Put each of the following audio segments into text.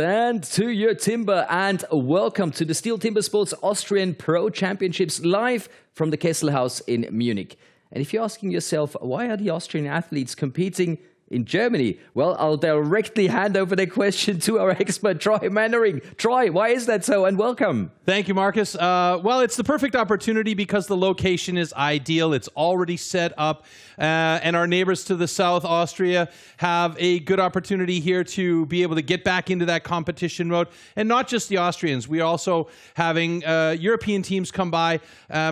Stand to your timber and welcome to the STIHL TIMBERSPORTS Austrian Pro Championships live from the Kessel House in Munich. And if you're asking yourself, why are the Austrian athletes competing in Germany? Well, I'll directly hand over the question to our expert, Troy Mannering. Troy, why is that so? And welcome. Thank you, Marcus. Well, it's the perfect opportunity because the location is ideal. It's already set up. And our neighbors to the south, Austria, have a good opportunity here to be able to get back into that competition mode. And not just the Austrians. We're also having European teams come by.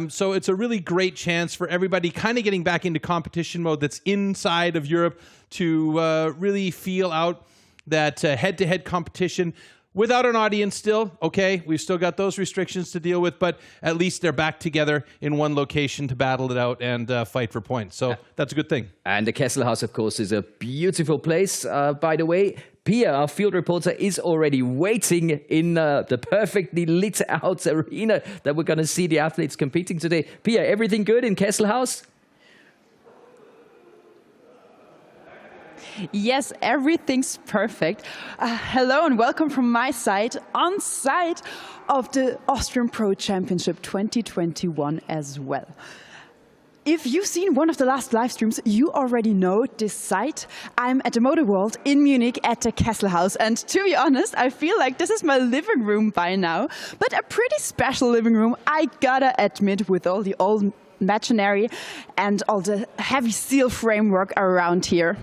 So it's a really great chance for everybody kind of getting back into competition mode that's inside of Europe to really feel out that head-to-head competition without an audience still. Okay, we've still got those restrictions to deal with, but at least they're back together in one location to battle it out and fight for points. So that's a good thing. And the Kessel House, of course, is a beautiful place. By the way, Pia, our field reporter, is already waiting in the perfectly lit out arena that we're going to see the athletes competing today. Pia, everything good in Kessel House? Yes, everything's perfect. Hello and welcome from my side, on site of the Austrian Pro Championship 2021 as well. If you've seen one of the last live streams, you already know this site. I'm at the Motor World in Munich at the Kessel House. And to be honest, I feel like this is my living room by now. But a pretty special living room, I gotta admit, with all the old machinery and all the heavy steel framework around here.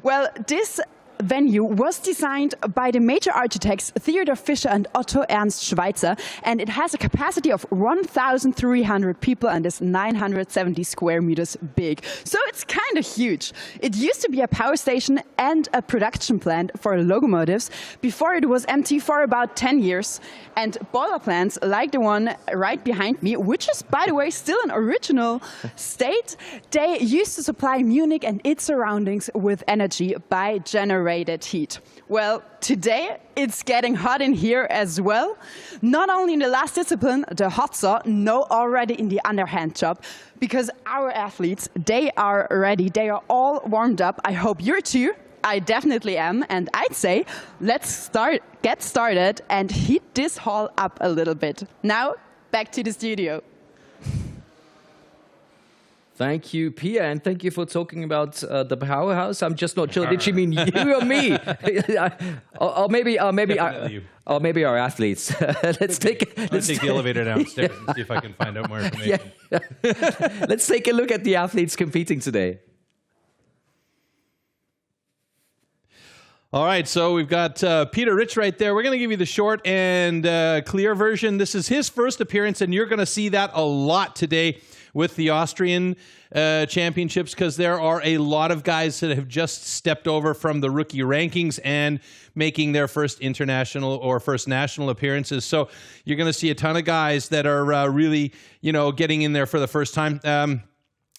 Well, this venue was designed by the major architects Theodor Fischer and Otto Ernst Schweitzer, and it has a capacity of 1,300 people and is 970 square meters big. So it's kind of huge. It used to be a power station and a production plant for locomotives before it was empty for about 10 years. And boiler plants like the one right behind me, which is, by the way, still an original state, they used to supply Munich and its surroundings with energy by generated heat. Well, today it's getting hot in here as well. Not only in the last discipline, the hot saw, no, already in the underhand job, because our athletes, they are ready. They are all warmed up. I hope you're too. I definitely am, and I'd say let's get started and heat this hall up a little bit. Now, back to the studio. Thank you, Pia, and thank you for talking about the powerhouse. I'm just not sure. Did she mean you or me? or maybe our athletes. Let's take the elevator downstairs and see if I can find out more information. Yeah. Let's take a look at the athletes competing today. All right, so we've got Peter Rich right there. We're going to give you the short and clear version. This is his first appearance, and you're going to see that a lot today with the Austrian championships, because there are a lot of guys that have just stepped over from the rookie rankings and making their first international or first national appearances. So you're going to see a ton of guys that are really, getting in there for the first time.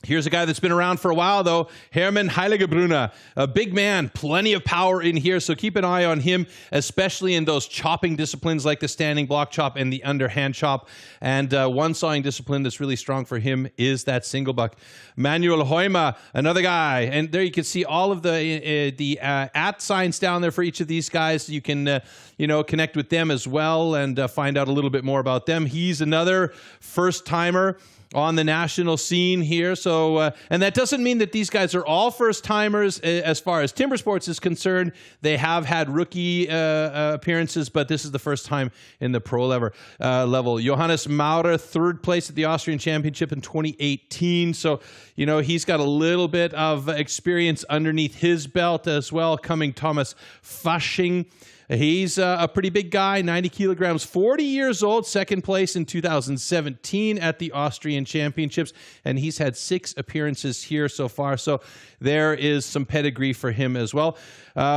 Here's a guy that's been around for a while, though, Hermann Heiligebrunner, a big man, plenty of power in here, so keep an eye on him, especially in those chopping disciplines like the standing block chop and the underhand chop. And one sawing discipline that's really strong for him is that single buck. Manuel Heumer, another guy, and there you can see all of the at signs down there for each of these guys. You can connect with them as well and find out a little bit more about them. He's another first-timer on the national scene here. So, and that doesn't mean that these guys are all first-timers as far as TIMBERSPORTS is concerned. They have had rookie appearances, but this is the first time in the pro level. Johannes Maurer, third place at the Austrian Championship in 2018. So, he's got a little bit of experience underneath his belt as well. Coming Thomas Fasching. He's a pretty big guy, 90 kilograms, 40 years old, second place in 2017 at the Austrian Championships, and he's had 6 appearances here so far, so there is some pedigree for him as well.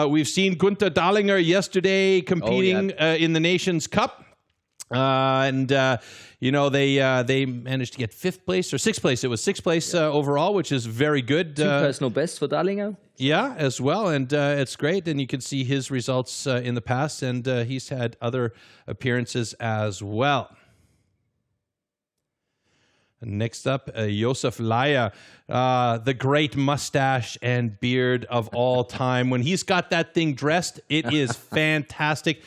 We've seen Gunther Dahlinger yesterday competing in the Nations Cup. They managed to get 5th place or 6th place. It was 6th place overall, which is very good. 2 personal bests for Dahlinger. Yeah, as well, and it's great. And you can see his results in the past, and he's had other appearances as well. Next up, Josef Laya, the great mustache and beard of all time. When he's got that thing dressed, it is fantastic.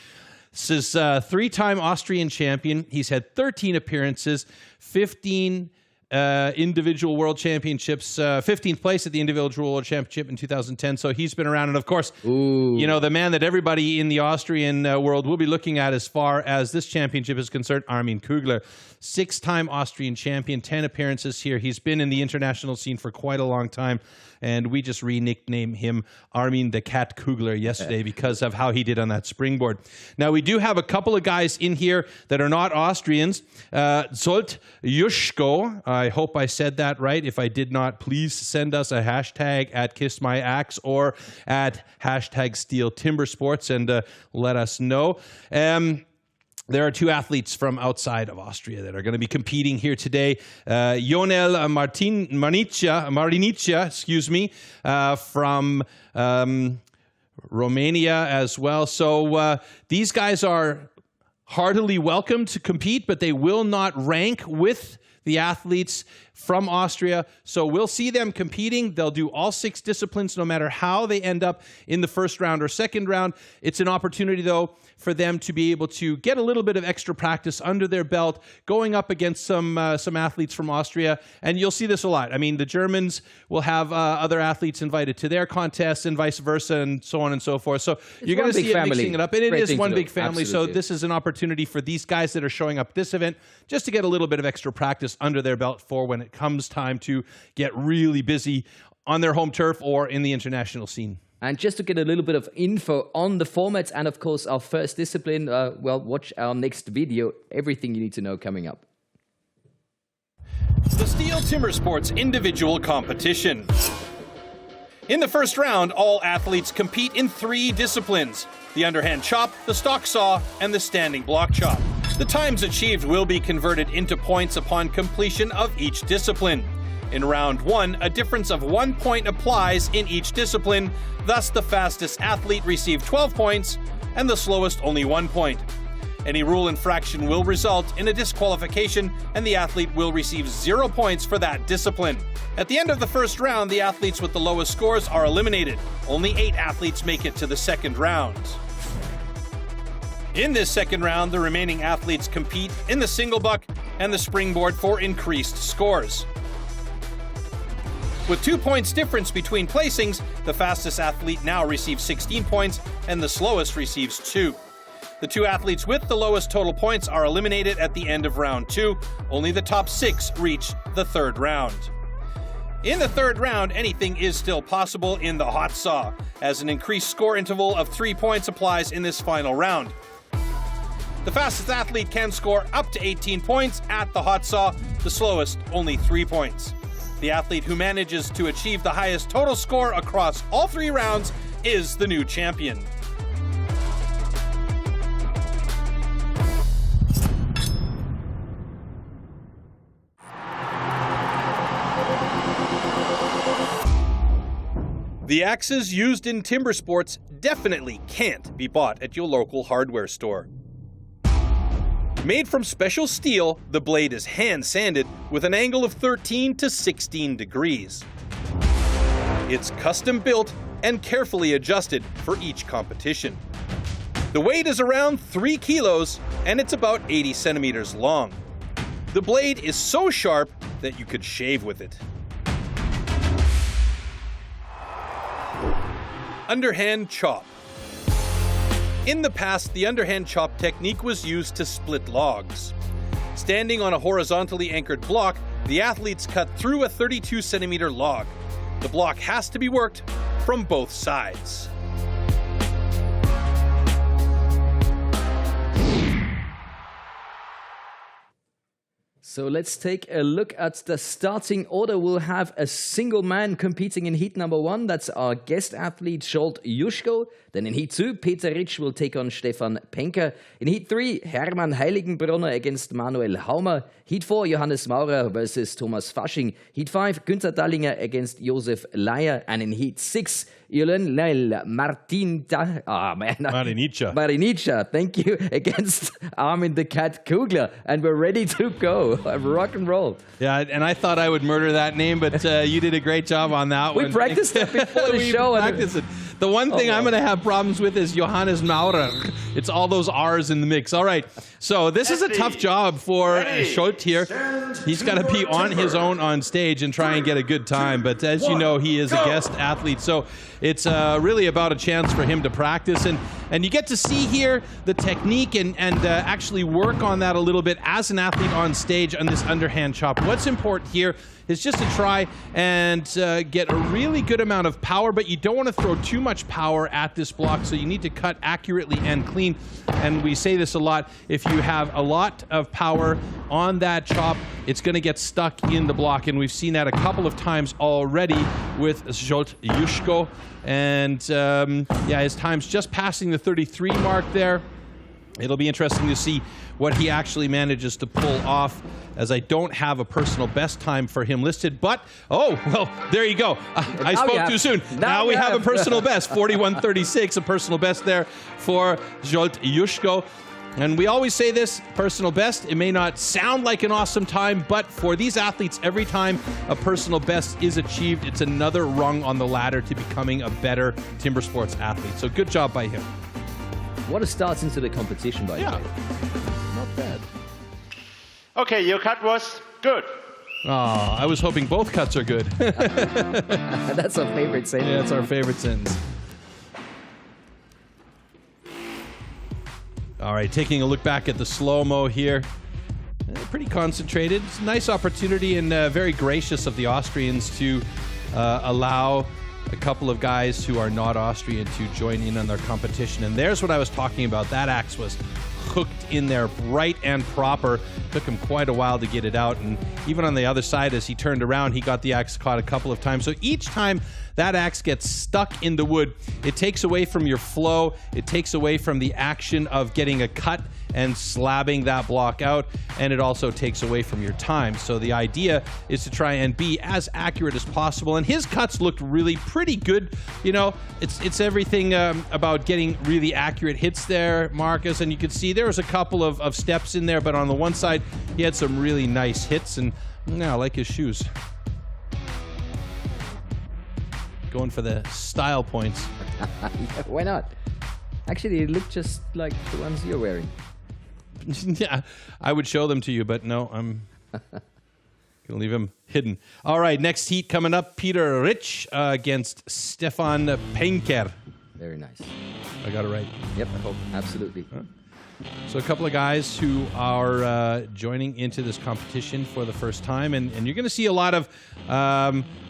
This is a three-time Austrian champion. He's had 13 appearances, 15 individual world championships, 15th place at the individual world championship in 2010. So he's been around. And of course, you know, the man that everybody in the Austrian world will be looking at as far as this championship is concerned, Armin Kugler. 6-time Austrian champion, 10 appearances here. He's been in the international scene for quite a long time. And we just re-nicknamed him Armin the Cat Kugler yesterday because of how he did on that springboard. Now, we do have a couple of guys in here that are not Austrians. Zsolt Juszko, I hope I said that right. If I did not, please send us a hashtag at KissMyAxe or at hashtag STIHL and let us know. There are two athletes from outside of Austria that are going to be competing here today. Ionel Marinicha, from Romania as well. So these guys are heartily welcome to compete, but they will not rank with the athletes from Austria. So we'll see them competing. They'll do all 6 disciplines no matter how they end up in the first round or second round. It's an opportunity, though, for them to be able to get a little bit of extra practice under their belt, going up against some athletes from Austria. And you'll see this a lot. I mean, the Germans will have other athletes invited to their contests and vice versa and so on and so forth. So you're going to see it mixing it up. And it is one big family. Absolutely. So this is an opportunity for these guys that are showing up at this event just to get a little bit of extra practice under their belt for when it comes time to get really busy on their home turf or in the international scene. And just to get a little bit of info on the formats and, of course, our first discipline, well, watch our next video. Everything you need to know coming up. The STIHL TIMBERSPORTS individual competition. In the first round, all athletes compete in 3 disciplines: the underhand chop, the stock saw, and the standing block chop. The times achieved will be converted into points upon completion of each discipline. In round 1, a difference of 1 point applies in each discipline, thus the fastest athlete received 12 points and the slowest only 1 point. Any rule infraction will result in a disqualification and the athlete will receive 0 points for that discipline. At the end of the first round, the athletes with the lowest scores are eliminated. Only 8 athletes make it to the second round. In this second round, the remaining athletes compete in the single buck and the springboard for increased scores. With 2 points difference between placings, the fastest athlete now receives 16 points and the slowest receives 2. The 2 athletes with the lowest total points are eliminated at the end of round 2. Only the top 6 reach the third round. In the third round, anything is still possible in the hot saw, as an increased score interval of 3 points applies in this final round. The fastest athlete can score up to 18 points at the hot saw, the slowest only 3 points. The athlete who manages to achieve the highest total score across all 3 rounds is the new champion. The axes used in timber sports definitely can't be bought at your local hardware store. Made from special steel, the blade is hand-sanded with an angle of 13 to 16 degrees. It's custom-built and carefully adjusted for each competition. The weight is around 3 kilos and it's about 80 centimeters long. The blade is so sharp that you could shave with it. Underhand chop. In the past, the underhand chop technique was used to split logs. Standing on a horizontally anchored block, the athletes cut through a 32-centimeter log. The block has to be worked from both sides. So let's take a look at the starting order. We'll have a single man competing in heat number 1. That's our guest athlete, Zsolt Juszko. Then in heat 2, Peter Ritsch will take on Stefan Penker. In heat 3, Hermann Heiligenbrunner against Manuel Haumer. Heat 4, Johannes Maurer versus Thomas Fasching. Heat 5, Günther Dallinger against Josef Leier. And in heat 6, Ionel Marinicha, thank you, against Armin the Cat Kugler. And we're ready to go. Rock and roll. Yeah, and I thought I would murder that name, but you did a great job on that one. We practiced it before the show. The one thing I'm going to have problems with is Johannes Maurer. It's all those R's in the mix. All right. So this is a tough job for Schultz here. He's got to be on his own on stage and try and get a good time. But as you know, he is a guest athlete. So it's really about a chance for him to practice. And you get to see here the technique and actually work on that a little bit as an athlete on stage on this underhand chop. What's important here is just to try and get a really good amount of power, but you don't want to throw too much power at this block, so you need to cut accurately and clean. And we say this a lot, if you have a lot of power on that chop, it's going to get stuck in the block, and we've seen that a couple of times already with STIHL. And yeah, his time's just passing the 33 mark there. It'll be interesting to see what he actually manages to pull off, as I don't have a personal best time for him listed. But, oh, well, there you go. I spoke too soon. Now we have a personal best, 41.36, a personal best there for STIHL. And we always say this, personal best, it may not sound like an awesome time, but for these athletes, every time a personal best is achieved, it's another rung on the ladder to becoming a better timber sports athlete. So good job by him. What a start into the competition, by the way. Not bad. Okay, your cut was good. Oh, I was hoping both cuts are good. That's our favorite sentence. Yeah, that's our favorite sentence. All right, taking a look back at the slow-mo here. Pretty concentrated. It's a nice opportunity and very gracious of the Austrians to allow a couple of guys who are not Austrian to join in on their competition. And there's what I was talking about. That axe was hooked in there right and proper. Took him quite a while to get it out. And even on the other side, as he turned around, he got the axe caught a couple of times. So each time that axe gets stuck in the wood, it takes away from your flow. It takes away from the action of getting a cut and slabbing that block out, and it also takes away from your time. So the idea is to try and be as accurate as possible, and his cuts looked really pretty good. You know, it's everything about getting really accurate hits there, Marcus, and you could see there was a couple of steps in there, but on the one side he had some really nice hits, and yeah, I like his shoes. Going for the style points. Yeah, why not? Actually, it looked just like the ones you're wearing. Yeah, I would show them to you, but no, I'm gonna leave him hidden. All right, next heat coming up, Peter Rich against Stefan Penker. Very nice. I got it right. Yep, I hope. Absolutely. Huh? So a couple of guys who are joining into this competition for the first time, and you're going to see a lot of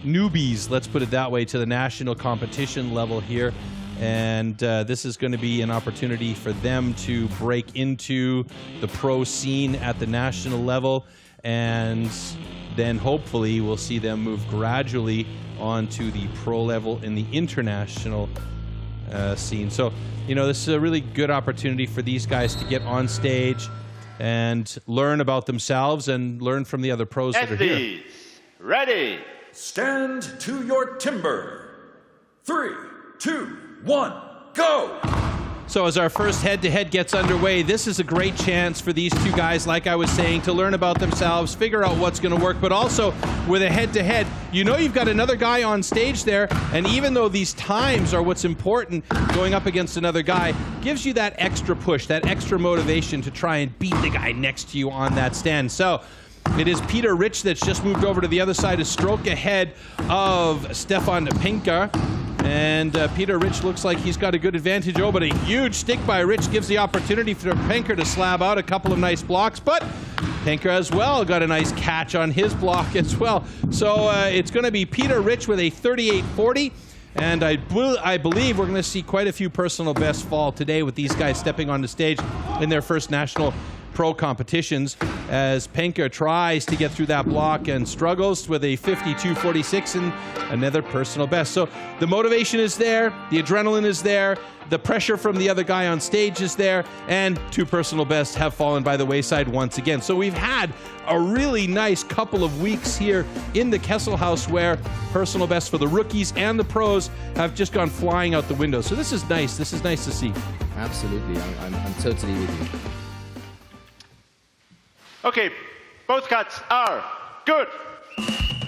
newbies, let's put it that way, to the national competition level here. And this is going to be an opportunity for them to break into the pro scene at the national level, and then hopefully we'll see them move gradually onto the pro level in the international scene. So, you know, this is a really good opportunity for these guys to get on stage and learn about themselves and learn from the other pros that are here. Ready. Stand to your timber. 3, 2, 1, go! So as our first head-to-head gets underway, this is a great chance for these two guys, like I was saying, to learn about themselves, figure out what's going to work, but also with a head-to-head, you know you've got another guy on stage there, and even though these times are what's important, going up against another guy gives you that extra push, that extra motivation to try and beat the guy next to you on that stand. So it is Peter Rich that's just moved over to the other side, a stroke ahead of Stefan Penker. And Peter Rich looks like he's got a good advantage. Oh, but a huge stick by Rich gives the opportunity for Penker to slab out a couple of nice blocks. But Penker as well got a nice catch on his block as well. So it's going to be Peter Rich with a 38-40. And I believe we're going to see quite a few personal bests fall today with these guys stepping on the stage in their first national pro competitions, as Penker tries to get through that block and struggles with a 52-46 and another personal best. So the motivation is there, the adrenaline is there, the pressure from the other guy on stage is there, and two personal bests have fallen by the wayside once again. So we've had a really nice couple of weeks here in the Kessel House where personal bests for the rookies and the pros have just gone flying out the window. So this is nice. This is nice to see. Absolutely. I'm totally with you. Okay, both cuts are good.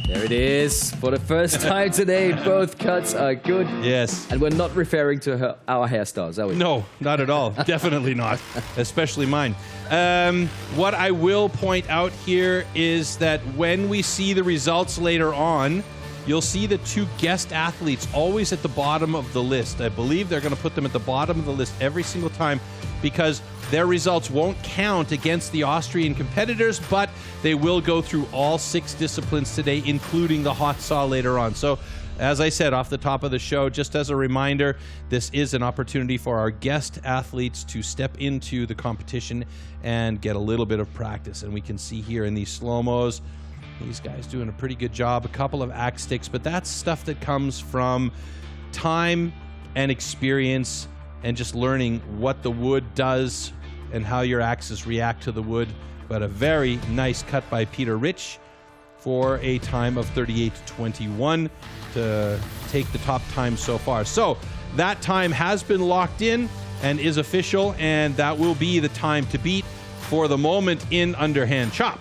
There it is. For the first time today, both cuts are good. Yes. And we're not referring to our hairstyles, are we? No, not at all. Definitely not. Especially mine. What I will point out here is that when we see the results later on, you'll see the two guest athletes always at the bottom of the list. I believe they're going to put them at the bottom of the list every single time because their results won't count against the Austrian competitors, but they will go through all 6 disciplines today, including the hot saw later on. So, as I said off the top of the show, just as a reminder, this is an opportunity for our guest athletes to step into the competition and get a little bit of practice. And we can see here in these slow-mos, these guys doing a pretty good job. A couple of axe sticks, but that's stuff that comes from time and experience and just learning what the wood does and how your axes react to the wood. But a very nice cut by Peter Rich for a time of 38:21 to take the top time so far. So that time has been locked in and is official, and that will be the time to beat for the moment in underhand chop.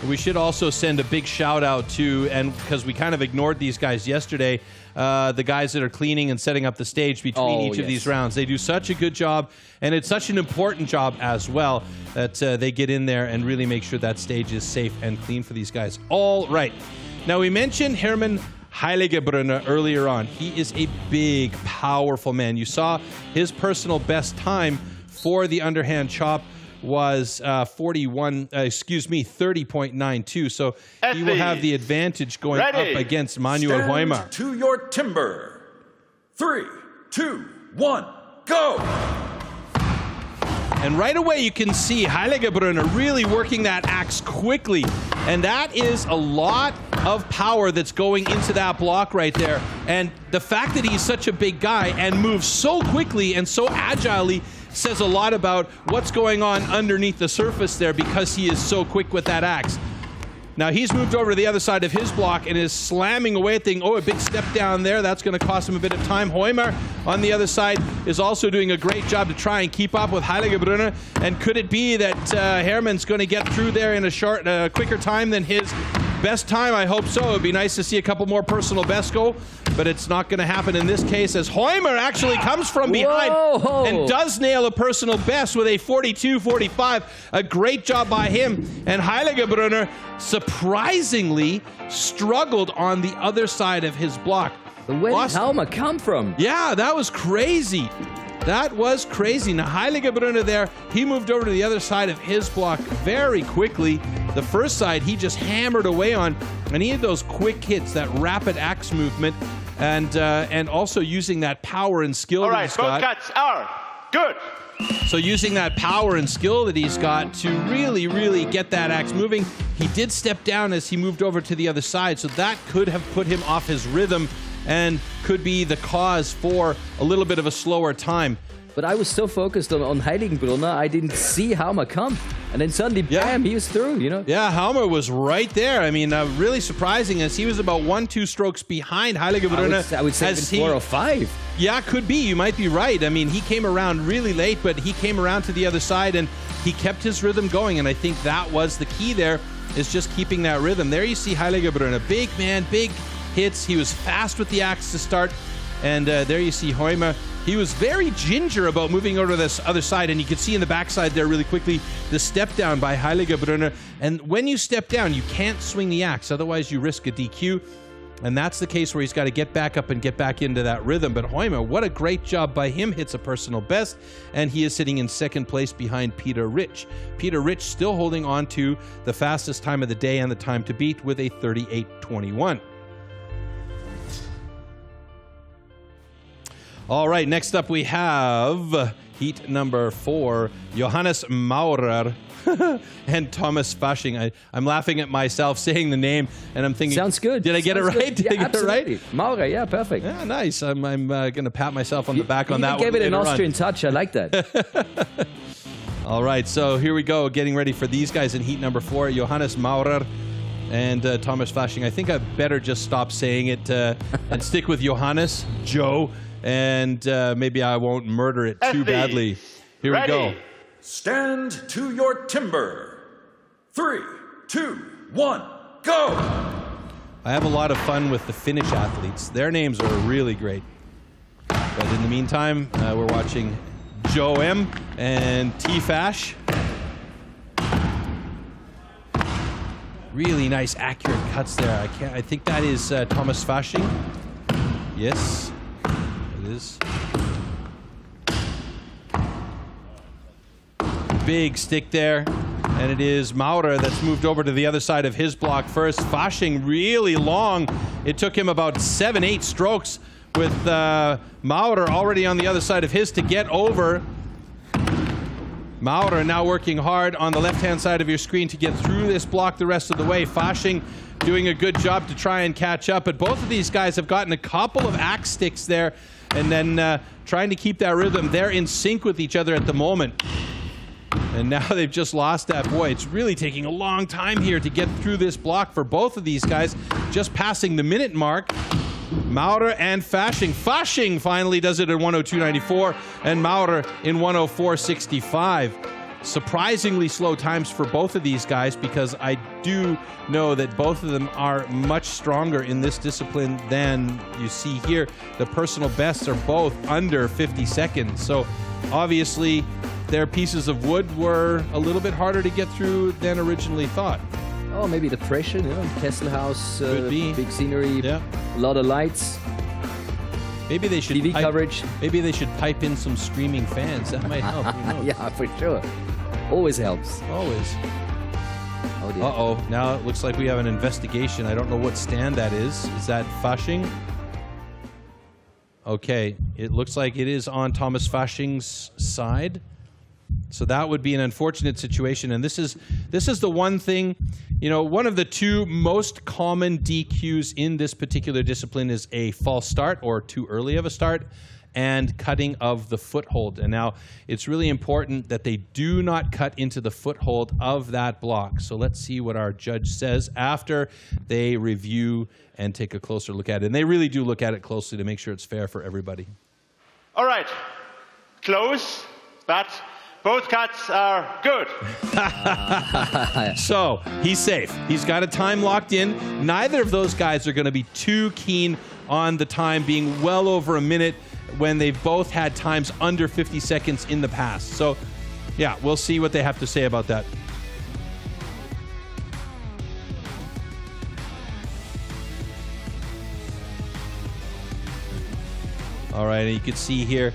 We should also send a big shout out to, and because we kind of ignored these guys yesterday, the guys that are cleaning and setting up the stage between each of these rounds. They do such a good job, and it's such an important job as well that they get in there and really make sure that stage is safe and clean for these guys. All right. Now, we mentioned Hermann Heiligebrunner earlier on. He is a big, powerful man. You saw his personal best time for the underhand chop was 30.92. So he will have the advantage going up against Manuel Heumer. Stand to your timber. 3, 2, 1, go! And right away you can see Heiligebrunner really working that axe quickly. And that is a lot of power that's going into that block right there. And the fact that he's such a big guy and moves so quickly and so agilely says a lot about what's going on underneath the surface there because he is so quick with that axe. Now he's moved over to the other side of his block and is slamming away at thing. Oh, a big step down there. That's going to cost him a bit of time. Heumer on the other side is also doing a great job to try and keep up with Heiligebrunner. And could it be that Hermann's going to get through there in a quicker time than his best time? I hope so. It would be nice to see a couple more personal bests go, but it's not going to happen in this case as Heumer actually comes from behind and does nail a personal best with a 42.45. A great job by him. And Heiligebrunner surprisingly struggled on the other side of his block. Where did Heumer come from? Yeah, that was crazy. That was crazy. Now, Heiligebrunner there, he moved over to the other side of his block very quickly. The first side, he just hammered away on, and he had those quick hits, that rapid axe movement, and also using that power and skill that he's got. All right, both cuts are good. So using that power and skill that he's got to really, really get that axe moving. He did step down as he moved over to the other side, so that could have put him off his rhythm and could be the cause for a little bit of a slower time. But I was so focused on Heiligenbrunner, I didn't see Heumer come. And then suddenly, bam, he was through, you know? Yeah, Heumer was right there. I mean, really surprising as he was about 1-2 strokes behind Heiligebrunner. I would say even 4 or 5. Yeah, could be. You might be right. I mean, he came around really late, but he came around to the other side and he kept his rhythm going. And I think that was the key there, is just keeping that rhythm. There you see Heiligebrunner, big man, big hits. He was fast with the axe to start. And there you see Heumer. He was very ginger about moving over to this other side, and you can see in the backside there really quickly the step down by Heiligebrunner. And when you step down, you can't swing the axe, otherwise you risk a DQ. And that's the case where he's got to get back up and get back into that rhythm. But Heumer, what a great job by him, hits a personal best, and he is sitting in second place behind Peter Rich. Peter Rich still holding on to the fastest time of the day and the time to beat with a 38.21. All right, next up we have heat number 4, Johannes Maurer and Thomas Fasching. I'm laughing at myself saying the name, and I'm thinking, sounds good. Did I get it right? Did I get absolutely. it right? Maurer, yeah, perfect. Yeah, nice. I'm going to pat myself on the back on that one. You gave it an Austrian touch. I like that. All right, so here we go, getting ready for these guys in heat number 4, Johannes Maurer and Thomas Fasching. I think I better just stop saying it and stick with Johannes, Joe, and maybe I won't murder it too badly. Here we go. Stand to your timber. 3, 2, 1, go! I have a lot of fun with the Finnish athletes. Their names are really great. But in the meantime, we're watching Joe M and T Fash. Really nice, accurate cuts there. I think that is Thomas Fasching. Yes, it is. Big stick there. And it is Maurer that's moved over to the other side of his block first. Fasching really long. It took him about 7-8 strokes with Maurer already on the other side of his to get over. Maurer now working hard on the left-hand side of your screen to get through this block the rest of the way. Fasching doing a good job to try and catch up. But both of these guys have gotten a couple of axe sticks there and then trying to keep that rhythm. They're in sync with each other at the moment. And now they've just lost that. Boy, it's really taking a long time here to get through this block for both of these guys. Just passing the minute mark. Maurer and Fasching. Fasching finally does it in 1:02.94 and Maurer in 1:04.65. Surprisingly slow times for both of these guys because I do know that both of them are much stronger in this discipline than you see here. The personal bests are both under 50 seconds. So obviously their pieces of wood were a little bit harder to get through than originally thought. Oh, maybe the pressure, you know, Kessel House, Could be. big scenery, Yeah. a lot of lights, Maybe they should TV coverage. Maybe they should pipe in some screaming fans. That might help. Who knows? Yeah, for sure. Always helps. Always. Oh dear. Uh-oh. Now it looks like we have an investigation. I don't know what stand that is. Is that Fasching? Okay. It looks like it is on Thomas Fasching's side. So that would be an unfortunate situation. And this is the one thing, you know, one of the two most common DQs in this particular discipline is a false start or too early of a start and cutting of the foothold. And now it's really important that they do not cut into the foothold of that block. So let's see what our judge says after they review and take a closer look at it. And they really do look at it closely to make sure it's fair for everybody. All right. Close, but both cuts are good. So he's safe. He's got a time locked in. Neither of those guys are going to be too keen on the time being well over a minute when they've both had times under 50 seconds in the past. So, yeah, we'll see what they have to say about that. All right, and you can see here,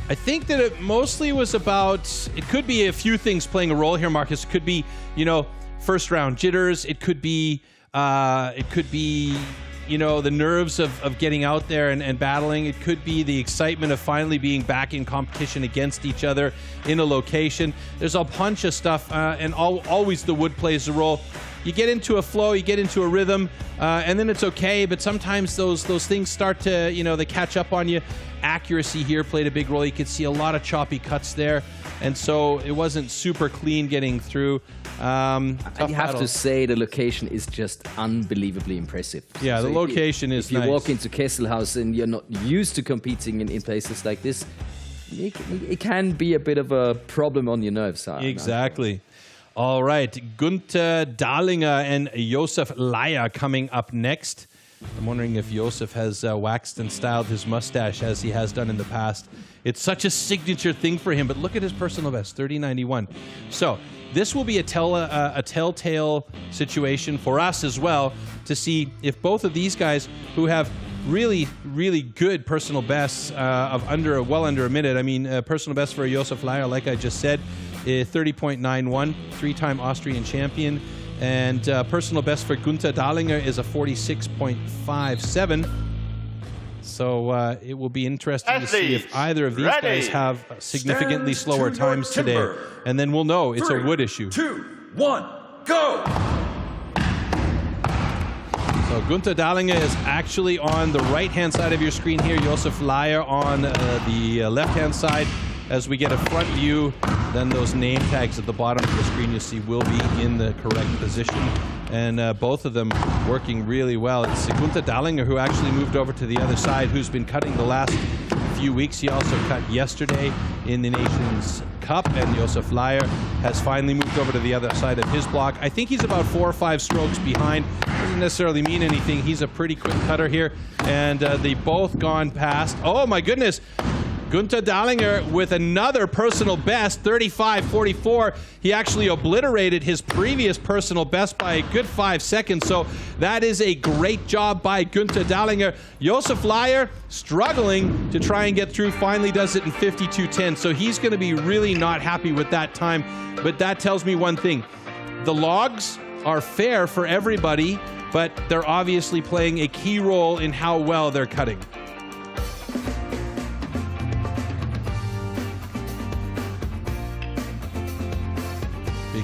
I think that it mostly was about, it could be a few things playing a role here, Marcus. It could be, you know, first round jitters. It could be, you know, the nerves of getting out there and battling. It could be the excitement of finally being back in competition against each other in a location. There's a bunch of stuff, and always the wood plays a role. You get into a flow, you get into a rhythm, and then it's okay, but sometimes those things start to, you know, they catch up on you. Accuracy here played a big role. You could see a lot of choppy cuts there, and so it wasn't super clean getting through. You have to say the location is just unbelievably impressive. Yeah, So the location is If you nice. walk into Kessel House and you're not used to competing in places like this, it can be a bit of a problem on your nerves. Exactly. All right, Gunther Dahlinger and Josef Leier coming up next. I'm wondering if Josef has waxed and styled his mustache as he has done in the past. It's such a signature thing for him, but look at his personal best, 30.91. So this will be a telltale situation for us as well to see if both of these guys who have really, really good personal bests of well under a minute. I mean, personal best for Josef Leier, like I just said, 30.91, three-time Austrian champion. And personal best for Gunther Dahlinger is a 46.57. So it will be interesting to see if either of these guys have significantly slower times today. And then we'll know it's a wood issue. 2, 1, go! So Gunther Dahlinger is actually on the right-hand side of your screen here. Josef Leier on the left-hand side. As we get a front view, then those name tags at the bottom of the screen you'll see will be in the correct position. And both of them working really well. It's Gunther Dahlinger who actually moved over to the other side, who's been cutting the last few weeks. He also cut yesterday in the Nations Cup, and Josef Layer has finally moved over to the other side of his block. I think he's about 4 or 5 strokes behind. Doesn't necessarily mean anything. He's a pretty quick cutter here, and they both gone past. Oh my goodness! Günther Dahlinger with another personal best, 35.44. He actually obliterated his previous personal best by a good 5 seconds. So that is a great job by Günther Dahlinger. Josef Layer struggling to try and get through, finally does it in 52.10. So he's going to be really not happy with that time. But that tells me one thing. The logs are fair for everybody, but they're obviously playing a key role in how well they're cutting.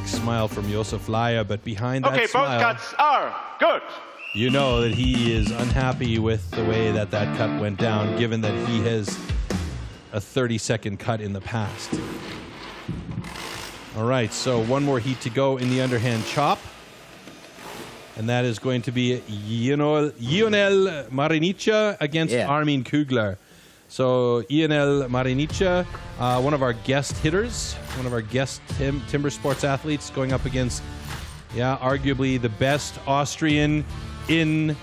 Smile from Josef Layer, but behind that Okay, smile, both cuts are good. you know that he is unhappy with the way that that cut went down, given that he has a 30-second cut in the past. All right, so one more heat to go in the underhand chop, and that is going to be Lionel Marinica against Armin Kugler. So Lionel Marinica, one of our guest hitters, one of our guest TIMBERSPORTS athletes, going up against, arguably the best Austrian in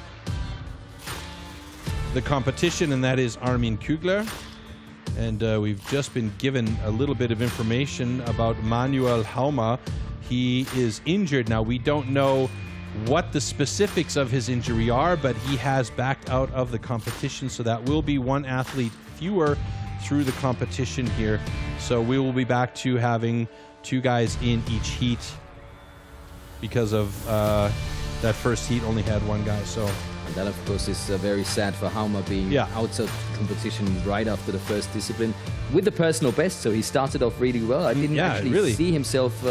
the competition, and that is Armin Kugler. And we've just been given a little bit of information about Manuel Haumer. He is injured now. We don't know what the specifics of his injury are, but he has backed out of the competition, so that will be one athlete fewer through the competition here. So we will be back to having 2 guys in each heat, because of that first heat only had 1 guy. So, and that, of course, is very sad for Haumer being outside the competition right after the first discipline with the personal best. So he started off really well. I didn't actually see himself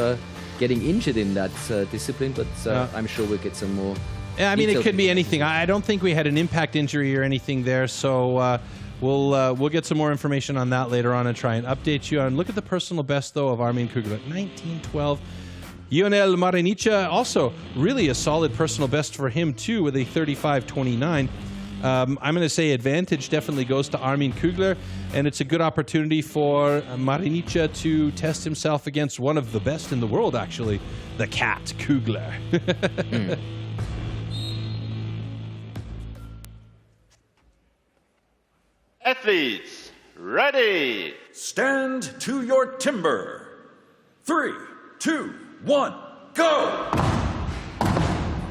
getting injured in that discipline, but I'm sure we'll get some more. Yeah, I mean, it could be anything. I don't think we had an impact injury or anything there, so we'll get some more information on that later on and try and update you. And look at the personal best, though, of Armin Kugler, 19.12. Lionel Marinica, also really a solid personal best for him, too, with a 35.29. I'm going to say advantage definitely goes to Armin Kugler, and it's a good opportunity for Marinica to test himself against one of the best in the world, actually, the cat, Kugler. Athletes, ready. Stand to your timber. 3, 2, 1, go!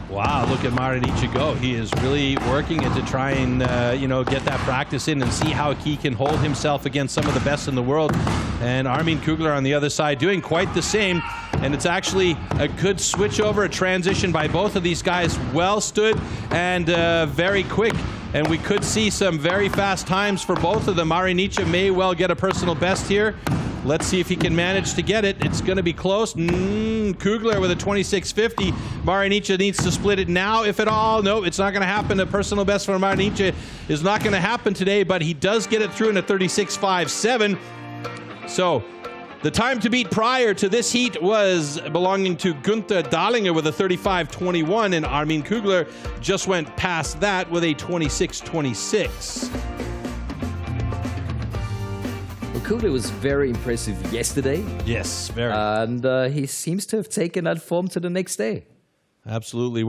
Wow, look at Marinica go. He is really working it to try and, get that practice in and see how he can hold himself against some of the best in the world. And Armin Kugler on the other side doing quite the same. And it's actually a good switch over, a transition by both of these guys. Well stood and very quick. And we could see some very fast times for both of them. Marinica may well get a personal best here. Let's see if he can manage to get it. It's going to be close. Kugler with a 26.50. Marinica needs to split it now, if at all. No, it's not going to happen. A personal best for Marinica is not going to happen today, but he does get it through in a 36.57. So the time to beat prior to this heat was belonging to Günther Dahlinger with a 35.21, and Armin Kugler just went past that with a 26.26. Kugler was very impressive yesterday. Yes, very. And he seems to have taken that form to the next day. Absolutely.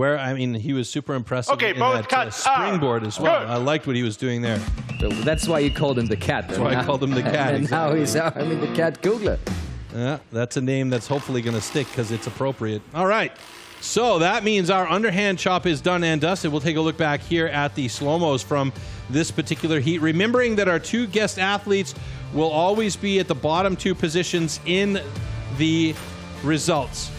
He was super impressive in both that cuts springboard as well. good. I liked what he was doing there. So that's why you called him the cat. That's why I called him the cat. And now he's the cat Kugler. Yeah, that's a name that's hopefully going to stick because it's appropriate. All right. So that means our underhand chop is done and dusted. We'll take a look back here at the slow-mos from this particular heat. Remembering that our 2 guest athletes will always be at the bottom 2 positions in the results.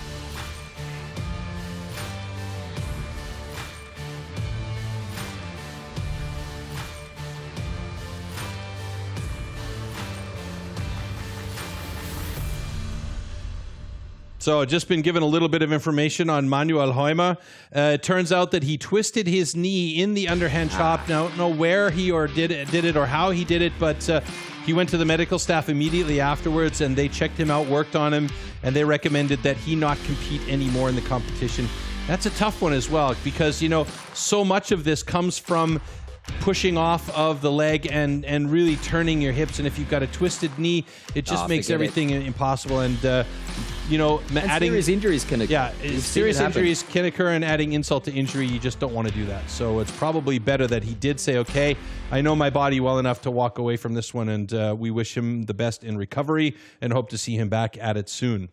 So just been given a little bit of information on Manuel Haumer. It turns out that he twisted his knee in the underhand chop. Now, I don't know where he did it or how he did it, but he went to the medical staff immediately afterwards, and they checked him out, worked on him, and they recommended that he not compete anymore in the competition. That's a tough one as well, because, so much of this comes from pushing off of the leg and really turning your hips. And if you've got a twisted knee, it just makes everything impossible. And you know, adding serious injuries can occur. Yeah, serious injuries can occur, and adding insult to injury, you just don't want to do that. So it's probably better that he did say, okay, I know my body well enough to walk away from this one, and we wish him the best in recovery and hope to see him back at it soon.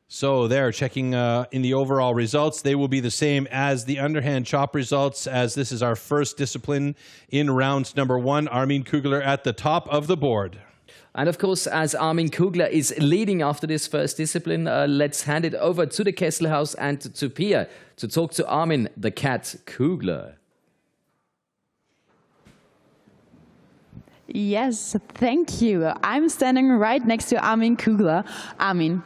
So there, checking in the overall results, they will be the same as the underhand chop results, as this is our first discipline in round number 1. Armin Kugler at the top of the board. And of course, as Armin Kugler is leading after this first discipline, let's hand it over to the Kesselhaus and to Pia to talk to Armin the Cat Kugler. Yes, thank you. I'm standing right next to Armin Kugler. Armin,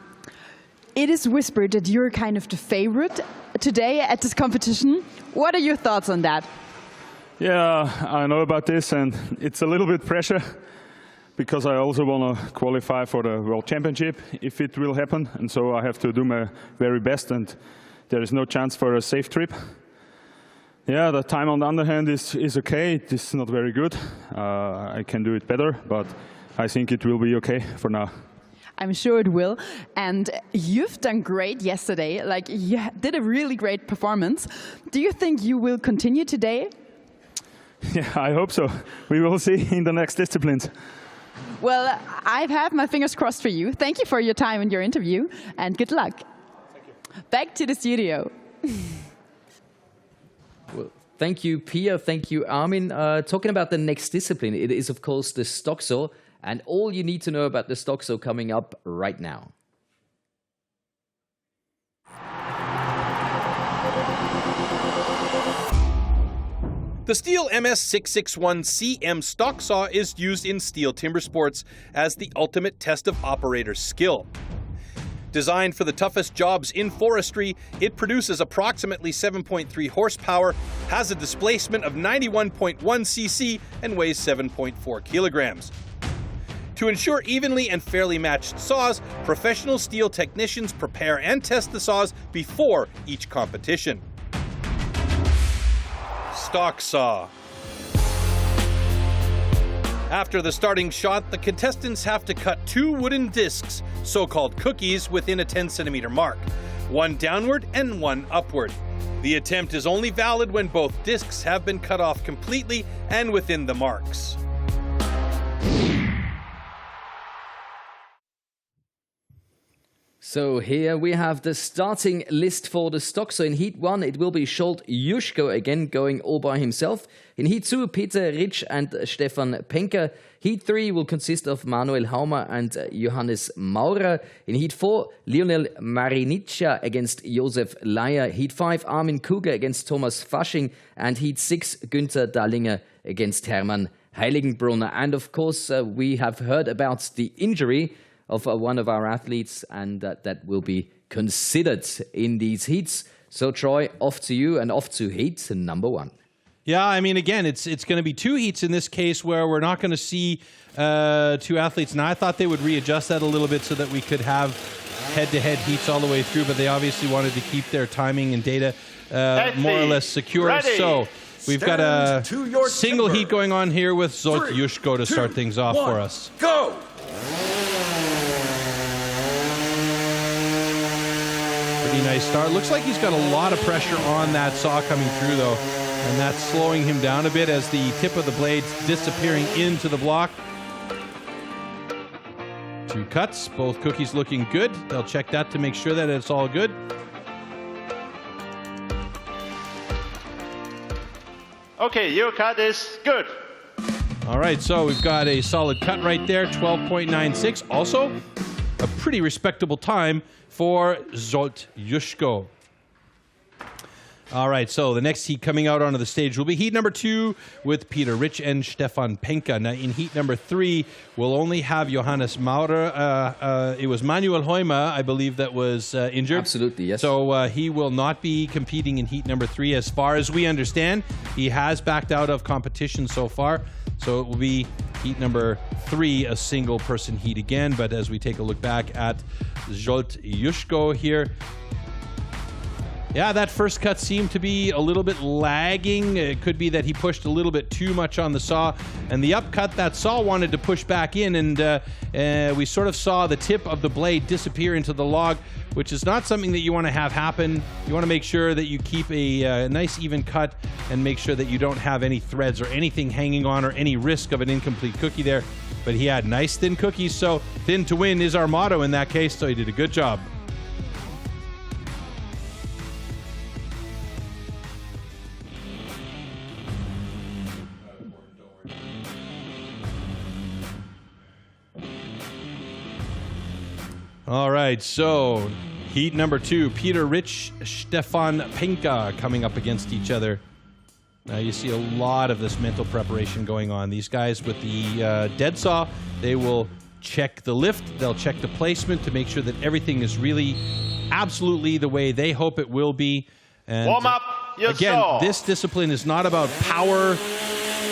it is whispered that you're kind of the favorite today at this competition. What are your thoughts on that? Yeah, I know about this, and it's a little bit pressure because I also want to qualify for the World Championship if it will happen, and so I have to do my very best, and there is no chance for a safe trip. Yeah, the time on the underhand is okay. It is not very good. I can do it better, but I think it will be okay for now. I'm sure it will. And you've done great yesterday. Like, you did a really great performance. Do you think you will continue today? Yeah, I hope so. We will see in the next disciplines. Well, I've had my fingers crossed for you. Thank you for your time and your interview, and good luck. Thank you. Back to the studio. Well, thank you, Pia. Thank you, Armin. Talking about the next discipline, it is, of course, the stock saw. And all you need to know about the stock saw coming up right now. The STIHL MS661CM stock saw is used in STIHL TIMBERSPORTS as the ultimate test of operator skill. Designed for the toughest jobs in forestry, it produces approximately 7.3 horsepower, has a displacement of 91.1 cc, and weighs 7.4 kilograms. To ensure evenly and fairly matched saws, professional STIHL technicians prepare and test the saws before each competition. Stock saw. After the starting shot, the contestants have to cut 2 wooden discs, so-called cookies, within a 10-centimeter mark, one downward and one upward. The attempt is only valid when both discs have been cut off completely and within the marks. So here we have the starting list for the stock. So in Heat 1, it will be Zsolt Juszko again going all by himself. In Heat 2, Peter Ritsch and Stefan Penker. Heat 3 will consist of Manuel Haumer and Johannes Maurer. In Heat 4, Lionel Mariniccia against Josef Leier. Heat 5, Armin Kugler against Thomas Fasching. And Heat 6, Günther Dallinger against Hermann Heiligenbrunner. And of course, we have heard about the injury of one of our athletes, and that will be considered in these heats. So Troy, off to you and off to heat number 1. Yeah, I mean, again, it's going to be 2 heats in this case where we're not going to see 2 athletes. Now, I thought they would readjust that a little bit so that we could have head-to-head heats all the way through, but they obviously wanted to keep their timing and data more or less secure. Ready. So we've got a single heat going on here with Zsolt Juszko to start things off for us. Go! Pretty nice start. Looks like he's got a lot of pressure on that saw coming through, though, and that's slowing him down a bit as the tip of the blade's disappearing into the block. 2 cuts, both cookies looking good. They'll check that to make sure that it's all good. Okay, your cut is good. All right, so we've got a solid cut right there, 12.96. Also, a pretty respectable time for Zsolt Juszko. All right, so the next heat coming out onto the stage will be heat number 2 with Peter Ritsch and Stefan Penker. Now, in heat number 3, we'll only have Johannes Maurer. It was Manuel Heumer, I believe, that was injured. Absolutely, yes. So he will not be competing in heat number 3 as far as we understand. He has backed out of competition so far. So it will be heat number 3, a single-person heat again. But as we take a look back at Zsolt Juszko here, Yeah, that first cut seemed to be a little bit lagging. It could be that he pushed a little bit too much on the saw. And the upcut, that saw wanted to push back in, and we sort of saw the tip of the blade disappear into the log, which is not something that you want to have happen. You want to make sure that you keep a nice even cut and make sure that you don't have any threads or anything hanging on or any risk of an incomplete cookie there. But he had nice thin cookies, so thin to win is our motto in that case, so he did a good job. All right, so heat number 2, Peter Rich, Stefan Penka coming up against each other. Now you see a lot of this mental preparation going on. These guys with the dead saw, they will check the lift, they'll check the placement to make sure that everything is really absolutely the way they hope it will be. And warm up your again, saw. this discipline is not about power,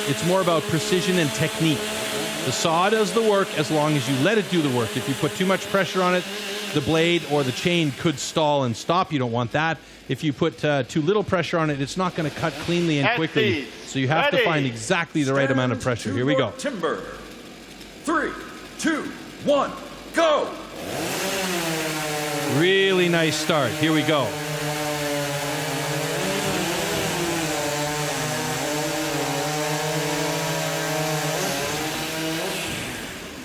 it's more about precision and technique. The saw does the work as long as you let it do the work. If you put too much pressure on it, the blade or the chain could stall and stop. You don't want that. If you put too little pressure on it, it's not going to cut cleanly and quickly. So you have to find exactly the right amount of pressure. Here we go. Timber. 3, 2, 1, go! Really nice start. Here we go.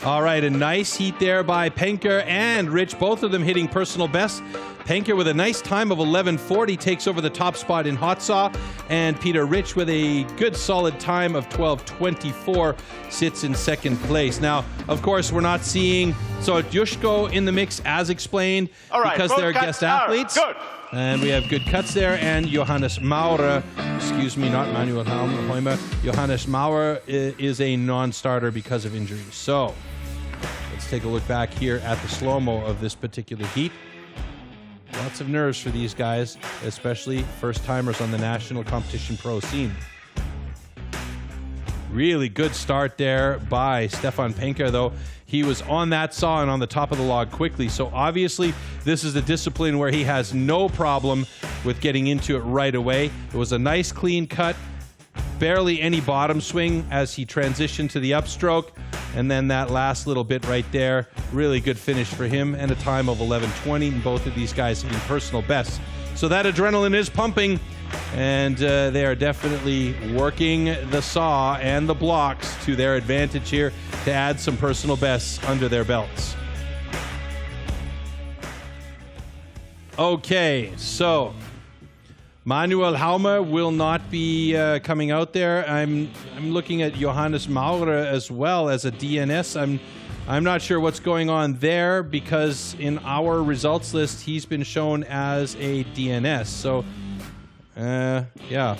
All right, a nice heat there by Penker and Rich, both of them hitting personal best. Penker with a nice time of 11:40 takes over the top spot in hot saw, and Peter Rich with a good solid time of 12:24 sits in second place. Now, of course, we're not seeing Jushko in the mix as explained because they're guest athletes. Good. And we have good cuts there, and Johannes Maurer, excuse me, not Manuel Heumer, Johannes Maurer is a non-starter because of injuries. So, let's take a look back here at the slow-mo of this particular heat. Lots of nerves for these guys, especially first-timers on the national competition pro scene. Really good start there by Stefan Penker, though. He was on that saw and on the top of the log quickly, so obviously this is a discipline where he has no problem with getting into it right away. It was a nice clean cut, barely any bottom swing as he transitioned to the upstroke, and then that last little bit right there, really good finish for him, and a time of 11:20, and both of these guys hitting personal bests. So that adrenaline is pumping, and they are definitely working the saw and the blocks to their advantage here to add some personal bests under their belts. Okay, so Manuel Heumer will not be coming out there. I'm looking at Johannes Maurer as well as a DNS. I'm not sure what's going on there because in our results list he's been shown as a DNS. So yeah.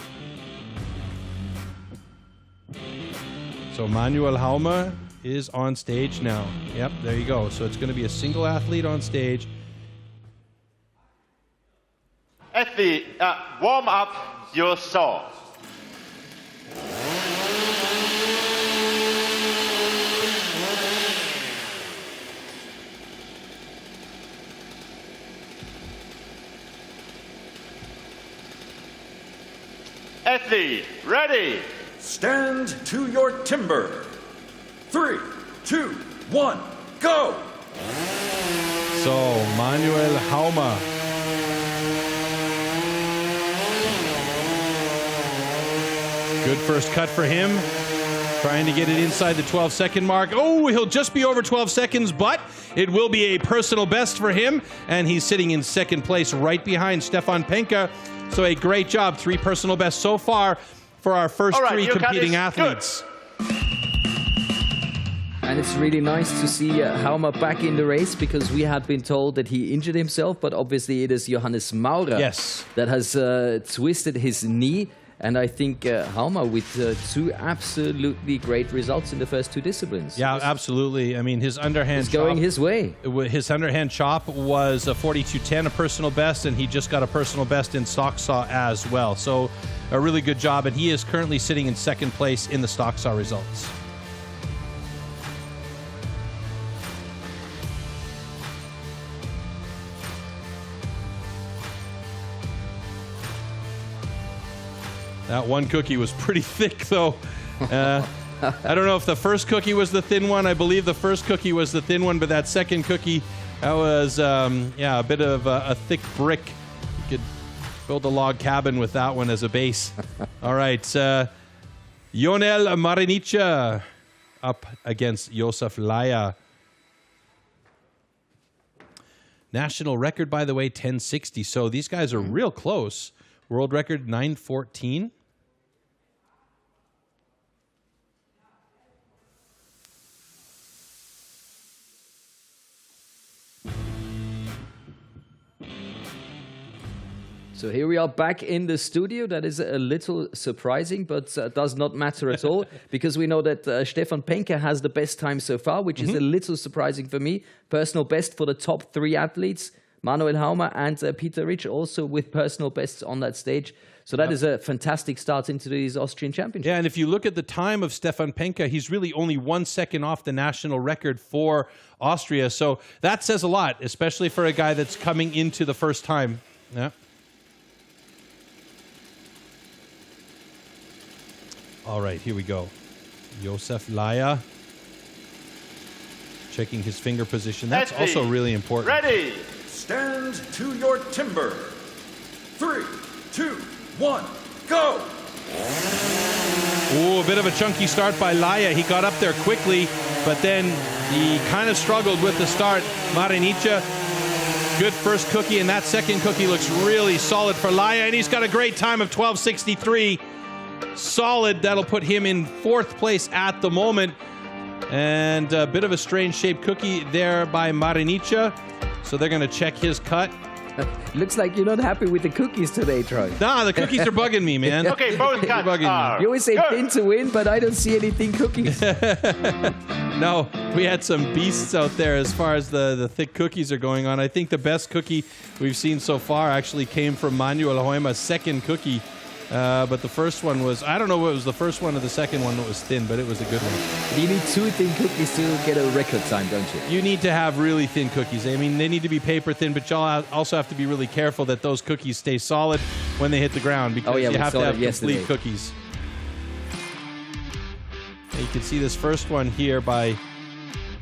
So Manuel Heumer is on stage now. Yep, there you go. So it's going to be a single athlete on stage. Athlete, warm up your saw. Athlete, ready. Stand to your timber. 3, 2, 1, go! So Manuel Heumer. Good first cut for him. Trying to get it inside the 12-second mark. Oh, he'll just be over 12 seconds, but it will be a personal best for him. And he's sitting in second place right behind Stefan Penka. So a great job. 3 personal bests so far for our first 3 competing athletes. And it's really nice to see Heumer back in the race because we had been told that he injured himself, but obviously it is Johannes Maurer that has twisted his knee. And I think Heumer with 2 absolutely great results in the first 2 disciplines. Yeah, absolutely. I mean, his underhand chop going his way. His underhand chop was a 42.10, a personal best, and he just got a personal best in stock saw as well. So a really good job, and he is currently sitting in second place in the stock saw results. That one cookie was pretty thick, though. I don't know if the first cookie was the thin one. I believe the first cookie was the thin one, but that second cookie, that was, yeah, a bit of a thick brick. You could build a log cabin with that one as a base. All right. Ionel Marinica up against Josef Laya. National record, by the way, 1060. So these guys are real close. World record 914. So here we are back in the studio. That is a little surprising, but does not matter at all, because we know that Stefan Penke has the best time so far, which is a little surprising for me. Personal best for the top 3 athletes, Manuel Haumer and Peter Rich, also with personal bests on that stage. So that is a fantastic start into these Austrian Championships. Yeah, and if you look at the time of Stefan Penke, he's really only 1 second off the national record for Austria. So that says a lot, especially for a guy that's coming into the first time. Yeah. All right, here we go. Josef Laya checking his finger position. That's also really important. Ready. Stand to your timber. 3, 2, 1, go! Ooh, a bit of a chunky start by Laya. He got up there quickly, but then he kind of struggled with the start. Marinica, good first cookie, and that second cookie looks really solid for Laya, and he's got a great time of 12:63. Solid. That'll put him in 4th place at the moment. And a bit of a strange shaped cookie there by Marinica. So they're going to check his cut. Looks like you're not happy with the cookies today, Troy. Nah, the cookies are bugging me, man. Okay, both cuts are You always say good. pin to win, but I don't see any thin cookies. No, we had some beasts out there as far as the thick cookies are going on. I think the best cookie we've seen so far actually came from Manuel Haumer's second cookie. But the first one was, I don't know what was the first one or the second one that was thin, but it was a good one. You need 2 thin cookies to get a record time, don't you? You need to have really thin cookies. I mean, they need to be paper thin, but you'll also have to be really careful that those cookies stay solid when they hit the ground, because you have to have complete cookies. And you can see this first one here by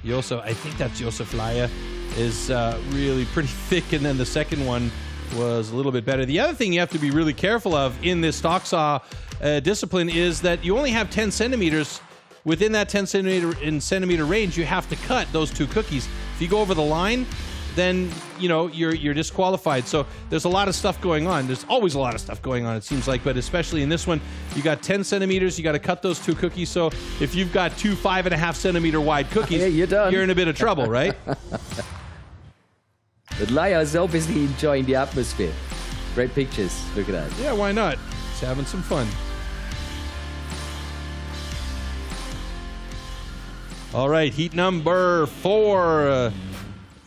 Josef. I think that's Josef Laya, is really pretty thick, and then the second one was a little bit better. The other thing you have to be really careful of in this stock saw discipline is that you only have 10 centimeters. Within that 10 centimeter range, you have to cut those 2 cookies. If you go over the line, then you're disqualified. So there's a lot of stuff going on. There's always a lot of stuff going on, it seems like, but especially in this one, you got 10 centimeters. You got to cut those 2 cookies. So if you've got 2 5.5 centimeter wide cookies, yeah, you're done. You're in a bit of trouble, right? But Laya is obviously enjoying the atmosphere. Great pictures. Look at that. Yeah, why not? He's having some fun. All right, heat number 4.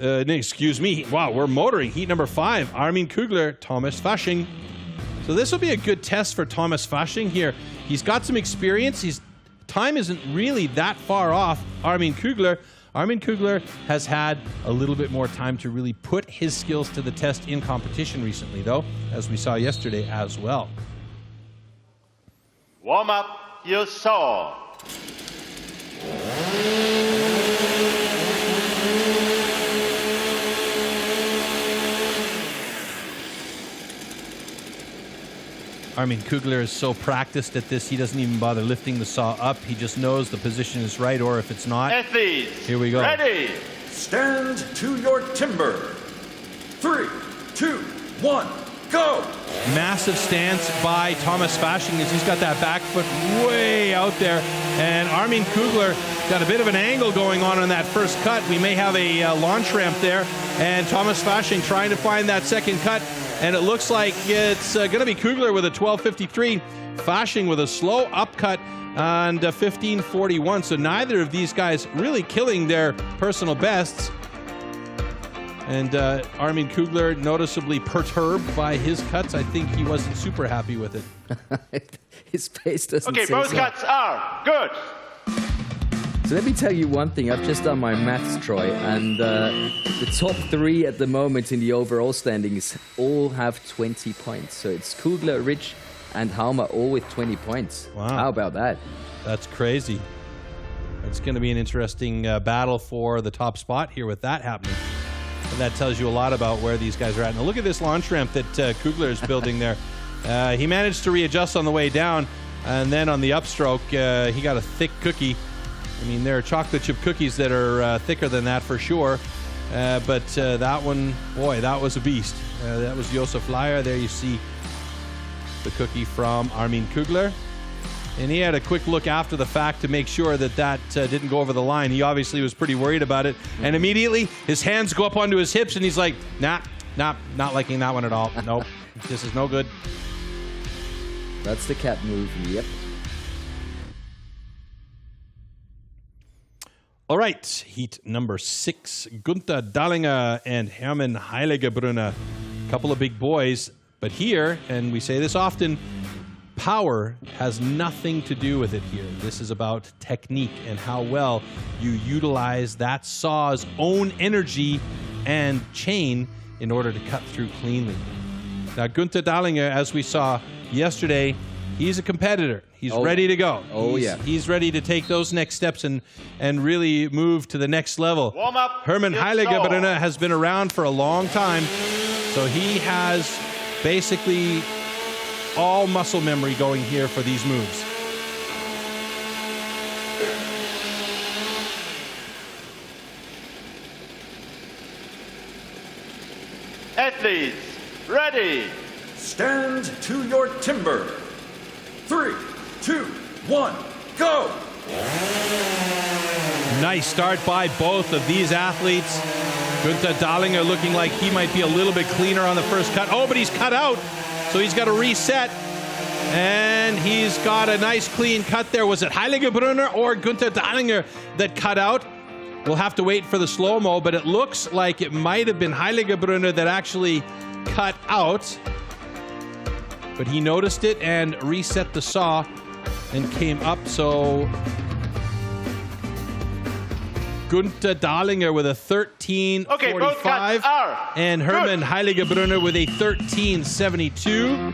Excuse me. Wow, we're motoring. Heat number 5. Armin Kugler, Thomas Fasching. So this will be a good test for Thomas Fasching here. He's got some experience. His time isn't really that far off Armin Kugler. Armin Kugler has had a little bit more time to really put his skills to the test in competition recently, though, as we saw yesterday as well. Warm up your saw. Armin Kugler is so practiced at this, he doesn't even bother lifting the saw up. He just knows the position is right, or if it's not. Athletes, here we go. Ready. Stand to your timber. 3, 2, 1, go! Massive stance by Thomas Fasching as he's got that back foot way out there. And Armin Kugler got a bit of an angle going on that first cut. We may have a launch ramp there. And Thomas Fasching trying to find that second cut. And it looks like it's going to be Kugler with a 12:53. Fasching with a slow upcut and 15:41. So neither of these guys really killing their personal bests. And Armin Kugler noticeably perturbed by his cuts. I think he wasn't super happy with it. His face doesn't Okay, say both so. cuts are good. So let me tell you one thing. I've just done my maths, Troy, and the top 3 at the moment in the overall standings all have 20 points. So it's Kugler, Rich, and Halmer all with 20 points. Wow. How about that? That's crazy. It's going to be an interesting battle for the top spot here with that happening. And that tells you a lot about where these guys are at. Now look at this launch ramp that Kugler is building there. He managed to readjust on the way down, and then on the upstroke, he got a thick cookie. I mean, there are chocolate chip cookies that are thicker than that for sure. But that one, boy, that was a beast. That was Josef Leier. There you see the cookie from Armin Kugler. And he had a quick look after the fact to make sure that didn't go over the line. He obviously was pretty worried about it. And immediately, his hands go up onto his hips, and he's like, nah, not liking that one at all. Nope, this is no good. That's the cat move, yep. All right, heat number 6. Gunther Dahlinger and Hermann Heiligebrunner. A couple of big boys. But here, and we say this often, power has nothing to do with it here. This is about technique and how well you utilize that saw's own energy and chain in order to cut through cleanly. Now, Gunther Dahlinger, as we saw yesterday, he's a competitor. He's ready to go. He's ready to take those next steps and really move to the next level. Warm up. Hermann Heiligebrunner has been around for a long time, so he has basically all muscle memory going here for these moves. Athletes, ready. Stand to your timber. 3, 2, 1, go! Nice start by both of these athletes. Gunther Dahlinger looking like he might be a little bit cleaner on the first cut. Oh, but he's cut out, so he's got to reset. And he's got a nice clean cut there. Was it Heiligebrunner or Gunther Dahlinger that cut out? We'll have to wait for the slow-mo, but it looks like it might have been Heiligebrunner that actually cut out. But he noticed it and reset the saw and came up. So Gunther Dahlinger with a 13.45. Okay, both cuts are and Hermann good. Heiligebrunner with a 13.72.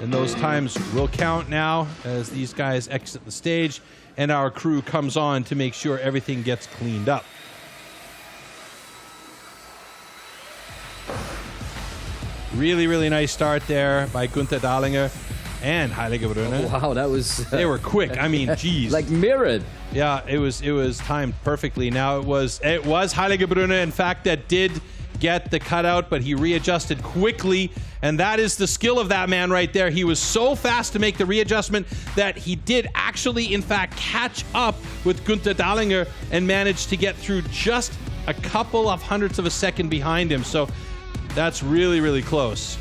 And those times will count now as these guys exit the stage and our crew comes on to make sure everything gets cleaned up. Really, really nice start there by Gunther Dahlinger and Heiligebrunner. Oh, wow, that was... They were quick. I mean, geez. like mirrored. Yeah, it was timed perfectly. Now it was Heiligebrunner, in fact, that did get the cutout, but he readjusted quickly, and that is the skill of that man right there. He was so fast to make the readjustment that he did actually, in fact, catch up with Gunther Dahlinger and managed to get through just a couple of hundredths of a second behind him. So that's really, really close.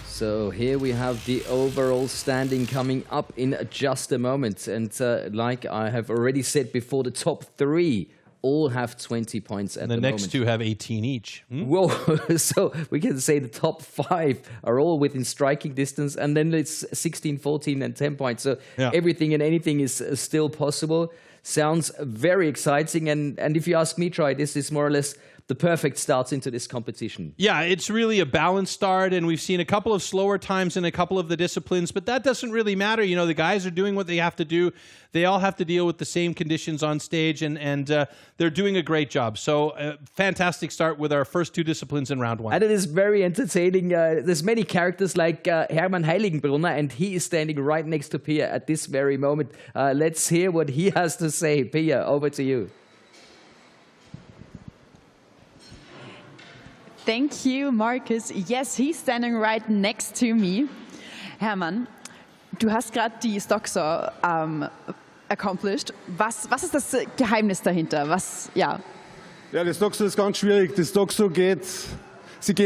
So here we have the overall standing coming up in just a moment. And like I have already said before, the top 3 all have 20 points at the moment. The next 2 have 18 each. Whoa, so we can say the top 5 are all within striking distance, and then it's 16, 14, and 10 points. So everything and anything is still possible. Sounds very exciting. And if you ask me, Troy, this is more or less the perfect start into this competition. Yeah, it's really a balanced start, and we've seen a couple of slower times in a couple of the disciplines, but that doesn't really matter. You know, the guys are doing what they have to do. They all have to deal with the same conditions on stage, and they're doing a great job. So, fantastic start with our first 2 disciplines in round 1. And it is very entertaining. There's many characters like Hermann Heiligebrunner, and he is standing right next to Pia at this very moment. Let's hear what he has to say. Pia, over to you. Thank you, Marcus. Yes, he's standing right next to me. Hermann, du hast gerade die Stocksaw accomplished. Was ist das Geheimnis dahinter? Ja, die Stocksaw ist ganz schwierig. Die Stocksaw geht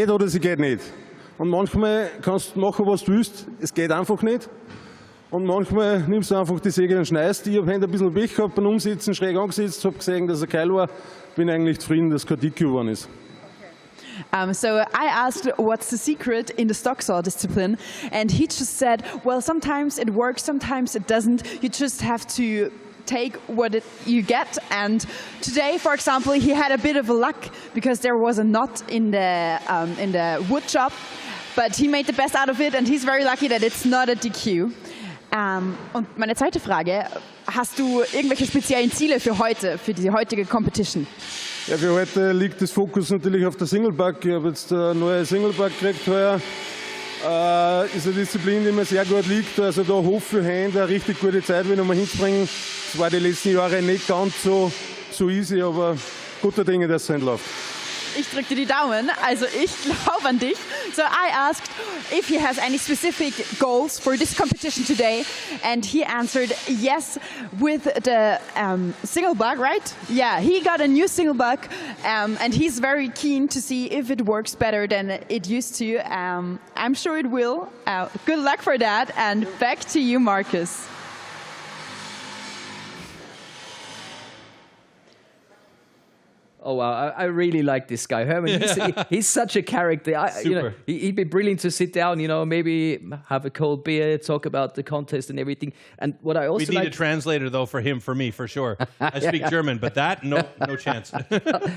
oder sie geht nicht. Und manchmal kannst du machen, was du willst. Es geht einfach nicht. Und manchmal nimmst du einfach die Säge und schneidest. Ich habe ein bisschen Pech gehabt beim Umsetzen, schräg angesetzt, habe gesehen, dass er geil war. Bin eigentlich zufrieden, dass kein Dick geworden ist. So I asked what's the secret in the stocksaw discipline, and he just said, well, sometimes it works, sometimes it doesn't. You just have to take what you get. And today, for example, he had a bit of luck because there was a knot in the wood shop, but he made the best out of it, and he's very lucky that it's not a DQ. Und meine zweite Frage, hast du irgendwelche speziellen Ziele für heute, für die heutige Competition? Ja, für heute liegt das Fokus natürlich auf der Singleback. Ich habe jetzt eine neue Singleback gekriegt heuer. Ist eine Disziplin, die mir sehr gut liegt. Also da hoffe ich eine richtig gute Zeit wieder mal hinzubringen. Das war die letzten Jahre nicht ganz so easy, aber guter Dinge, dass es hinläuft. Ich drücke dir die Daumen, also ich glaube an dich. So I asked if he has any specific goals for this competition today, and he answered yes with the single buck, right? Yeah, he got a new single buck, and he's very keen to see if it works better than it used to. I'm sure it will. Good luck for that, and back to you, Marcus. Oh, wow. I really like this guy. Herman, he's such a character. He'd be brilliant to sit down, maybe have a cold beer, talk about the contest and everything. And what I also We need a translator, though, for me, for sure. I speak German, but that, no chance.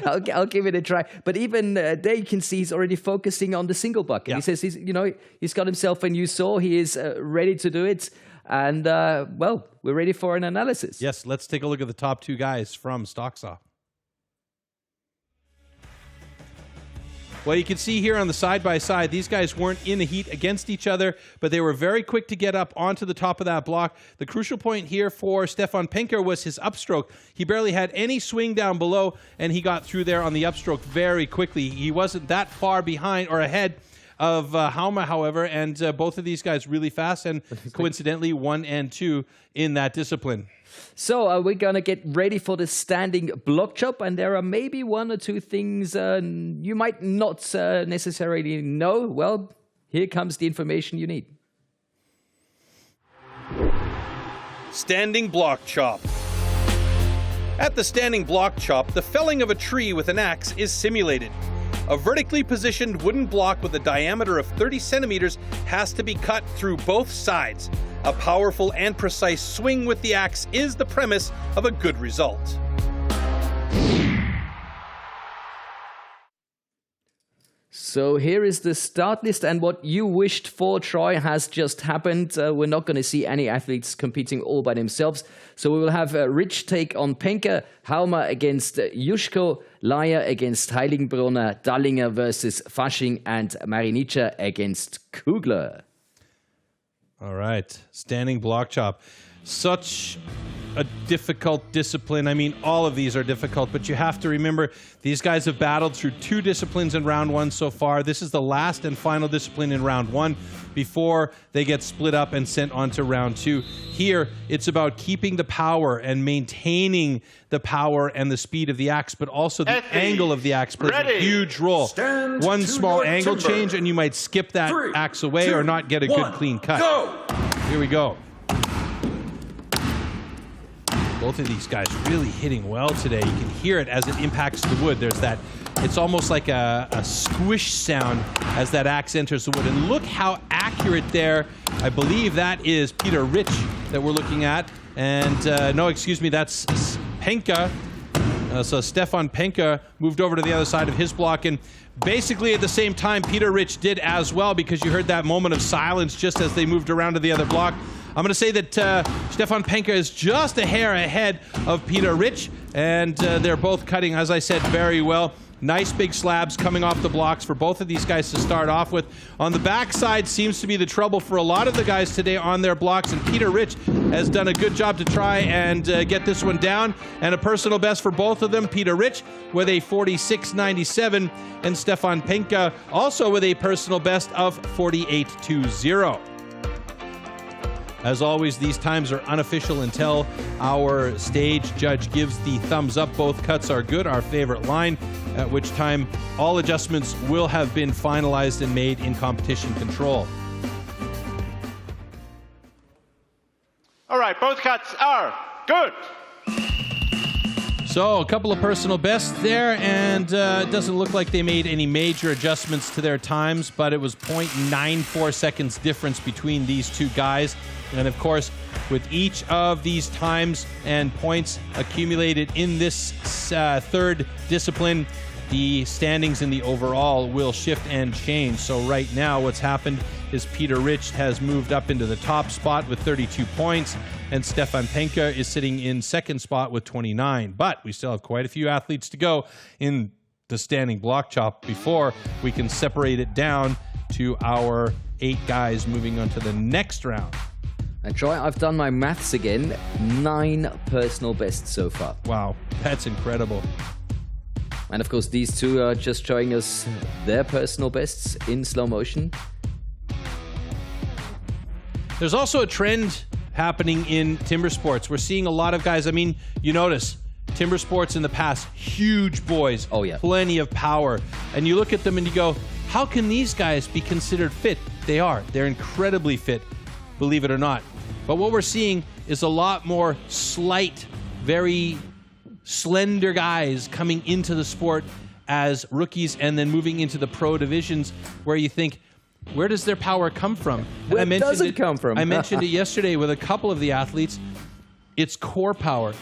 I'll give it a try. But even there you can see he's already focusing on the single buck. And he says he's got himself a new saw. He is ready to do it. And, well, we're ready for an analysis. Yes, let's take a look at the top two guys from Stocksaw. Well, you can see here on the side-by-side, these guys weren't in the heat against each other, but they were very quick to get up onto the top of that block. The crucial point here for Stefan Penker was his upstroke. He barely had any swing down below, and he got through there on the upstroke very quickly. He wasn't that far behind or ahead of Hauma, however, and both of these guys really fast, and coincidentally 1 and 2 in that discipline. So we're going to get ready for the standing block chop, and there are maybe 1 or 2 things you might not necessarily know. Well, here comes the information you need. Standing block chop. At the standing block chop, the felling of a tree with an axe is simulated. A vertically positioned wooden block with a diameter of 30 centimeters has to be cut through both sides. A powerful and precise swing with the axe is the premise of a good result. So here is the start list, and what you wished for, Troy, has just happened. We're not going to see any athletes competing all by themselves. So we will have Rich take on Penker, Hauma against Juszko, Laya against Heiligenbrunner, Dallinger versus Fasching, and Marinica against Kugler. All right, standing block chop. Such a difficult discipline. I mean, all of these are difficult, but you have to remember these guys have battled through 2 disciplines in round 1 so far. This is the last and final discipline in round 1 before they get split up and sent on to round 2. Here, it's about keeping the power and maintaining the power and the speed of the axe, but also the angle of the axe plays a huge role. One small angle change and you might skip that axe away or not get a good clean cut. Here we go. Both of these guys really hitting well today. You can hear it as it impacts the wood. There's that, it's almost like a squish sound as that axe enters the wood. And look how accurate there. I believe that is Peter Rich that we're looking at. And no, excuse me, that's Penka. So Stefan Penka moved over to the other side of his block. And basically at the same time, Peter Rich did as well, because you heard that moment of silence just as they moved around to the other block. I'm going to say that Stefan Penka is just a hair ahead of Peter Rich, and they're both cutting, as I said, very well. Nice big slabs coming off the blocks for both of these guys to start off with. On the backside seems to be the trouble for a lot of the guys today on their blocks, and Peter Rich has done a good job to try and get this one down. And a personal best for both of them, Peter Rich with a 46.97, and Stefan Penka also with a personal best of 48.20. As always, these times are unofficial until our stage judge gives the thumbs up. Both cuts are good, our favorite line, at which time all adjustments will have been finalized and made in competition control. All right, both cuts are good. So a couple of personal bests there, and it doesn't look like they made any major adjustments to their times, but it was 0.94 seconds difference between these two guys. And of course, with each of these times and points accumulated in this third discipline, the standings in the overall will shift and change. So right now what's happened is Peter Rich has moved up into the top spot with 32 points, and Stefan Penke is sitting in second spot with 29. But we still have quite a few athletes to go in the standing block chop before we can separate it down to our 8 guys moving on to the next round. And Troy, I've done my maths again. 9 personal bests so far. Wow, that's incredible. And of course, these two are just showing us their personal bests in slow motion. There's also a trend happening in TIMBERSPORTS. We're seeing a lot of guys. I mean, you notice TIMBERSPORTS in the past, huge boys. Oh, yeah. Plenty of power. And you look at them and you go, how can these guys be considered fit? They are. They're incredibly fit, believe it or not. But what we're seeing is a lot more slight, very slender guys coming into the sport as rookies and then moving into the pro divisions, where you think, where does their power come from? And Where does it come from? I mentioned it yesterday with a couple of the athletes. It's core power.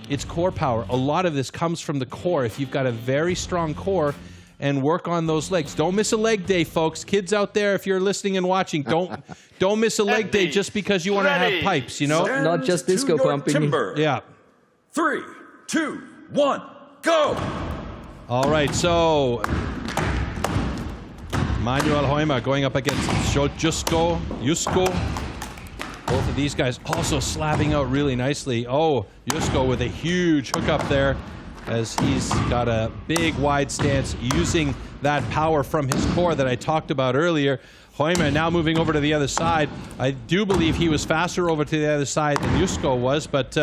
It's core power. A lot of this comes from the core. If you've got a very strong core and work on those legs. Don't miss a leg day, folks. Kids out there, if you're listening and watching, don't miss a leg day just because you want to have pipes, you know? Not just disco pumping. Timber. Yeah. 3, 2, 1, go! All right, so Manuel Heumer going up against Jusko. Both of these guys also slapping out really nicely. Oh, Jusko with a huge hookup there, as he's got a big wide stance using that power from his core that I talked about earlier. Heumer now moving over to the other side. I do believe he was faster over to the other side than Jusko was, but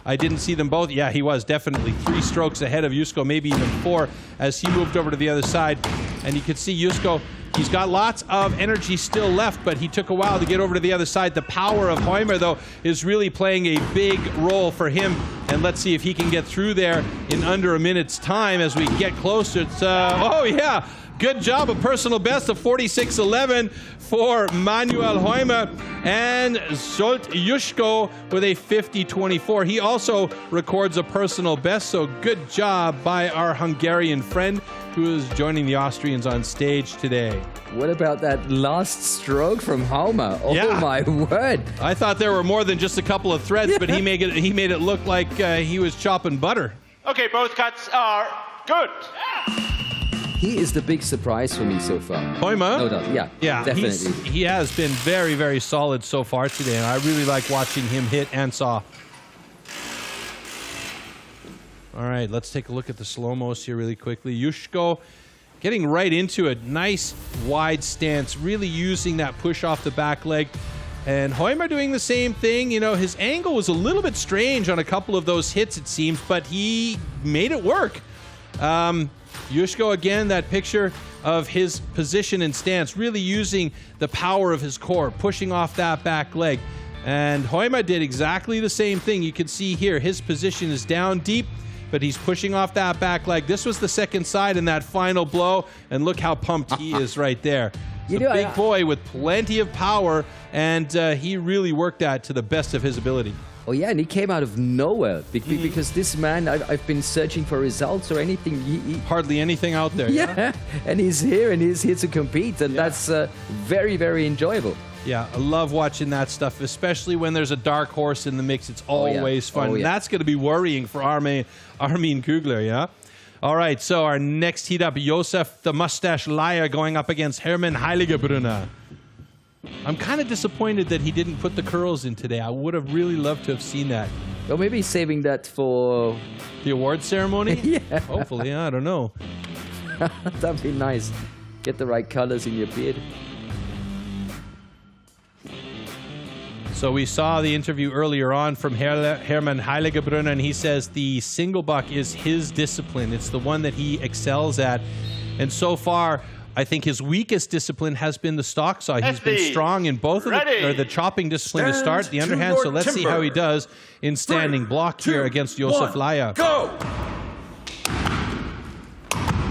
I didn't see them both. Yeah, he was definitely 3 strokes ahead of Jusko, maybe even 4, as he moved over to the other side. And you could see Jusko, he's got lots of energy still left, but he took a while to get over to the other side. The power of Heumer, though, is really playing a big role for him. And let's see if he can get through there in under a minute's time as we get closer. It's, oh, yeah. Good job, a personal best of 46.11 for Manuel Heumer, and Zsolt Jusko with a 50.24. He also records a personal best, so good job by our Hungarian friend who is joining the Austrians on stage today. What about that last stroke from Heumer? Oh, Yeah. my word. I thought there were more than just a couple of threads, but he made it look like he was chopping butter. Okay, both cuts are good. He is the big surprise for me so far. Heumer? No doubt, yeah, definitely. He has been very, very solid so far today, and I really like watching him hit and saw. All right, let's take a look at the slow-mos here really quickly. Jusko getting right into a nice wide stance, really using that push off the back leg. And Heumer doing the same thing. You know, his angle was a little bit strange on a couple of those hits, it seems, but he made it work. Jusko, again, that picture of his position and stance, really using the power of his core, pushing off that back leg. And Heumer did exactly the same thing. You can see here, his position is down deep, but he's pushing off that back leg. This was the second side in that final blow, and look how pumped he is right there. He's a big boy with plenty of power, and he really worked that to the best of his ability. Oh yeah, and he came out of nowhere because this man, I've been searching for results or anything. Hardly anything out there. Yeah, and he's here to compete, and that's very, very enjoyable. Yeah, I love watching that stuff, especially when there's a dark horse in the mix. It's always fun. And that's going to be worrying for Armin Kugler, yeah? All right, so our next heat up, Josef the Mustache Liar going up against Hermann Heiligebrunner. I'm kind of disappointed that he didn't put the curls in today. I would have really loved to have seen that. Well, maybe saving that for the award ceremony? Yeah. Hopefully, I don't know. That'd be nice. Get the right colors in your beard. So we saw the interview earlier on from Hermann Heiligebrunner, and he says the single buck is his discipline. It's the one that he excels at. And so far, I think his weakest discipline has been the stock saw. He's been strong in both of the chopping discipline to start, the underhand. So let's see how he does in standing block here against Josef Laya. Go!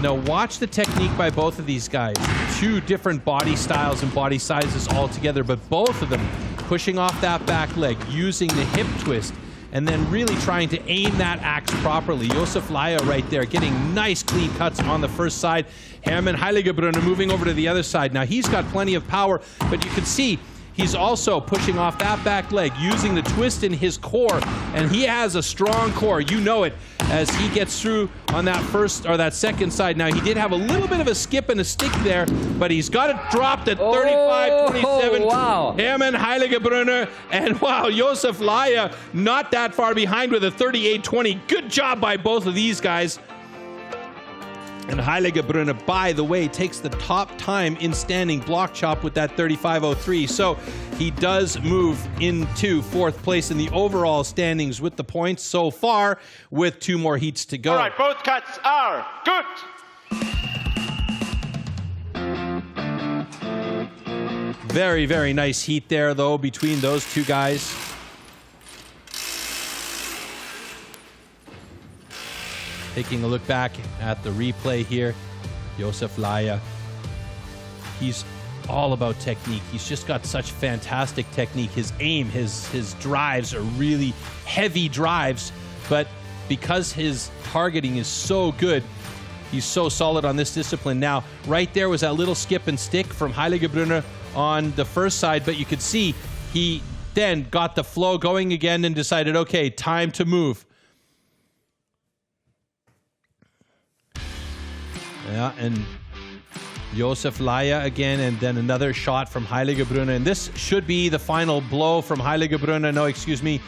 Now watch the technique by both of these guys. Two different body styles and body sizes all together, but both of them pushing off that back leg, using the hip twist, and then really trying to aim that axe properly. Josef Laya right there, getting nice clean cuts on the first side. Hermann Heiligebrunner moving over to the other side. Now he's got plenty of power, but you can see he's also pushing off that back leg, using the twist in his core, and he has a strong core. You know it as he gets through on that first or that second side. Now he did have a little bit of a skip and a stick there, but he's got it dropped at 35-27. Wow. Hermann Heiligebrunner, and wow, Josef Laya not that far behind with a 38-20. Good job by both of these guys. And Heiligebrunner, by the way, takes the top time in standing block chop with that 35.03. So he does move into fourth place in the overall standings with the points so far, with 2 more heats to go. All right, both cuts are good. Very, very nice heat there, though, between those two guys. Taking a look back at the replay here, Josef Laya, he's all about technique. He's just got such fantastic technique. His aim, his drives are really heavy drives, but because his targeting is so good, he's so solid on this discipline. Now, right there was that little skip and stick from Heiligebrunner on the first side, but you could see he then got the flow going again and decided, okay, time to move. Yeah, and Josef Laya again, and then another shot from Heiligebrunner. And this should be the final blow from Heiligebrunner. No, excuse me,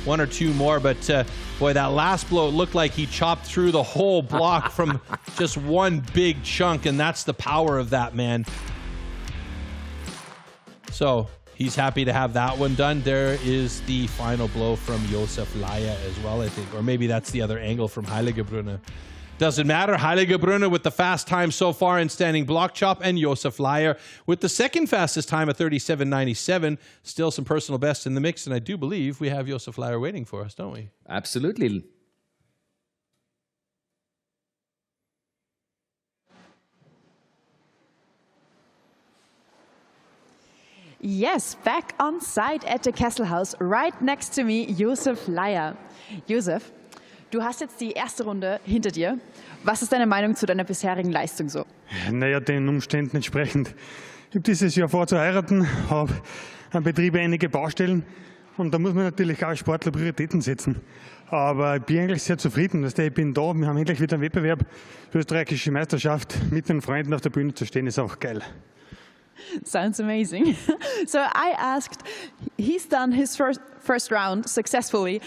1 or 2 more. But boy, that last blow, it looked like he chopped through the whole block from just one big chunk. And that's the power of that man. So he's happy to have that one done. There is the final blow from Josef Laya as well, I think. Or maybe that's the other angle from Heiligebrunner. Doesn't matter. Heiligebrunner with the fast time so far in standing block chop, and Josef Laya with the second fastest time at 37.97. Still some personal bests in the mix, and I do believe we have Josef Laya waiting for us, don't we? Absolutely. Yes, back on site at the Kessel House, right next to me, Josef Laya. Josef, du hast jetzt die erste Runde hinter dir. Was ist deine Meinung zu deiner bisherigen Leistung so? Naja, den Umständen entsprechend. Ich habe dieses Jahr vor zu heiraten, habe am Betrieb einige Baustellen und da muss man natürlich auch als Sportler Prioritäten setzen. Aber ich bin eigentlich sehr zufrieden. Ich bin da, wir haben endlich wieder einen Wettbewerb. Die österreichische Meisterschaft mit den Freunden auf der Bühne zu stehen, ist auch geil. Sounds amazing. So I asked, he's done his first round successfully.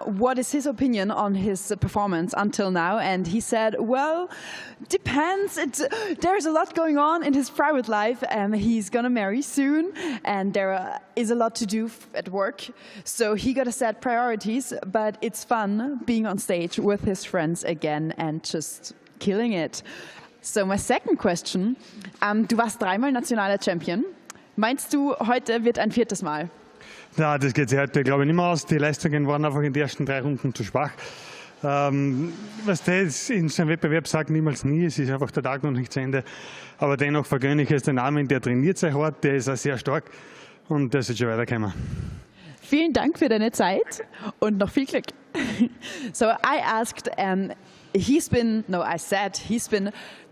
What is his opinion on his performance until now? And he said, well, depends. There's a lot going on in his private life. He's going to marry soon. And there is a lot to do at work. So he got to set priorities. But it's fun being on stage with his friends again and just killing it. So my second question, du warst 3-mal nationaler Champion. Meinst du, heute wird ein 4. Mal? Ja, das geht sich heute, glaube ich, nicht mehr aus. Die Leistungen waren einfach in den ersten 3 Runden zu schwach. Was der in so einem Wettbewerb sagt, niemals nie. Es ist einfach der Tag noch nicht zu Ende. Aber dennoch vergönne ich es den Armin, der trainiert sehr hart, der ist auch sehr stark und der ist schon weitergekommen. Vielen Dank für deine Zeit und noch viel Glück. So I asked, he's been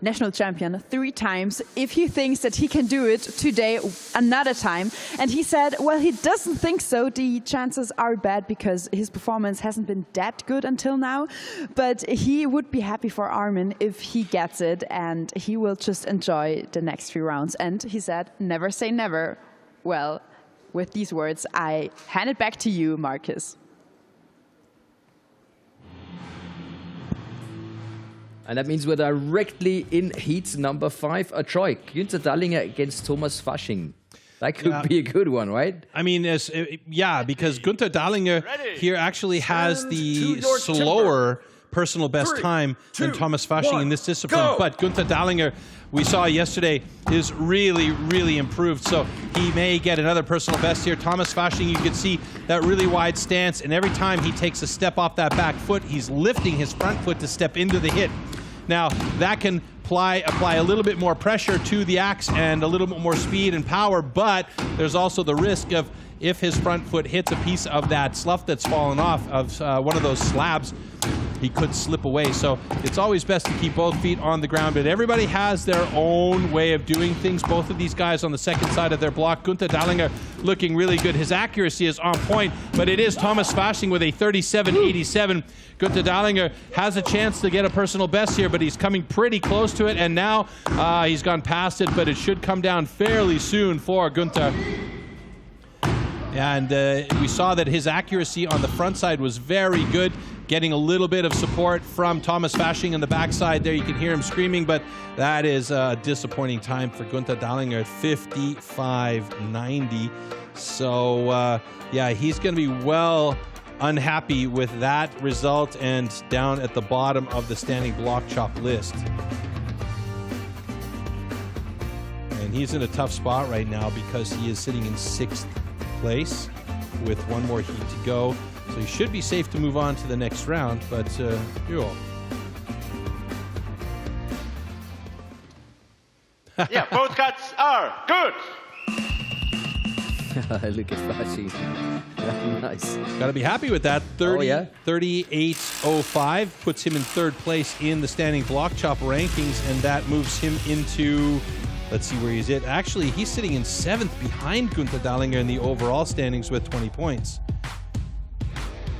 national champion 3 times. If he thinks that he can do it today another time. And he said, well, he doesn't think so. The chances are bad because his performance hasn't been that good until now. But he would be happy for Armin if he gets it, and he will just enjoy the next few rounds. And he said, never say never. Well, with these words, I hand it back to you, Marcus. And that means we're directly in heat number 5. Troy, Günther Dallinger against Thomas Fasching. That could be a good one, right? I mean, yeah, because Günther Dallinger here actually has the slower personal best time than Thomas Fasching in this discipline. Go. But Gunther Dahlinger, we saw yesterday, is really, really improved. So he may get another personal best here. Thomas Fasching, you can see that really wide stance, and every time he takes a step off that back foot, he's lifting his front foot to step into the hit. Now, that can apply a little bit more pressure to the axe and a little bit more speed and power, but there's also the risk of, if his front foot hits a piece of that slough that's fallen off of one of those slabs, he could slip away. So it's always best to keep both feet on the ground, but everybody has their own way of doing things. Both of these guys on the second side of their block. Gunther Dahlinger looking really good. His accuracy is on point, but it is Thomas Fasching with a 37.87. Gunther Dahlinger has a chance to get a personal best here, but he's coming pretty close to it, and now he's gone past it, but it should come down fairly soon for Gunther. And we saw that his accuracy on the front side was very good, getting a little bit of support from Thomas Fasching on the backside there. You can hear him screaming, but that is a disappointing time for Gunther Dahlinger at 55.90. So, yeah, he's going to be well unhappy with that result and down at the bottom of the standing block chop list. And he's in a tough spot right now because he is sitting in 6th place with one more heat to go. So he should be safe to move on to the next round, but Yeah, both cuts are good. Look at Fasching. Nice. Got to be happy with that. 38.05 puts him in 3rd place in the standing block chop rankings, and that moves him into, let's see where he's at. Actually, he's sitting in 7th behind Gunther Dahlinger in the overall standings with 20 points.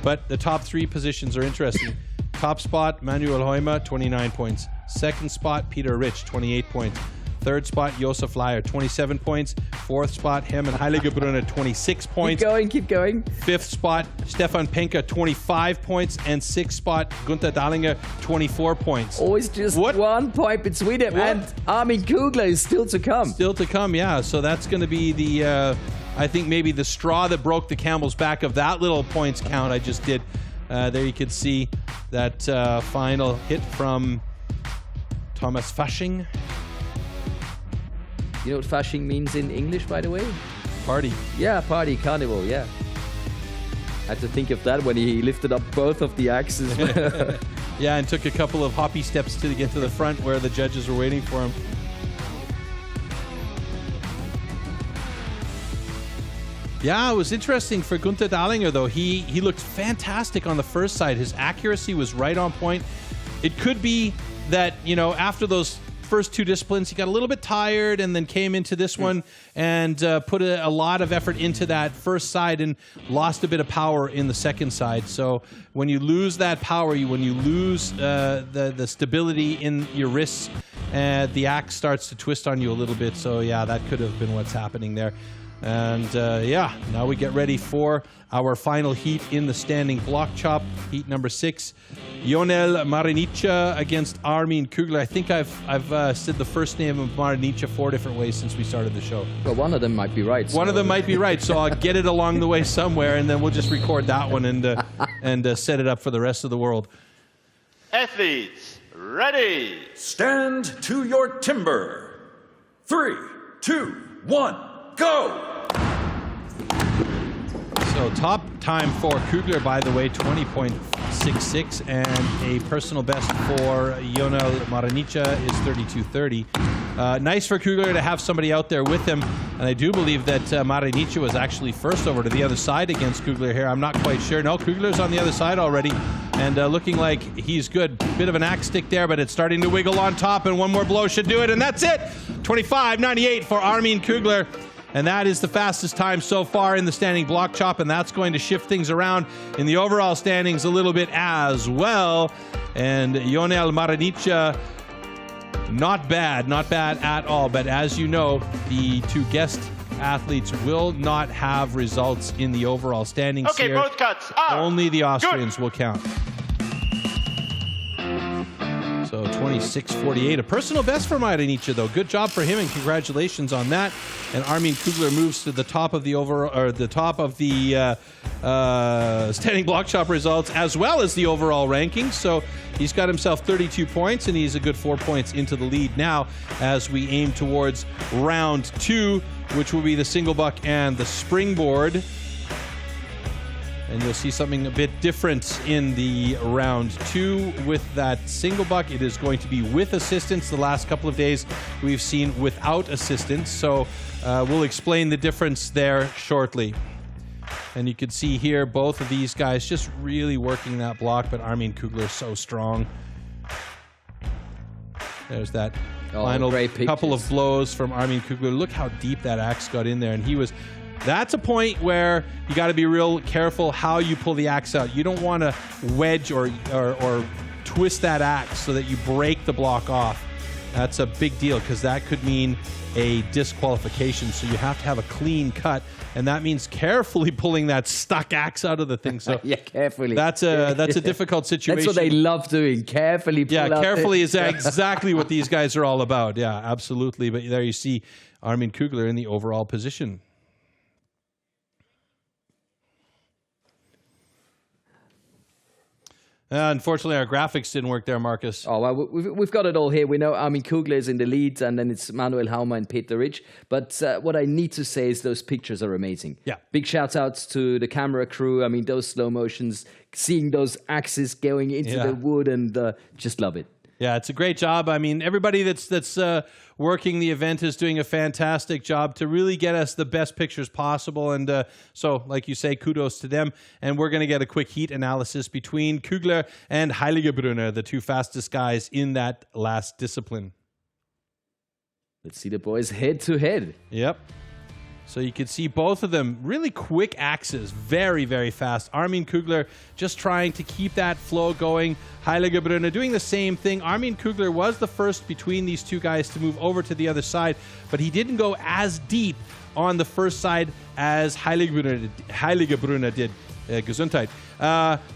But the top 3 positions are interesting. Top spot, Manuel Heumer, 29 points. 2nd spot, Peter Rich, 28 points. 3rd spot, Josef Leier, 27 points. 4th spot, Hermann Heiligebrunner, 26 points. Keep going. 5th spot, Stefan Penka, 25 points. And 6th spot, Gunther Dahlinger, 24 points. Always just 1 point between them. And Armin Kugler is still to come. Still to come, yeah. So that's going to be the, I think maybe the straw that broke the camel's back of that little points count I just did. There you can see that final hit from Thomas Fasching. You know what Fasching means in English, by the way? Party. Yeah, party, carnival, yeah. I had to think of that when he lifted up both of the axes. Yeah, and took a couple of hoppy steps to get to the front where the judges were waiting for him. Yeah, it was interesting for Gunther Dahlinger, though. He looked fantastic on the first side. His accuracy was right on point. It could be that, you know, after those first 2 disciplines, he got a little bit tired and then came into this one and put a lot of effort into that first side and lost a bit of power in the second side. So when you lose that power, when you lose the stability in your wrists, the axe starts to twist on you a little bit. So yeah, that could have been what's happening there. And yeah, now we get ready for our final heat in the standing block chop, heat number 6. Ionel Marinicha against Armin Kugler. I think I've said the first name of Marinicha 4 different ways since we started the show. Well, one of them might be right. One of them might be right, so I'll get it along the way somewhere, and then we'll just record that one and set it up for the rest of the world. Athletes, ready. Stand to your timber. 3, 2, 1, go! So top time for Kugler, by the way, 20.66, and a personal best for Ionel Marinicha is 32.30. Nice for Kugler to have somebody out there with him, and I do believe that Marinicha was actually first over to the other side against Kugler here. I'm not quite sure. No, Kugler's on the other side already, and looking like he's good. Bit of an axe stick there, but it's starting to wiggle on top, and one more blow should do it, and that's it! 25.98 for Armin Kugler. And that is the fastest time so far in the standing block chop, and that's going to shift things around in the overall standings a little bit as well. And Ionel Marinicha, not bad at all. But as you know, the 2 guest athletes will not have results in the overall standings Okay, here. both cuts are Only the Austrians will count. So 26:48. A personal best for Marinica, though. Good job for him, and congratulations on that. And Armin Kugler moves to the top of the standing block chop results, as well as the overall rankings. So he's got himself 32 points, and he's a good 4 points into the lead now as we aim towards round 2, which will be the single buck and the springboard. And you'll see something a bit different in the round 2 with that single buck. It is going to be with assistance. The last couple of days we've seen without assistance. So we'll explain the difference there shortly. And you can see here both of these guys just really working that block, but Armin Kugler is so strong. There's that final couple of blows from Armin Kugler. Look how deep that axe got in there. And that's a point where you got to be real careful how you pull the axe out. You don't want to wedge or twist that axe so that you break the block off. That's a big deal because that could mean a disqualification. So you have to have a clean cut, and that means carefully pulling that stuck axe out of the thing. So yeah, carefully. That's a difficult situation. That's what they love doing. Carefully pull out. Carefully is exactly what these guys are all about. Yeah, absolutely. But there you see Armin Kugler in the overall position. Unfortunately, our graphics didn't work there, Marcus. Oh, well, we've got it all here. We know Armin Kugler is in the lead, and then it's Manuel Haumer and Peter Rich. But what I need to say is those pictures are amazing. Yeah. Big shout-outs to the camera crew. I mean, those slow motions, seeing those axes going into the wood, and just love it. Yeah, it's a great job. I mean, everybody that's working the event is doing a fantastic job to really get us the best pictures possible. And so, like you say, kudos to them. And we're going to get a quick heat analysis between Kugler and Heiligebrunner, the two fastest guys in that last discipline. Let's see the boys head to head. Yep. So you can see both of them really quick axes, very, very fast. Armin Kugler just trying to keep that flow going. Heiligebrunner doing the same thing. Armin Kugler was the first between these two guys to move over to the other side, but he didn't go as deep on the first side as Heiligebrunner did. Gesundheit.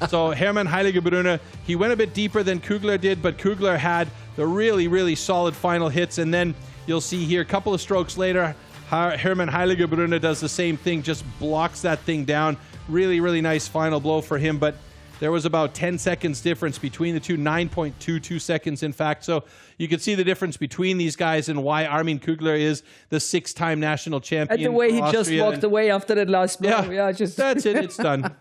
So Hermann Heiligebrunner, he went a bit deeper than Kugler did, but Kugler had the really, really solid final hits. And then you'll see here a couple of strokes later, Hermann Heiligebrunner does the same thing, just blocks that thing down. Really, really nice final blow for him, but there was about 10 seconds difference between the two, 9.22 seconds, in fact. So you can see the difference between these guys and why Armin Kugler is the 6-time national champion. And the way he just walked away after that last blow. Yeah, just that's it. It's done.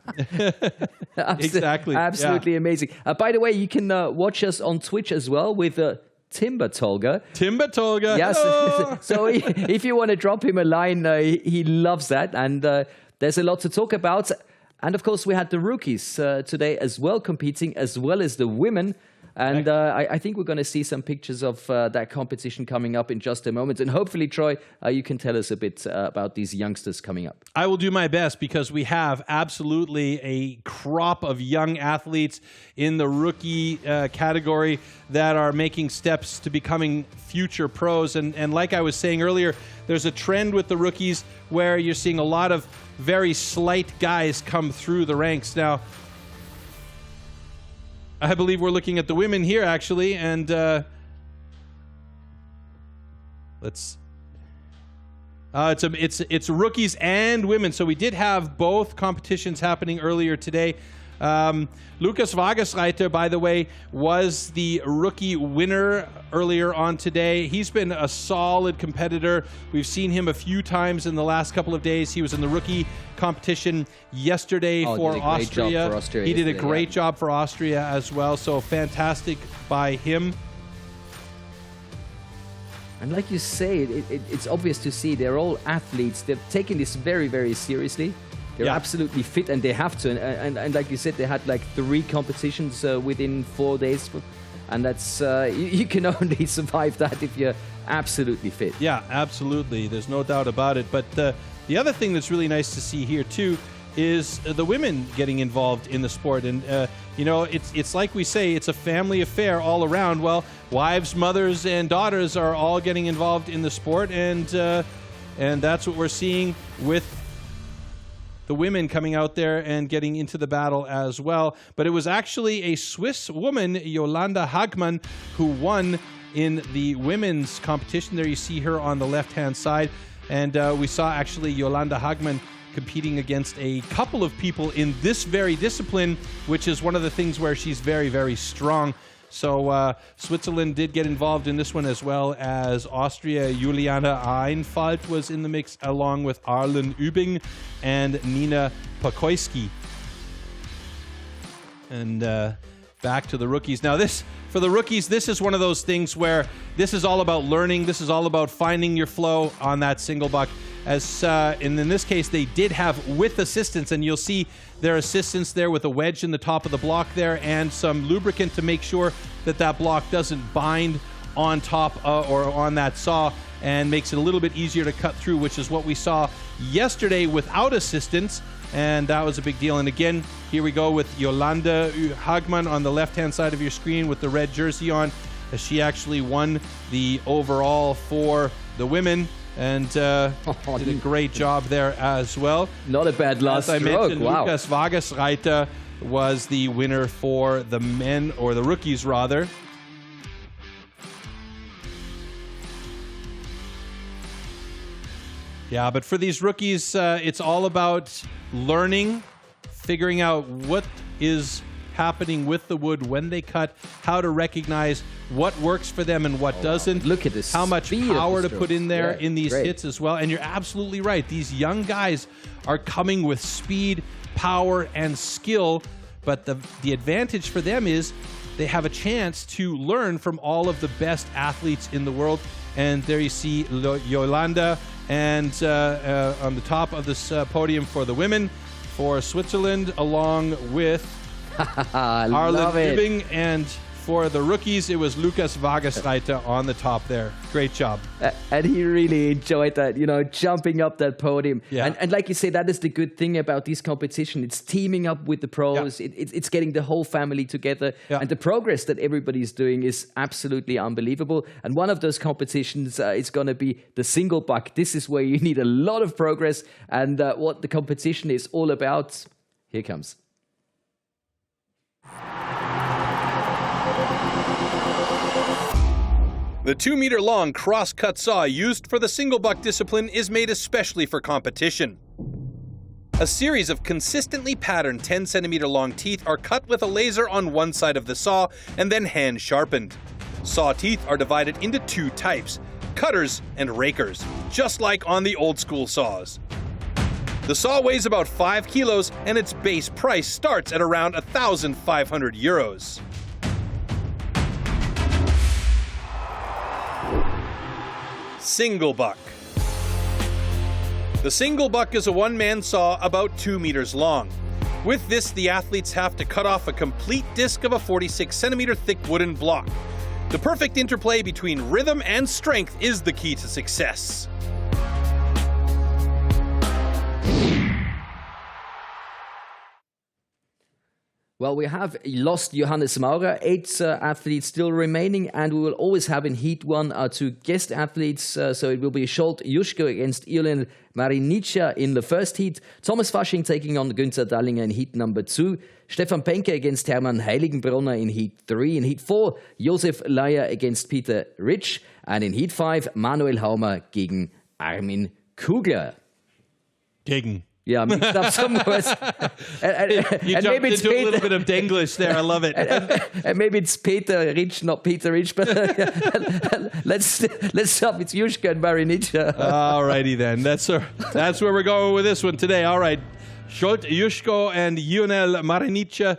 Exactly. Absolutely amazing. By the way, you can watch us on Twitch as well with TIMBERSPORTS. TIMBERSPORTS. Yes. So if you want to drop him a line, he loves that. And there's a lot to talk about. And of course, we had the rookies today as well competing, as well as the women. And I think we're going to see some pictures of that competition coming up in just a moment. And hopefully, Troy, you can tell us a bit about these youngsters coming up. I will do my best because we have absolutely a crop of young athletes in the rookie category that are making steps to becoming future pros. And like I was saying earlier, there's a trend with the rookies where you're seeing a lot of very slight guys come through the ranks. Now, I believe we're looking at the women here, actually, and it's rookies and women. So we did have both competitions happening earlier today. Lukas Wagersreiter, by the way, was the rookie winner earlier on today. He's been a solid competitor. We've seen him a few times in the last couple of days. He was in the rookie competition yesterday for Austria. He did a great job for Austria as well. So fantastic by him. And like you say, it's obvious to see they're all athletes. They've taken this very, very seriously. They're absolutely fit, and they have to. And like you said, they had like 3 competitions within 4 days. And that's you can only survive that if you're absolutely fit. Yeah, absolutely. There's no doubt about it. But the other thing that's really nice to see here, too, is the women getting involved in the sport. And, you know, it's like we say, it's a family affair all around. Well, wives, mothers, and daughters are all getting involved in the sport. And that's what we're seeing with the women coming out there and getting into the battle as well. But it was actually a Swiss woman, Jolanda Hagmann, who won in the women's competition. There you see her on the left-hand side. And we saw actually Jolanda Hagmann competing against a couple of people in this very discipline, which is one of the things where she's very, very strong. So Switzerland did get involved in this one, as well as Austria. Juliana Einfalt was in the mix, along with Arlen Übing and Nina Pokoyski. And back to the rookies. Now for the rookies, this is one of those things where this is all about learning. This is all about finding your flow on that single buck. And in this case, they did have with assistance, and you'll see their assistance there with a wedge in the top of the block there and some lubricant to make sure that that block doesn't bind on top or on that saw, and makes it a little bit easier to cut through, which is what we saw yesterday without assistance, and that was a big deal. And again, here we go with Jolanda Hagmann on the left-hand side of your screen with the red jersey on, as she actually won the overall for the women. And did a great job there as well. Not a bad last stroke. As I mentioned, wow. Lukas Vagesreiter was the winner for the men, or the rookies rather. Yeah, but for these rookies, it's all about learning, figuring out what is happening with the wood when they cut, how to recognize what works for them and what doesn't. Look at this. How much power to put in there in these great hits as well. And you're absolutely right. These young guys are coming with speed, power, and skill. But the advantage for them is they have a chance to learn from all of the best athletes in the world. And there you see Jolanda, and on the top of this podium for the women, for Switzerland, along with Arlen Übing, and for the rookies, it was Lukas Vagesreiter on the top there. Great job. And he really enjoyed that, jumping up that podium. Yeah. And like you say, that is the good thing about this competition. It's teaming up with the pros. Yeah. It's getting the whole family together. Yeah. And the progress that everybody's doing is absolutely unbelievable. And one of those competitions is going to be the single buck. This is where you need a lot of progress. And what the competition is all about, here comes. The 2-meter-long cross-cut saw used for the single buck discipline is made especially for competition. A series of consistently patterned 10-centimeter-long teeth are cut with a laser on one side of the saw and then hand-sharpened. Saw teeth are divided into two types, cutters and rakers, just like on the old-school saws. The saw weighs about 5 kilos and its base price starts at around €1,500. Single buck. The single buck is a one-man saw about 2 meters long. With this, the athletes have to cut off a complete disc of a 46-centimeter thick wooden block. The perfect interplay between rhythm and strength is the key to success. Well, we have lost Johannes Maurer, 8 athletes still remaining, and we will always have in Heat 1 our 2 guest athletes. So it will be Scholt Juschko against Irlen Marinica in the first heat, Thomas Fasching taking on Günther Dallinger in Heat number 2, Stefan Penke against Hermann Heiligenbrunner in Heat 3, in Heat 4, Josef Leier against Peter Rich, and in Heat 5, Manuel Haumer gegen Armin Kugler. Gegen. Yeah, mixed up some words. You jumped into a little bit of Denglish there. I love it. And maybe it's Peter Rich, not Peter Rich. But let's stop. It's Juschko and Marinica. All righty then. That's where we're going with this one today. All right, Scholt Juschko and Lionel Marinica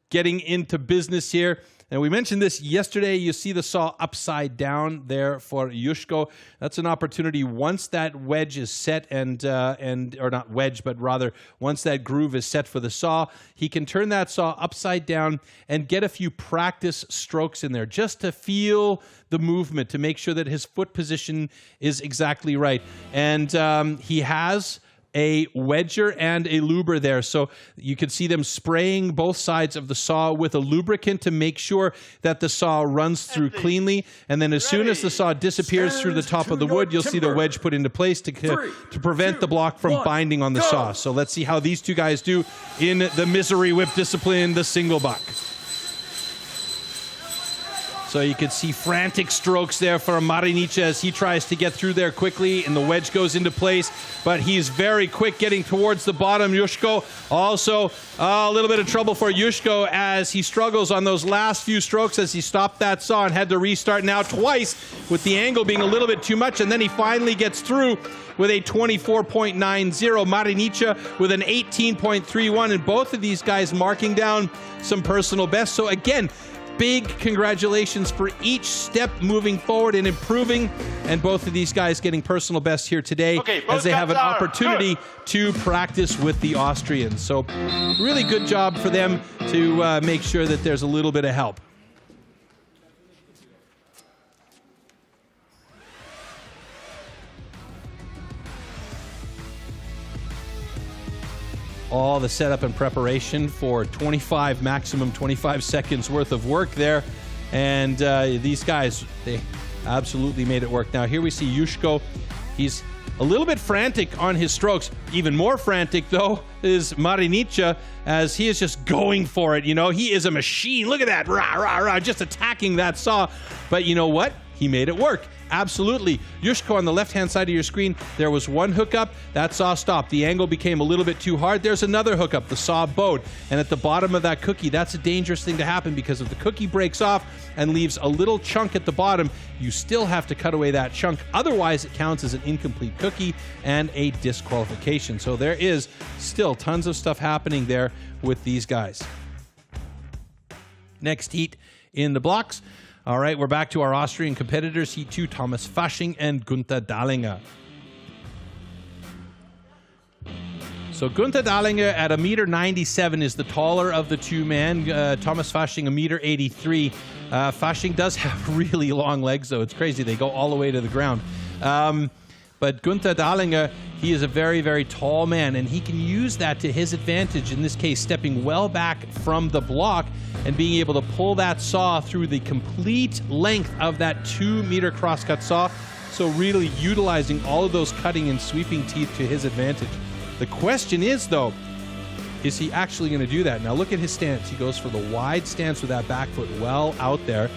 getting into business here. And we mentioned this yesterday. You see the saw upside down there for Juschko. That's an opportunity once that wedge is set or not wedge, but rather once that groove is set for the saw, he can turn that saw upside down and get a few practice strokes in there just to feel the movement, to make sure that his foot position is exactly right. And he has a wedger and a luber there. So you can see them spraying both sides of the saw with a lubricant to make sure that the saw runs through cleanly. And then as soon as the saw disappears through the top of the wood, you'll see the wedge put into place to prevent the block from binding on the saw. So let's see how these two guys do in the misery whip discipline, the single buck. So you can see frantic strokes there for Marinicha as he tries to get through there quickly, and the wedge goes into place, but he's very quick getting towards the bottom. Jusko also a little bit of trouble for Jusko as he struggles on those last few strokes as he stopped that saw and had to restart now twice with the angle being a little bit too much, and then he finally gets through with a 24.90. Marinicha with an 18.31, and both of these guys marking down some personal bests. So again, big congratulations for each step moving forward and improving, and both of these guys getting personal best here today as they have an opportunity to practice with the Austrians. So really good job for them to make sure that there's a little bit of help. All the setup and preparation for maximum 25 seconds worth of work there. And these guys, they absolutely made it work. Now here we see Jusko. He's a little bit frantic on his strokes. Even more frantic, though, is Marinicha as he is just going for it. You know, he is a machine. Look at that. Rah, rah, rah, just attacking that saw. But you know what? He made it work. Absolutely. Jusko on the left-hand side of your screen, there was one hookup. That saw stopped. The angle became a little bit too hard. There's another hookup. The saw bowed. And at the bottom of that cookie, that's a dangerous thing to happen because if the cookie breaks off and leaves a little chunk at the bottom, you still have to cut away that chunk. Otherwise, it counts as an incomplete cookie and a disqualification. So there is still tons of stuff happening there with these guys. Next heat in the blocks. All right, we're back to our Austrian competitors. Heat 2, Thomas Fasching and Günther Dahlinger. So Günther Dahlinger at 1.97 m is the taller of the two men. Thomas Fasching 1.83 m. Fasching does have really long legs, though. It's crazy. They go all the way to the ground. But Günther Dahlinger, he is a very, very tall man, and he can use that to his advantage, in this case, stepping well back from the block and being able to pull that saw through the complete length of that 2-meter crosscut saw. So really utilizing all of those cutting and sweeping teeth to his advantage. The question is, though, is he actually going to do that? Now look at his stance. He goes for the wide stance with that back foot well out there.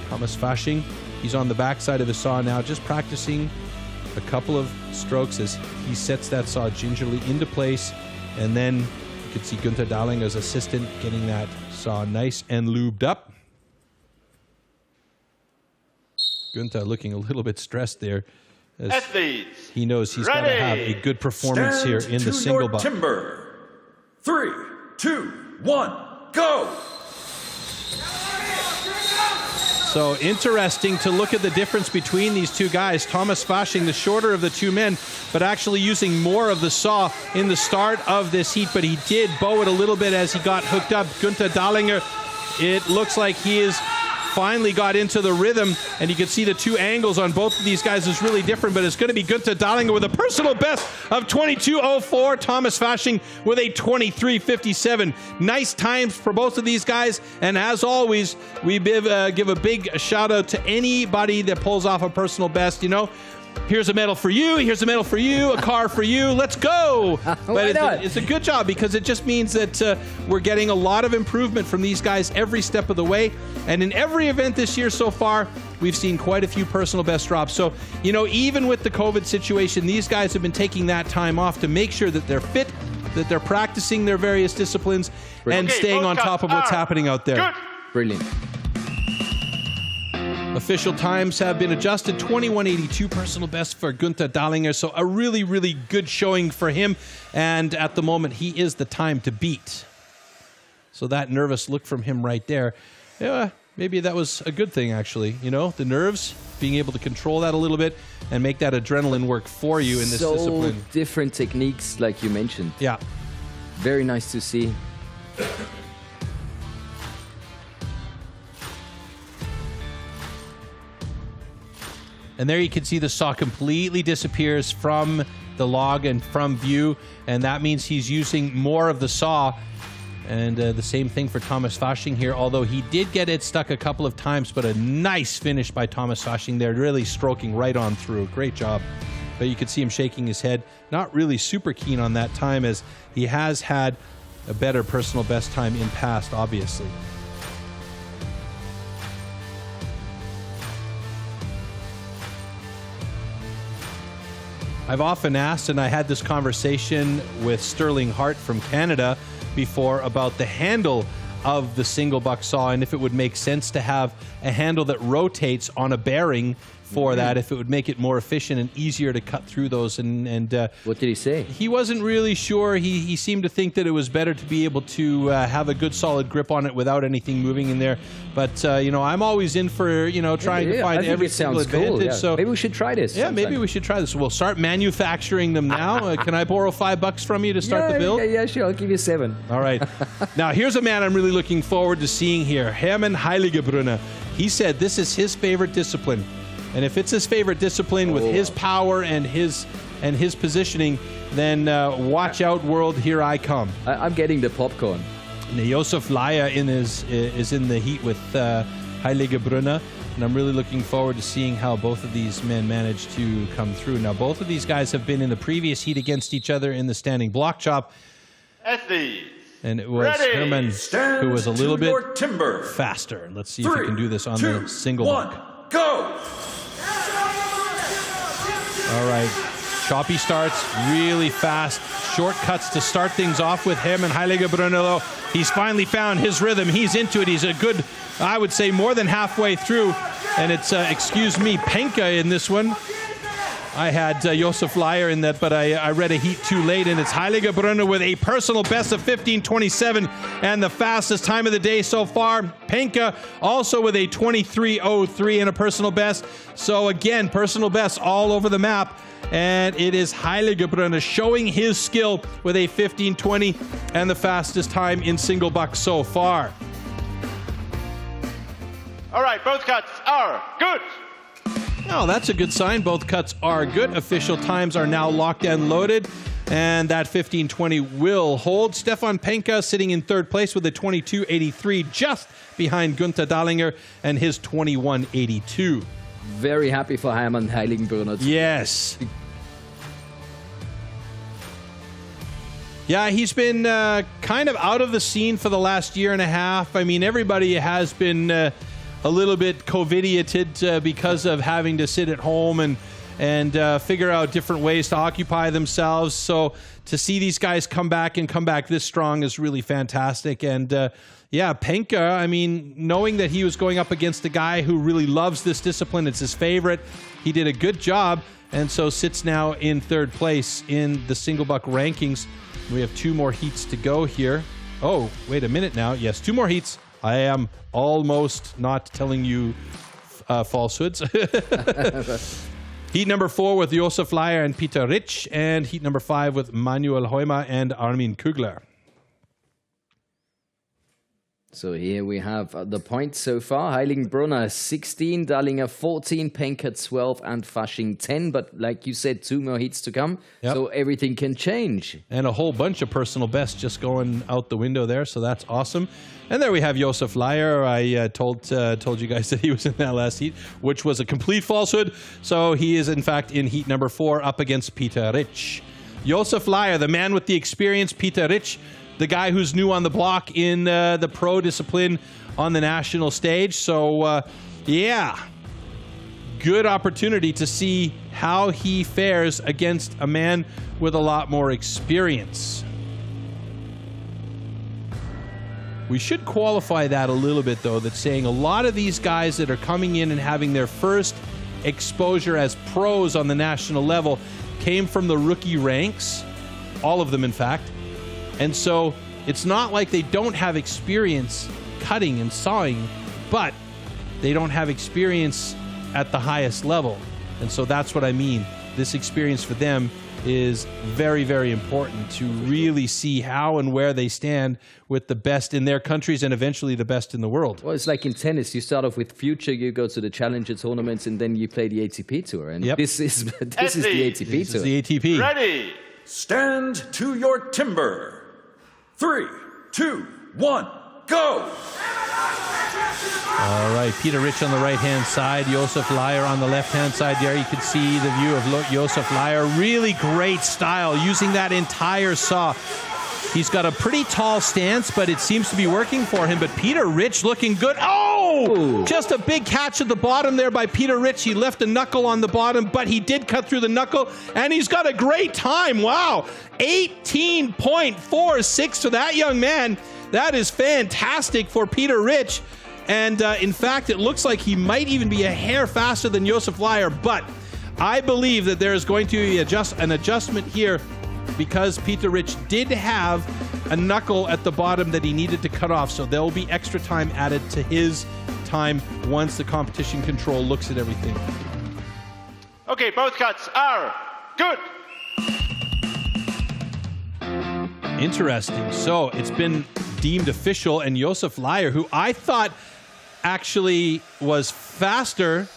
Thomas Fasching, he's on the backside of the saw now, just practicing a couple of strokes as he sets that saw gingerly into place. And then you can see Günther Dahlinger's assistant getting that saw nice and lubed up. Günther looking a little bit stressed there, as he knows he's got to have a good performance here in the single buck. Timber. 3, 2, 1, go! So interesting to look at the difference between these two guys. Thomas Fasching, the shorter of the two men, but actually using more of the saw in the start of this heat, but he did bow it a little bit as he got hooked up. Günther Dahlinger, it looks like he is finally got into the rhythm, and you can see the two angles on both of these guys is really different, but it's going to be Günther Dahlinger with a personal best of 22.04, Thomas Fasching with a 23.57. Nice times for both of these guys, and as always, we give a big shout out to anybody that pulls off a personal best. You know, here's a medal for you, here's a medal for you, a car for you, let's go. But it's a good job because it just means that we're getting a lot of improvement from these guys every step of the way. And in every event this year so far, we've seen quite a few personal best drops. So, you know, even with the COVID situation, these guys have been taking that time off to make sure that they're fit, that they're practicing their various disciplines, and staying on top of what's happening out there. Brilliant. Official times have been adjusted. 21.82 personal best for Günther Dahlinger. So a really, really good showing for him. And at the moment, he is the time to beat. So that nervous look from him right there. Yeah, maybe that was a good thing, actually. You know, the nerves, being able to control that a little bit and make that adrenaline work for you in this discipline. So different techniques, like you mentioned. Yeah. Very nice to see. And there you can see the saw completely disappears from the log and from view, and that means he's using more of the saw. And the same thing for Thomas Fasching here, although he did get it stuck a couple of times, but a nice finish by Thomas Fasching there, really stroking right on through. Great job. But you could see him shaking his head, not really super keen on that time, as he has had a better personal best time in past, obviously. I've often asked, and I had this conversation with Sterling Hart from Canada before, about the handle of the single buck saw and if it would make sense to have a handle that rotates on a bearing for that, if it would make it more efficient and easier to cut through those. And what did he say? He wasn't really sure. He seemed to think that it was better to be able to have a good solid grip on it without anything moving in there. But you know, I'm always in for trying to find every single advantage. Cool, yeah. So maybe we should try this. Yeah, sometime. maybe we should try this. We'll start manufacturing them now. Can I borrow $5 from you to start the build? Yeah, sure. I'll give you 7. All right. Now here's a man I'm really looking forward to seeing here, Hermann Heiligebrunner. He said this is his favorite discipline. And if it's his favorite discipline with his power and his positioning, then watch out, world, here I come. I'm getting the popcorn. And Josef Laier is in the heat with Heiligebrunner, and I'm really looking forward to seeing how both of these men manage to come through. Now, both of these guys have been in the previous heat against each other in the standing block chop. And it was Hermann who was a little bit faster. Let's see if he can do this on the single block. Go! All right, choppy starts, really fast, shortcuts to start things off with him. And Heiligebrunner, he's finally found his rhythm. He's into it. He's a good, I would say, more than halfway through. And it's, excuse me, Penka in this one. I had Josef Laier in that, but I read a heat too late, and it's Heiligebrunner with a personal best of 15:27 and the fastest time of the day so far. Penka also with a 23:03 and a personal best. So again, personal best all over the map. And it is Heiligebrunner showing his skill with a 15:20 and the fastest time in single buck so far. All right, both cuts are good. Oh, that's a good sign. Both cuts are good. Official times are now locked and loaded, and that 15:20 will hold. Stefan Penka sitting in third place with a 22:83, just behind Günther Dahlinger and his 21:82. Very happy for Hermann Heiligebrunner. Yes. Yeah, he's been kind of out of the scene for the last year and a half. I mean, everybody has been a little bit COVIDiated because of having to sit at home and figure out different ways to occupy themselves. So to see these guys come back and come back this strong is really fantastic. And yeah, Penka, I mean, knowing that he was going up against a guy who really loves this discipline, it's his favorite, he did a good job, and so sits now in third place in the single buck rankings. We have 2 more heats to go here. Oh, wait a minute now. Yes, 2 more heats. I am almost not telling you falsehoods. Heat number 4 with Josef Laier and Peter Ritsch, and heat number 5 with Manuel Heumer and Armin Kugler. So here we have the points so far. Heiligebrunner 16, Dahlinger 14, Penka 12, and Fasching 10. But like you said, 2 more heats to come. Yep. So everything can change. And a whole bunch of personal bests just going out the window there. So that's awesome. And there we have Josef Laier. I told you guys that he was in that last heat, which was a complete falsehood. So he is, in fact, in heat number 4 up against Peter Ritsch. Josef Laier, the man with the experience. Peter Ritsch, the guy who's new on the block in the pro discipline on the national stage. So, yeah, good opportunity to see how he fares against a man with a lot more experience. We should qualify that a little bit, though, that's saying a lot of these guys that are coming in and having their first exposure as pros on the national level came from the rookie ranks, all of them, in fact. And so it's not like they don't have experience cutting and sawing, but they don't have experience at the highest level. And so that's what I mean. This experience for them is very, very important to really see how and where they stand with the best in their countries and eventually the best in the world. Well, it's like in tennis. You start off with Future, you go to the Challenger tournaments, and then you play the ATP Tour. And this is the ATP Tour. This is the ATP. Ready. Stand to your timber. 3, 2, 1, go! All right, Peter Rich on the right-hand side, Josef Lyer on the left-hand side. There you can see the view of Josef Lyer. Really great style, using that entire saw. He's got a pretty tall stance, but it seems to be working for him. But Peter Rich looking good. Oh! Just a big catch at the bottom there by Peter Rich. He left a knuckle on the bottom, but he did cut through the knuckle, and he's got a great time. Wow, 18.46 for that young man. That is fantastic for Peter Rich. And in fact, it looks like he might even be a hair faster than Josef Lyer. But I believe that there is going to be an adjustment here because Peter Rich did have a knuckle at the bottom that he needed to cut off. So there will be extra time added to his time once the competition control looks at everything. Okay, both cuts are good. Interesting. So it's been deemed official, and Josef Lyer, who I thought actually was faster,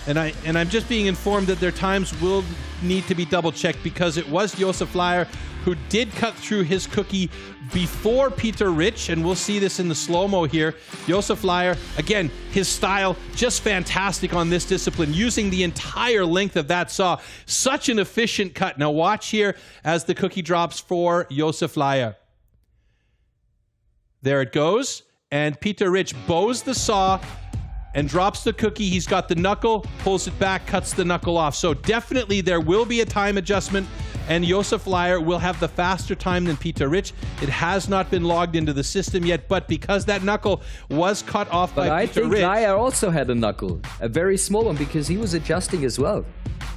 and I'm just being informed that their times will need to be double checked because it was Josef Lyer who did cut through his cookie before Peter Rich, and we'll see this in the slow-mo here. Josef Lyer, again, his style just fantastic on this discipline, using the entire length of that saw. Such an efficient cut. Now watch here as the cookie drops for Josef Lyer. There it goes, and Peter Rich bows the saw and drops the cookie. He's got the knuckle, pulls it back, cuts the knuckle off. So definitely there will be a time adjustment, and Josef Lyer will have the faster time than Peter Rich. It has not been logged into the system yet, but because that knuckle was cut off by Peter Rich. But I think Lyer also had a knuckle, a very small one, because he was adjusting as well.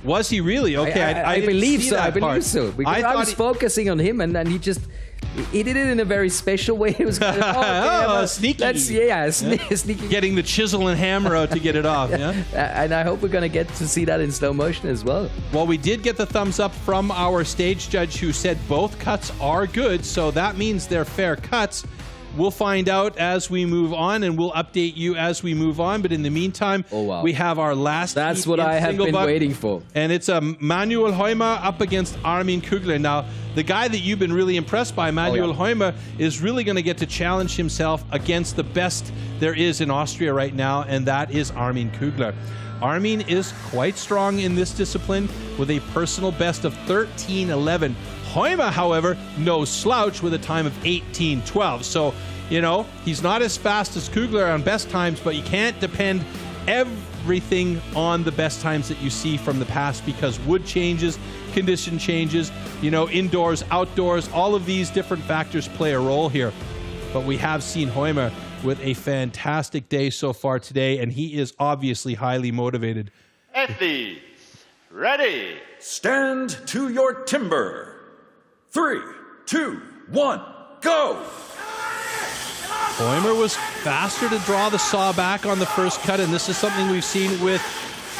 Was he really? Okay, I believe so. I believe so. Because I was focusing on him, and then he did it in a very special way. It was kind of, sneaky. Sneaky. Getting the chisel and hammer out to get it off. Yeah. And I hope we're going to get to see that in slow motion as well. Well, we did get the thumbs up from our stage judge who said both cuts are good, so that means they're fair cuts. We'll find out as we move on, and we'll update you as we move on. But in the meantime, we have our last That's what I have been waiting for. And it's Manuel Heumer up against Armin Kugler. Now, the guy that you've been really impressed by, Manuel Heumer, is really going to get to challenge himself against the best there is in Austria right now, and that is Armin Kugler. Armin is quite strong in this discipline with a personal best of 13:11. Heumer, however, no slouch with a time of 18:12. So, you know, he's not as fast as Kugler on best times, but you can't depend everything on the best times that you see from the past because wood changes, condition changes, you know, indoors, outdoors, all of these different factors play a role here. But we have seen Heumer with a fantastic day so far today, and he is obviously highly motivated. Athletes, ready. Stand to your timber. 3, 2, 1, go! Heumer was faster to draw the saw back on the first cut, and this is something we've seen with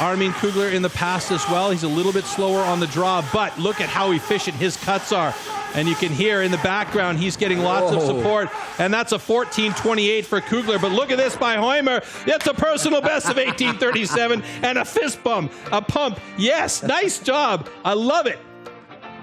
Armin Kugler in the past as well. He's a little bit slower on the draw, but look at how efficient his cuts are. And you can hear in the background he's getting lots of support, and that's a 14:28 for Kugler. But look at this by Heumer. It's a personal best of 18:37 and a fist bump, a pump. Yes, nice job. I love it.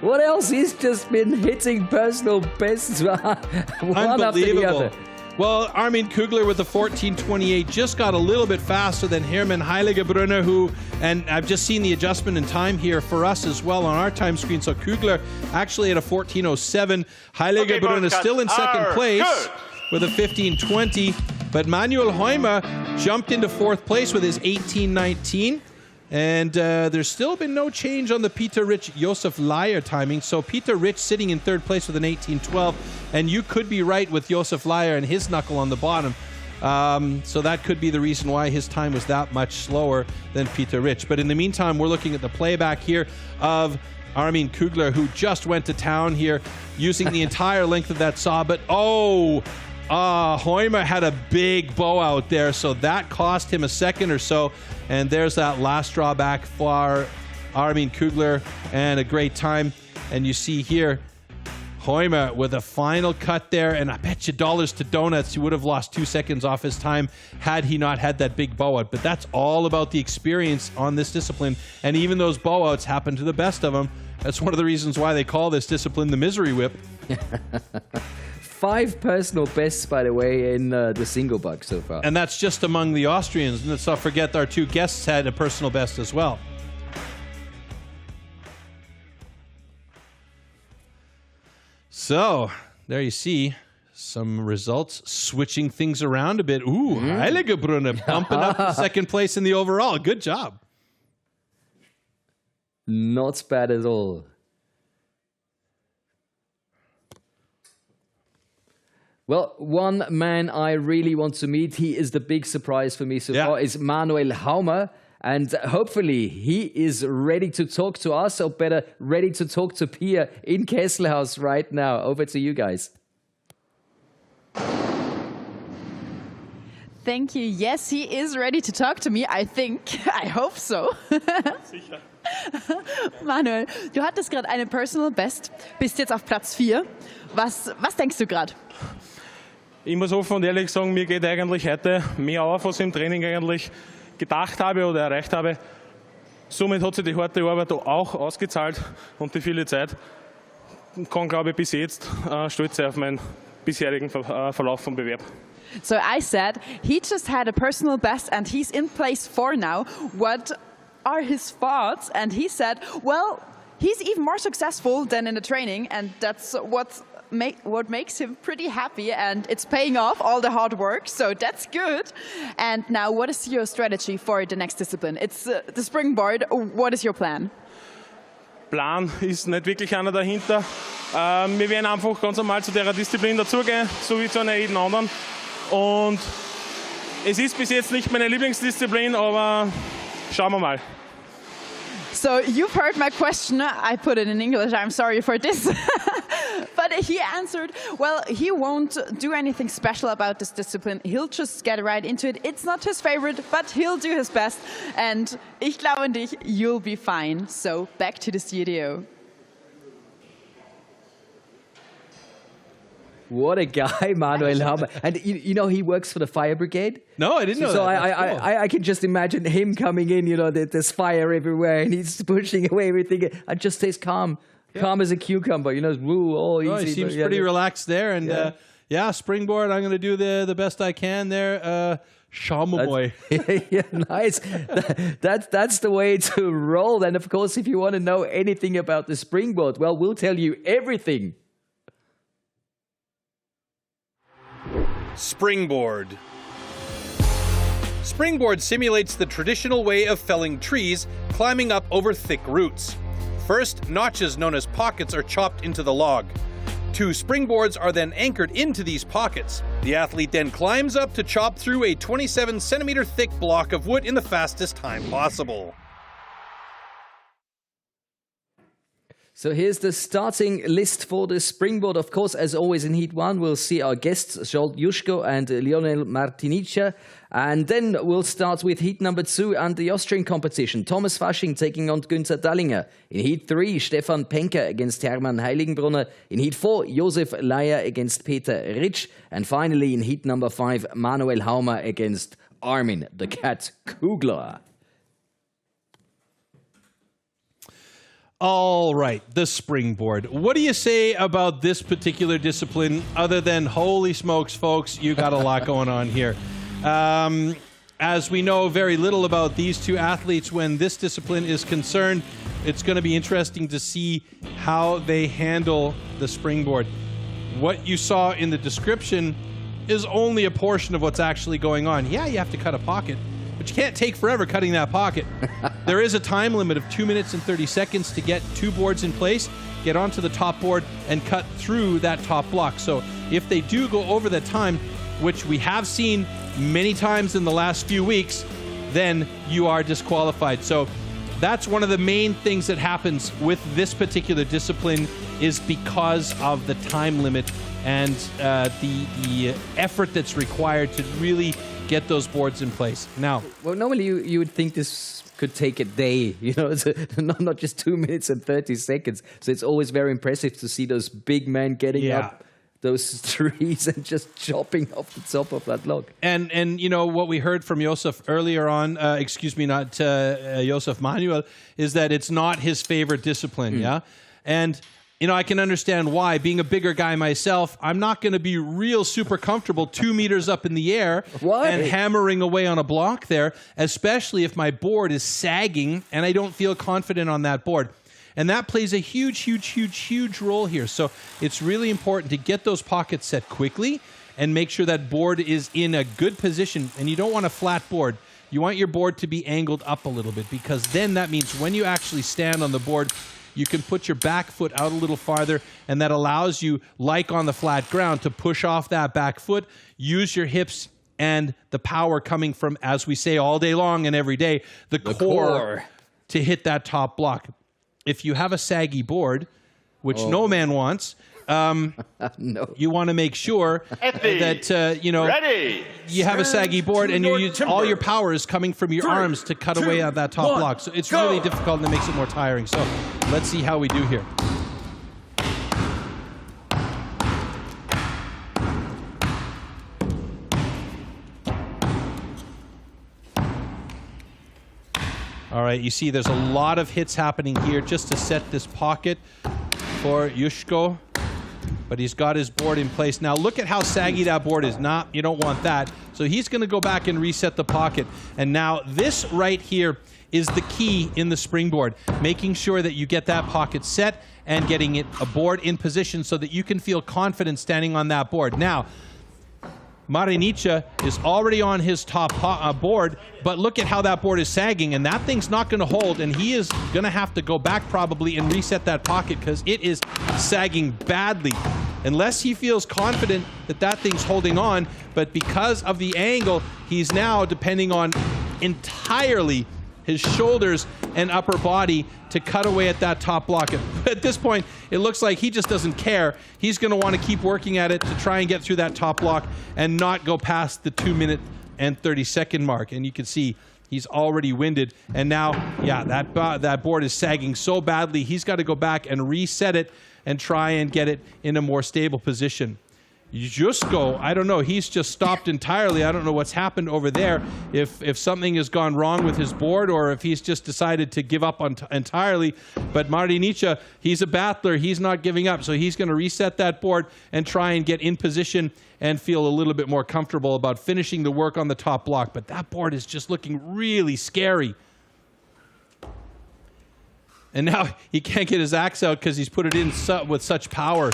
What else? He's just been hitting personal bests one after the other. Well, Armin Kugler with the 14:28 just got a little bit faster than Hermann Heiligebrunner, who, and I've just seen the adjustment in time here for us as well on our time screen. So Kugler actually at a 14:07. Heiligebrunner still in second place with a 15:20. But Manuel Heumer jumped into fourth place with his 18:19. And there's still been no change on the Peter Rich Josef Lyer timing. So Peter Rich sitting in third place with an 18:12. And you could be right with Josef Lyer and his knuckle on the bottom. So that could be the reason why his time was that much slower than Peter Rich. But in the meantime, we're looking at the playback here of Armin Kugler, who just went to town here using the entire length of that saw. But Heumer had a big bow out there, so that cost him a second or so. And there's that last drawback for Armin Kugler, and a great time. And you see here, Hoyma with a final cut there, and I bet you dollars to donuts he would have lost 2 seconds off his time had he not had that big bow out. But that's all about the experience on this discipline, and even those bow outs happen to the best of them. That's one of the reasons why they call this discipline the misery whip. 5 personal bests, by the way, in the single buck so far. And that's just among the Austrians. And let's not forget our 2 guests had a personal best as well. So, there you see some results, switching things around a bit. Ooh, Heiligebrunner bumping up to second place in the overall. Good job. Not bad at all. Well, one man I really want to meet, he is the big surprise for me so far, is Manuel Haumer. And hopefully he is ready to talk to us, or better, ready to talk to Pia in Kesselhaus right now. Over to you guys. Thank you. Yes, he is ready to talk to me, I think. I hope so. Sicher. Manuel, du hattest gerade eine Personal Best, bist jetzt auf Platz 4. Was denkst du gerade? Ich muss offen und ehrlich sagen, mir geht eigentlich heute mehr auf, was ich im Training eigentlich gedacht habe oder erreicht habe. Somit hat sich die harte Arbeit auch ausgezahlt und die viele Zeit. Ich kann, glaube ich, bis jetzt stolz sein auf meinen bisherigen Verlauf vom Bewerb. So I said, he just had a personal best and he's in place 4 now. What are his thoughts? And he said, well, he's even more successful than in the training, and that's what makes him pretty happy, and it's paying off all the hard work, so that's good. And now, what is your strategy for the next discipline? It's the springboard. What is your plan? Plan ist nicht wirklich einer dahinter. Wir werden einfach ganz normal zu der Disziplin dazugehen, so wie zu einer jeden anderen. Und es ist bis jetzt nicht meine Lieblingsdisziplin, aber schauen wir mal. So you've heard my question. I put it in English. I'm sorry for this. But he answered, well, he won't do anything special about this discipline. He'll just get right into it. It's not his favorite, but he'll do his best. And ich glaube an dich, you'll be fine. So back to the studio. What a guy, Manuel Haumer. And you know, he works for the fire brigade. No, I didn't know so that. I can just imagine him coming in, you know, there's fire everywhere and he's pushing away everything. And just stays calm. Calm as a cucumber, you know, all easy. Oh, he seems pretty relaxed there. And springboard, I'm going to do the best I can there. Boy. Yeah, nice. That's the way to roll. And of course, if you want to know anything about the springboard, well, we'll tell you everything. Springboard. Springboard simulates the traditional way of felling trees, climbing up over thick roots. First, notches known as pockets are chopped into the log. 2 springboards are then anchored into these pockets. The athlete then climbs up to chop through a 27-centimeter thick block of wood in the fastest time possible. So here's the starting list for the springboard. Of course, as always in Heat 1, we'll see our guests, Zsolt Juschko and Lionel Martinica. And then we'll start with Heat number 2 and the Austrian competition. Thomas Fasching taking on Günther Dallinger. In Heat 3, Stefan Penker against Hermann Heiligenbrunner. In Heat 4, Josef Leier against Peter Ritsch. And finally, in Heat number 5, Manuel Haumer against Armin the Cat Kugler. All right, the springboard. What do you say about this particular discipline other than, holy smokes, folks, you got a lot going on here. As we know very little about these 2 athletes when this discipline is concerned, it's going to be interesting to see how they handle the springboard. What you saw in the description is only a portion of what's actually going on. Yeah, you have to cut a pocket, but you can't take forever cutting that pocket. There is a time limit of 2 minutes and 30 seconds to get 2 boards in place, get onto the top board, and cut through that top block. So if they do go over that time, which we have seen many times in the last few weeks, then you are disqualified. So that's one of the main things that happens with this particular discipline, is because of the time limit and the effort that's required to really get those boards in place. Now, well, normally you would think this could take a day, you know, it's not just 2 minutes and 30 seconds. So it's always very impressive to see those big men getting up those trees and just chopping off the top of that log. And you know, what we heard from Josef earlier on, Josef Manuel, is that it's not his favorite discipline, yeah? And, you know, I can understand why. Being a bigger guy myself, I'm not going to be real super comfortable 2 meters up in the air and hammering away on a block there, especially if my board is sagging and I don't feel confident on that board. And that plays a huge role here. So it's really important to get those pockets set quickly and make sure that board is in a good position. And you don't want a flat board. You want your board to be angled up a little bit, because then that means when you actually stand on the board, you can put your back foot out a little farther, and that allows you, like on the flat ground, to push off that back foot, use your hips and the power coming from, as we say all day long and every day, the core to hit that top block. If you have a saggy board, which no man wants, you want to make sure that you know, you have a saggy board and you use all your power is coming from your arms to cut away at that top block. So it's really difficult and it makes it more tiring. So let's see how we do here. All right, you see there's a lot of hits happening here just to set this pocket for Jusko, but he's got his board in place. Now look at how saggy that board is. Nah, you don't want that. So he's going to go back and reset the pocket. And now this right here is the key in the springboard, making sure that you get that pocket set and getting it a board in position so that you can feel confident standing on that board. Now, Marinica is already on his top board, but look at how that board is sagging, and that thing's not going to hold, and he is going to have to go back probably and reset that pocket because it is sagging badly. Unless he feels confident that that thing's holding on, but because of the angle, he's now depending on entirely his shoulders and upper body to cut away at that top block. At this point, it looks like he just doesn't care. He's going to want to keep working at it to try and get through that top block and not go past the 2 minute and 30-second mark. And you can see he's already winded. And now, yeah, that board is sagging so badly, he's got to go back and reset it and try and get it in a more stable position. Jusko, I don't know, he's just stopped entirely. I don't know what's happened over there, if something has gone wrong with his board or if he's just decided to give up on entirely. But Marinica, he's a battler, he's not giving up, so he's going to reset that board and try and get in position and feel a little bit more comfortable about finishing the work on the top block. But that board is just looking really scary. And now he can't get his axe out because he's put it in with such power.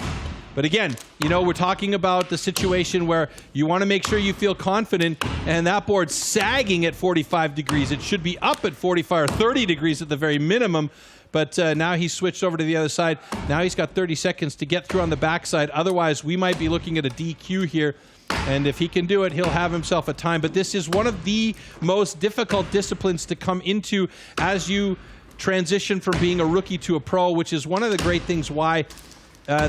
But again, you know, we're talking about the situation where you want to make sure you feel confident, and that board's sagging at 45 degrees. It should be up at 45 or 30 degrees at the very minimum. But now he's switched over to the other side. Now he's got 30 seconds to get through on the backside. Otherwise, we might be looking at a DQ here. And if he can do it, he'll have himself a time. But this is one of the most difficult disciplines to come into as you transition from being a rookie to a pro, which is one of the great things why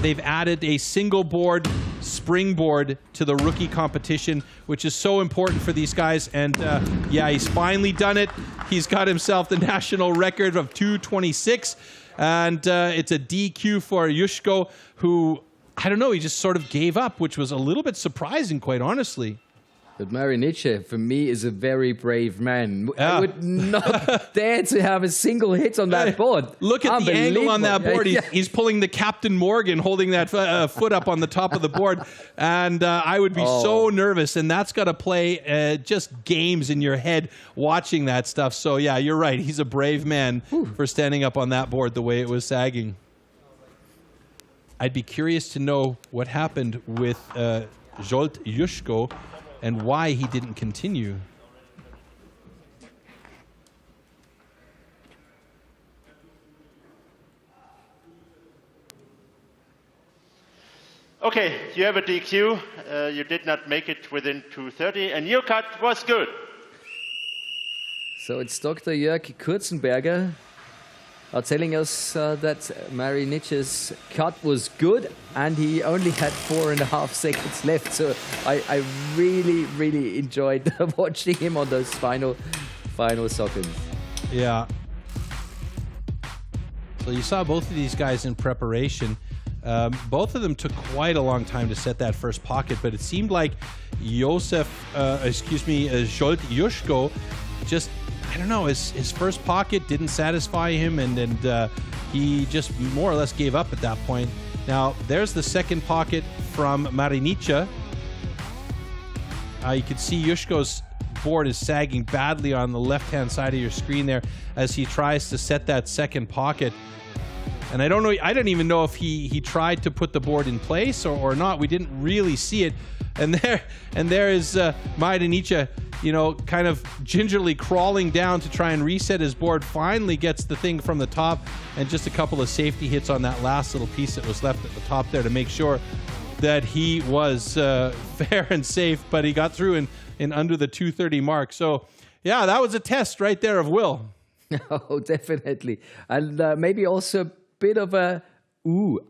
they've added a single board springboard to the rookie competition, which is so important for these guys. And yeah, he's finally done it. He's got himself the national record of 2:26, and it's a DQ for Jusko, who, I don't know, he just sort of gave up, which was a little bit surprising, quite honestly. But Marinica, for me, is a very brave man. I would not dare to have a single hit on that board. Look at the angle on that board. He's pulling the Captain Morgan, holding that foot up on the top of the board. And I would be so nervous. And that's got to play just games in your head watching that stuff. So, yeah, you're right. He's a brave man for standing up on that board the way it was sagging. I'd be curious to know what happened with Zsolt Jusko and why he didn't continue. Okay, you have a DQ. You did not make it within 2:30, and your cut was good. So it's Dr. Jörg Kurzenberger are telling us that Marinic's cut was good and he only had 4.5 seconds left. So I really, really enjoyed watching him on those final seconds. Yeah. So you saw both of these guys in preparation. Both of them took quite a long time to set that first pocket, but it seemed like Juszko just, I don't know, his first pocket didn't satisfy him, and he just more or less gave up at that point. Now, there's the second pocket from Marinica. You can see Juszko's board is sagging badly on the left-hand side of your screen there as he tries to set that second pocket. And I don't know, I didn't even know if he tried to put the board in place or not. We didn't really see it. And there is Marinica, you know, kind of gingerly crawling down to try and reset his board. Finally gets the thing from the top, and just a couple of safety hits on that last little piece that was left at the top there to make sure that he was fair and safe. But he got through in under the 230 mark. So yeah, that was a test right there of Will. Oh, definitely. And maybe also a bit of a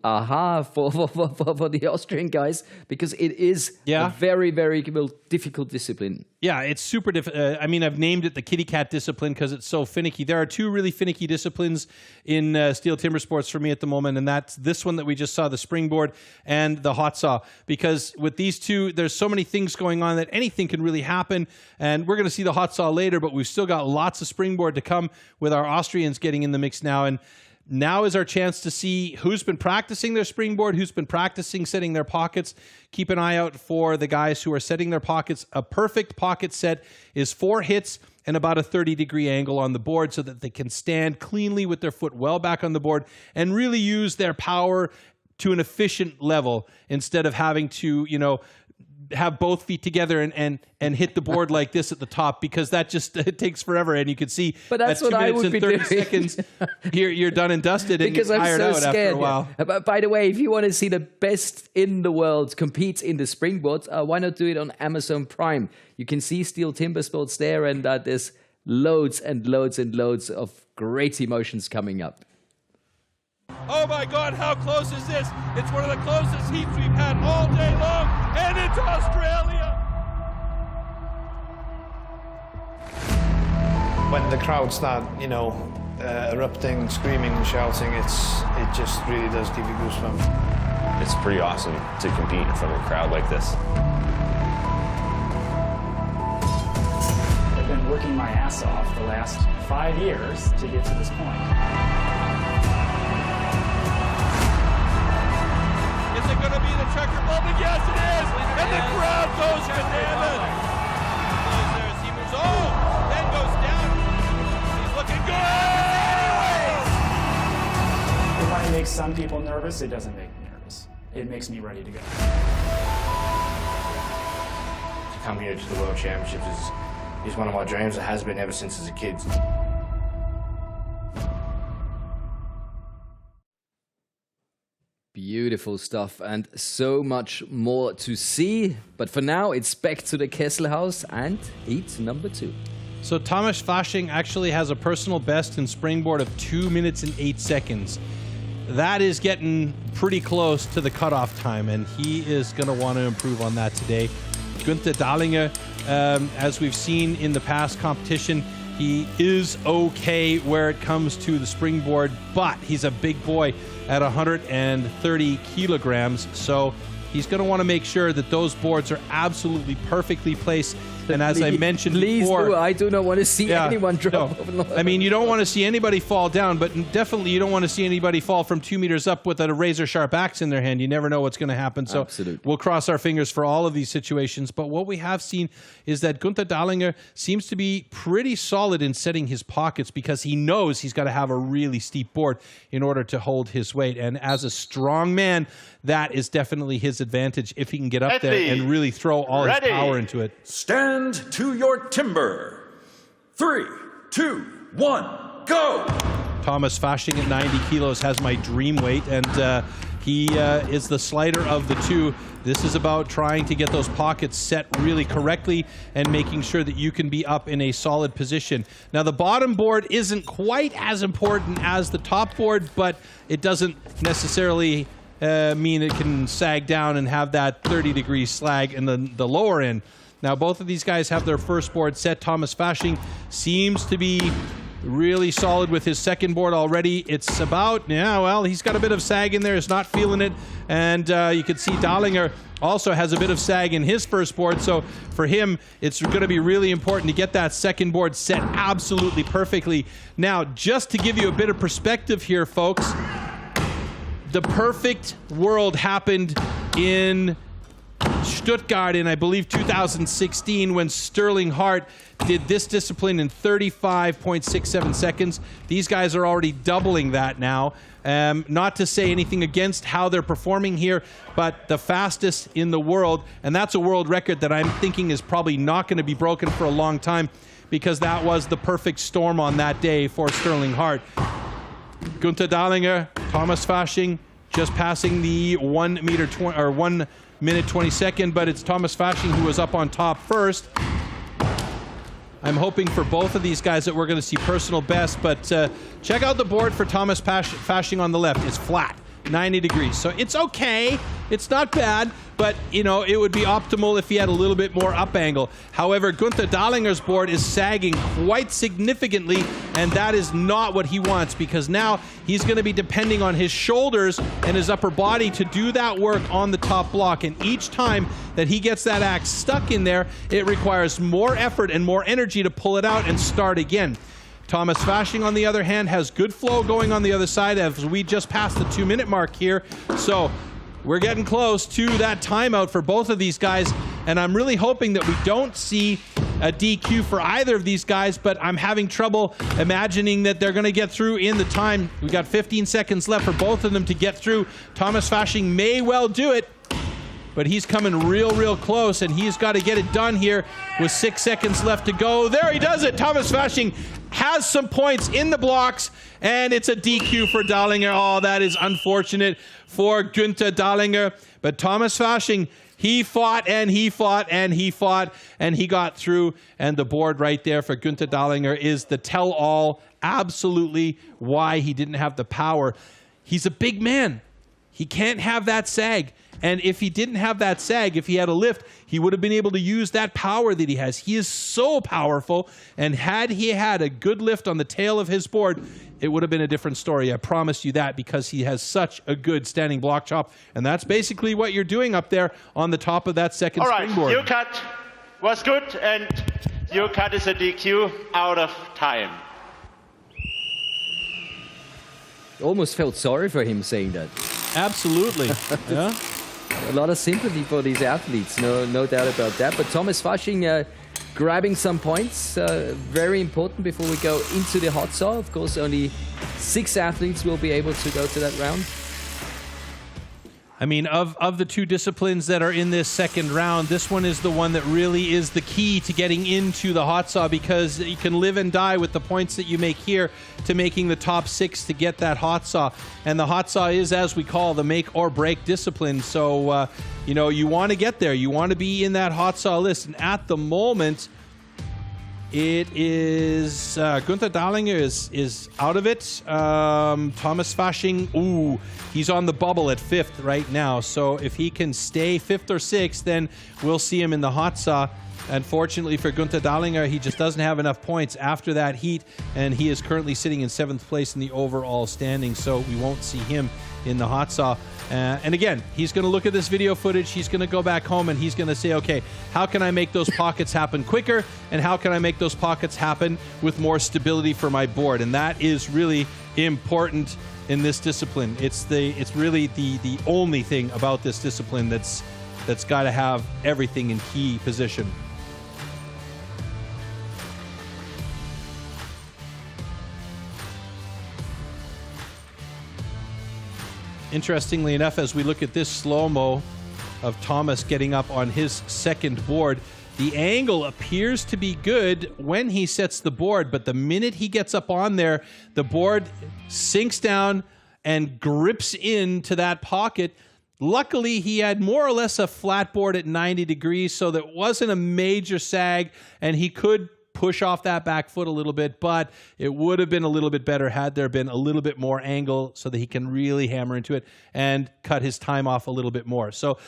aha for the Austrian guys, because it is a very, very difficult discipline. Yeah, it's super difficult. I mean, I've named it the kitty cat discipline because it's so finicky. There are two really finicky disciplines in STIHL TIMBERSPORTS for me at the moment, and that's this one that we just saw, the springboard, and the hot saw. Because with these two, there's so many things going on that anything can really happen. And we're going to see the hot saw later, but we've still got lots of springboard to come with our Austrians getting in the mix now. And now is our chance to see who's been practicing their springboard, who's been practicing setting their pockets. Keep an eye out for the guys who are setting their pockets. A perfect pocket set is 4 hits and about a 30-degree angle on the board so that they can stand cleanly with their foot well back on the board and really use their power to an efficient level instead of having to, you know, have both feet together and hit the board like this at the top, because that just it takes forever, and you can see but that's at 2 what minutes I would and 30 seconds you're done and dusted and because you're I'm tired so out scared. after a while. But by the way, if you want to see the best in the world compete in the springboard, why not do it on Amazon Prime? You can see STIHL TIMBERSPORTS there, and there's loads and loads and loads of great emotions coming up. Oh my God, how close is this? It's one of the closest heats we've had all day long, and it's Australia! When the crowd start, you know, erupting, screaming, shouting, it just really does give you goosebumps. It's pretty awesome to compete in front of a crowd like this. I've been working my ass off the last 5 years to get to this point. Is it going to be the checker moment? Yes, it is! And the crowd goes bananas! He moves then goes down. He's looking good! It might make some people nervous. It doesn't make me nervous. It makes me ready to go. To come here to the World Championships is one of my dreams. It has been ever since as a kid. Beautiful stuff, and so much more to see. But for now, it's back to the Kessel House and heat number 2. So Thomas Fasching actually has a personal best in springboard of 2 minutes and 8 seconds. That is getting pretty close to the cutoff time, and he is going to want to improve on that today. Günther Dahlinger, as we've seen in the past competition, he is okay where it comes to the springboard, but he's a big boy at 130 kilograms. So he's going to want to make sure that those boards are absolutely perfectly placed. And as I mentioned before, I do not want to see anyone drop. No. I mean, you don't want to see anybody fall down, but definitely you don't want to see anybody fall from 2 meters up with a razor-sharp axe in their hand. You never know what's going to happen. So we'll cross our fingers for all of these situations. But what we have seen is that Günther Dahlinger seems to be pretty solid in setting his pockets, because he knows he's got to have a really steep board in order to hold his weight. And as a strong man, that is definitely his advantage if he can get up there and really throw all his power into it. Stand to your timber. 3, 2, 1, go! Thomas Fasching at 90 kilos has my dream weight, and he is the slighter of the two. This is about trying to get those pockets set really correctly and making sure that you can be up in a solid position. Now, the bottom board isn't quite as important as the top board, but it doesn't necessarily mean it can sag down and have that 30-degree slag in the lower end. Now, both of these guys have their first board set. Thomas Fasching seems to be really solid with his second board already. It's about, yeah, well, he's got a bit of sag in there. He's not feeling it. And you can see Dahlinger also has a bit of sag in his first board. So for him, it's going to be really important to get that second board set absolutely perfectly. Now, just to give you a bit of perspective here, folks, the perfect world happened in Stuttgart in, I believe, 2016, when Sterling Hart did this discipline in 35.67 seconds. These guys are already doubling that now. Not to say anything against how they're performing here, but the fastest in the world, and that's a world record that I'm thinking is probably not going to be broken for a long time, because that was the perfect storm on that day for Sterling Hart. Günther Dahlinger, Thomas Fasching, just passing the 1 minute 20 second, but it's Thomas Fasching who was up on top first. I'm hoping for both of these guys that we're going to see personal best, but check out the board for Thomas Fasching on the left. It's flat, 90 degrees. So it's okay. It's not bad, but, you know, it would be optimal if he had a little bit more up angle. However, Günther Dahlinger's board is sagging quite significantly, and that is not what he wants, because now he's going to be depending on his shoulders and his upper body to do that work on the top block. And each time that he gets that axe stuck in there, it requires more effort and more energy to pull it out and start again. Thomas Fasching, on the other hand, has good flow going on the other side as we just passed the 2-minute mark here. So we're getting close to that timeout for both of these guys, and I'm really hoping that we don't see a DQ for either of these guys, but I'm having trouble imagining that they're going to get through in the time. We got 15 seconds left for both of them to get through. Thomas Fasching may well do it, but he's coming real close, and he's got to get it done here with 6 seconds left to go. There he does it. Thomas Fasching has some points in the blocks, and it's a DQ for Dahlinger. Oh, that is unfortunate for Günther Dahlinger. But Thomas Fasching, he fought and he fought and he fought, and he got through. And the board right there for Günther Dahlinger is the tell-all, absolutely, why he didn't have the power. He's a big man. He can't have that sag. And if he didn't have that sag, if he had a lift, he would have been able to use that power that he has. He is so powerful, and had he had a good lift on the tail of his board, it would have been a different story. I promise you that, because he has such a good standing block chop. And that's basically what you're doing up there on the top of that second springboard. All right, your cut was good, and your cut is a DQ out of time. Almost felt sorry for him saying that. Absolutely. Yeah. A lot of sympathy for these athletes, no doubt about that. But Thomas Fasching grabbing some points, very important before we go into the hot saw. Of course, only 6 athletes will be able to go to that round. I mean, of the two disciplines that are in this second round, this one is the one that really is the key to getting into the hot saw, because you can live and die with the points that you make here to making the top 6 to get that hot saw. And the hot saw is, as we call, the make or break discipline. So, you know, you want to get there. You want to be in that hot saw list. And at the moment, it is Günther Dahlinger is out of it. Thomas Fasching, ooh, he's on the bubble at 5th right now. So if he can stay 5th or 6th, then we'll see him in the hot saw. Unfortunately for Günther Dahlinger, he just doesn't have enough points after that heat, and he is currently sitting in 7th place in the overall standing, so we won't see him in the hot saw. And again, he's going to look at this video footage, he's going to go back home, and he's going to say, okay, how can I make those pockets happen quicker, and how can I make those pockets happen with more stability for my board? And that is really important in this discipline. It's really the only thing about this discipline that's got to have everything in key position. Interestingly enough, as we look at this slow-mo of Thomas getting up on his second board, The angle appears to be good when he sets the board, but the minute he gets up on there, the board sinks down and grips into that pocket. Luckily, he had more or less a flat board at 90 degrees, so that wasn't a major sag, and he could push off that back foot a little bit, but it would have been a little bit better had there been a little bit more angle so that he can really hammer into it and cut his time off a little bit more. So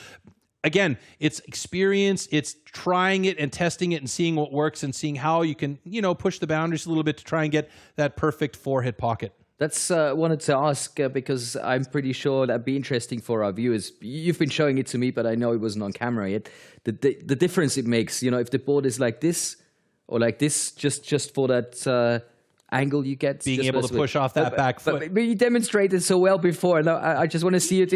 again, it's experience, it's trying it and testing it and seeing what works and seeing how you can, you know, push the boundaries a little bit to try and get that perfect forehead pocket. That's wanted to ask because I'm pretty sure that'd be interesting for our viewers. You've been showing it to me, but I know it wasn't on camera yet. The difference it makes, you know, if the board is like this or like this, just for that angle you get. Being able to push off that back foot. But you demonstrated so well before, and I just want to see it.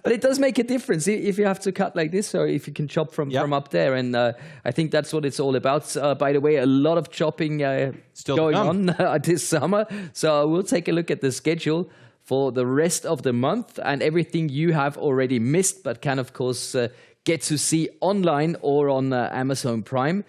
But it does make a difference if you have to cut like this or if you can chop from up there. And I think that's what it's all about. By the way, a lot of chopping still going on this summer. So we'll take a look at the schedule for the rest of the month and everything you have already missed, but can, of course, get to see online or on Amazon Prime.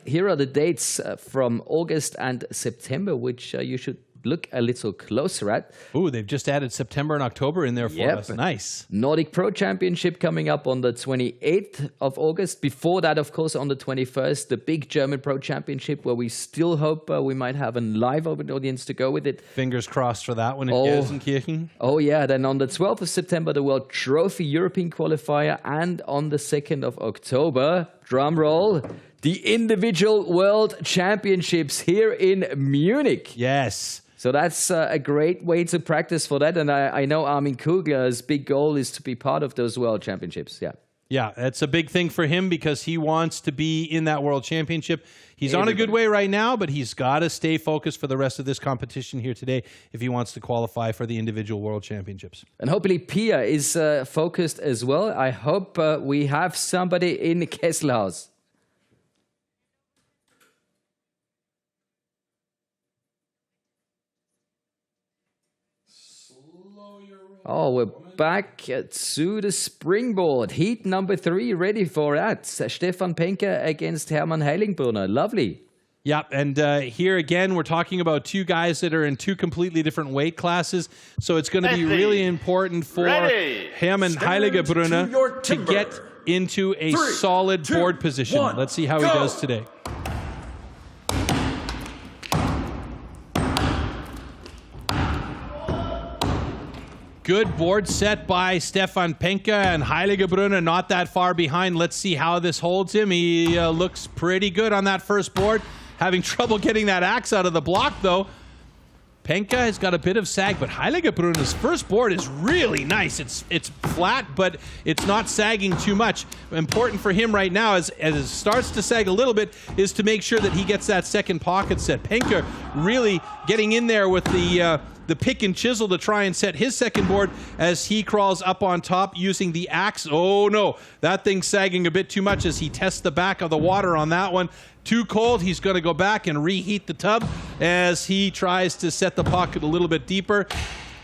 Here are the dates from August and September, which you should look a little closer at. Ooh, they've just added September and October in there for us. Nice. Nordic Pro Championship coming up on the 28th of August. Before that, of course, on the 21st, the big German Pro Championship, where we still hope we might have a live audience to go with it. Fingers crossed for that one in Gelsenkirchen. Oh, yeah. Then on the 12th of September, the World Trophy European Qualifier. And on the 2nd of October, drum roll, the individual World Championships here in Munich. Yes. So that's a great way to practice for that. And I know Armin Kugler's big goal is to be part of those World Championships. Yeah. Yeah, that's a big thing for him because he wants to be in that World Championship. He's on a good way right now, but he's got to stay focused for the rest of this competition here today if he wants to qualify for the individual World Championships. And hopefully Pia is focused as well. I hope we have somebody in Kesselhaus. Oh, we're back to the springboard. Heat number 3, ready for that. Stefan Penke against Hermann Heiligenbrunner. Lovely. Yeah, and here again, we're talking about two guys that are in two completely different weight classes. So it's going to be really important for Hermann Heiligenbrunner to get into a solid board position. Let's see how he does today. Good board set by Stefan Penke, and Heiligenbrunner not that far behind. Let's see how this holds him. He looks pretty good on that first board. Having trouble getting that axe out of the block, though. Penke has got a bit of sag, but Heiligenbrunner's first board is really nice. It's flat, but it's not sagging too much. Important for him right now, as it starts to sag a little bit, is to make sure that he gets that second pocket set. Penke really getting in there with the pick and chisel to try and set his second board as he crawls up on top using the axe. Oh no, that thing's sagging a bit too much as he tests the back of the water on that one. Too cold, he's going to go back and reheat the tub as he tries to set the pocket a little bit deeper.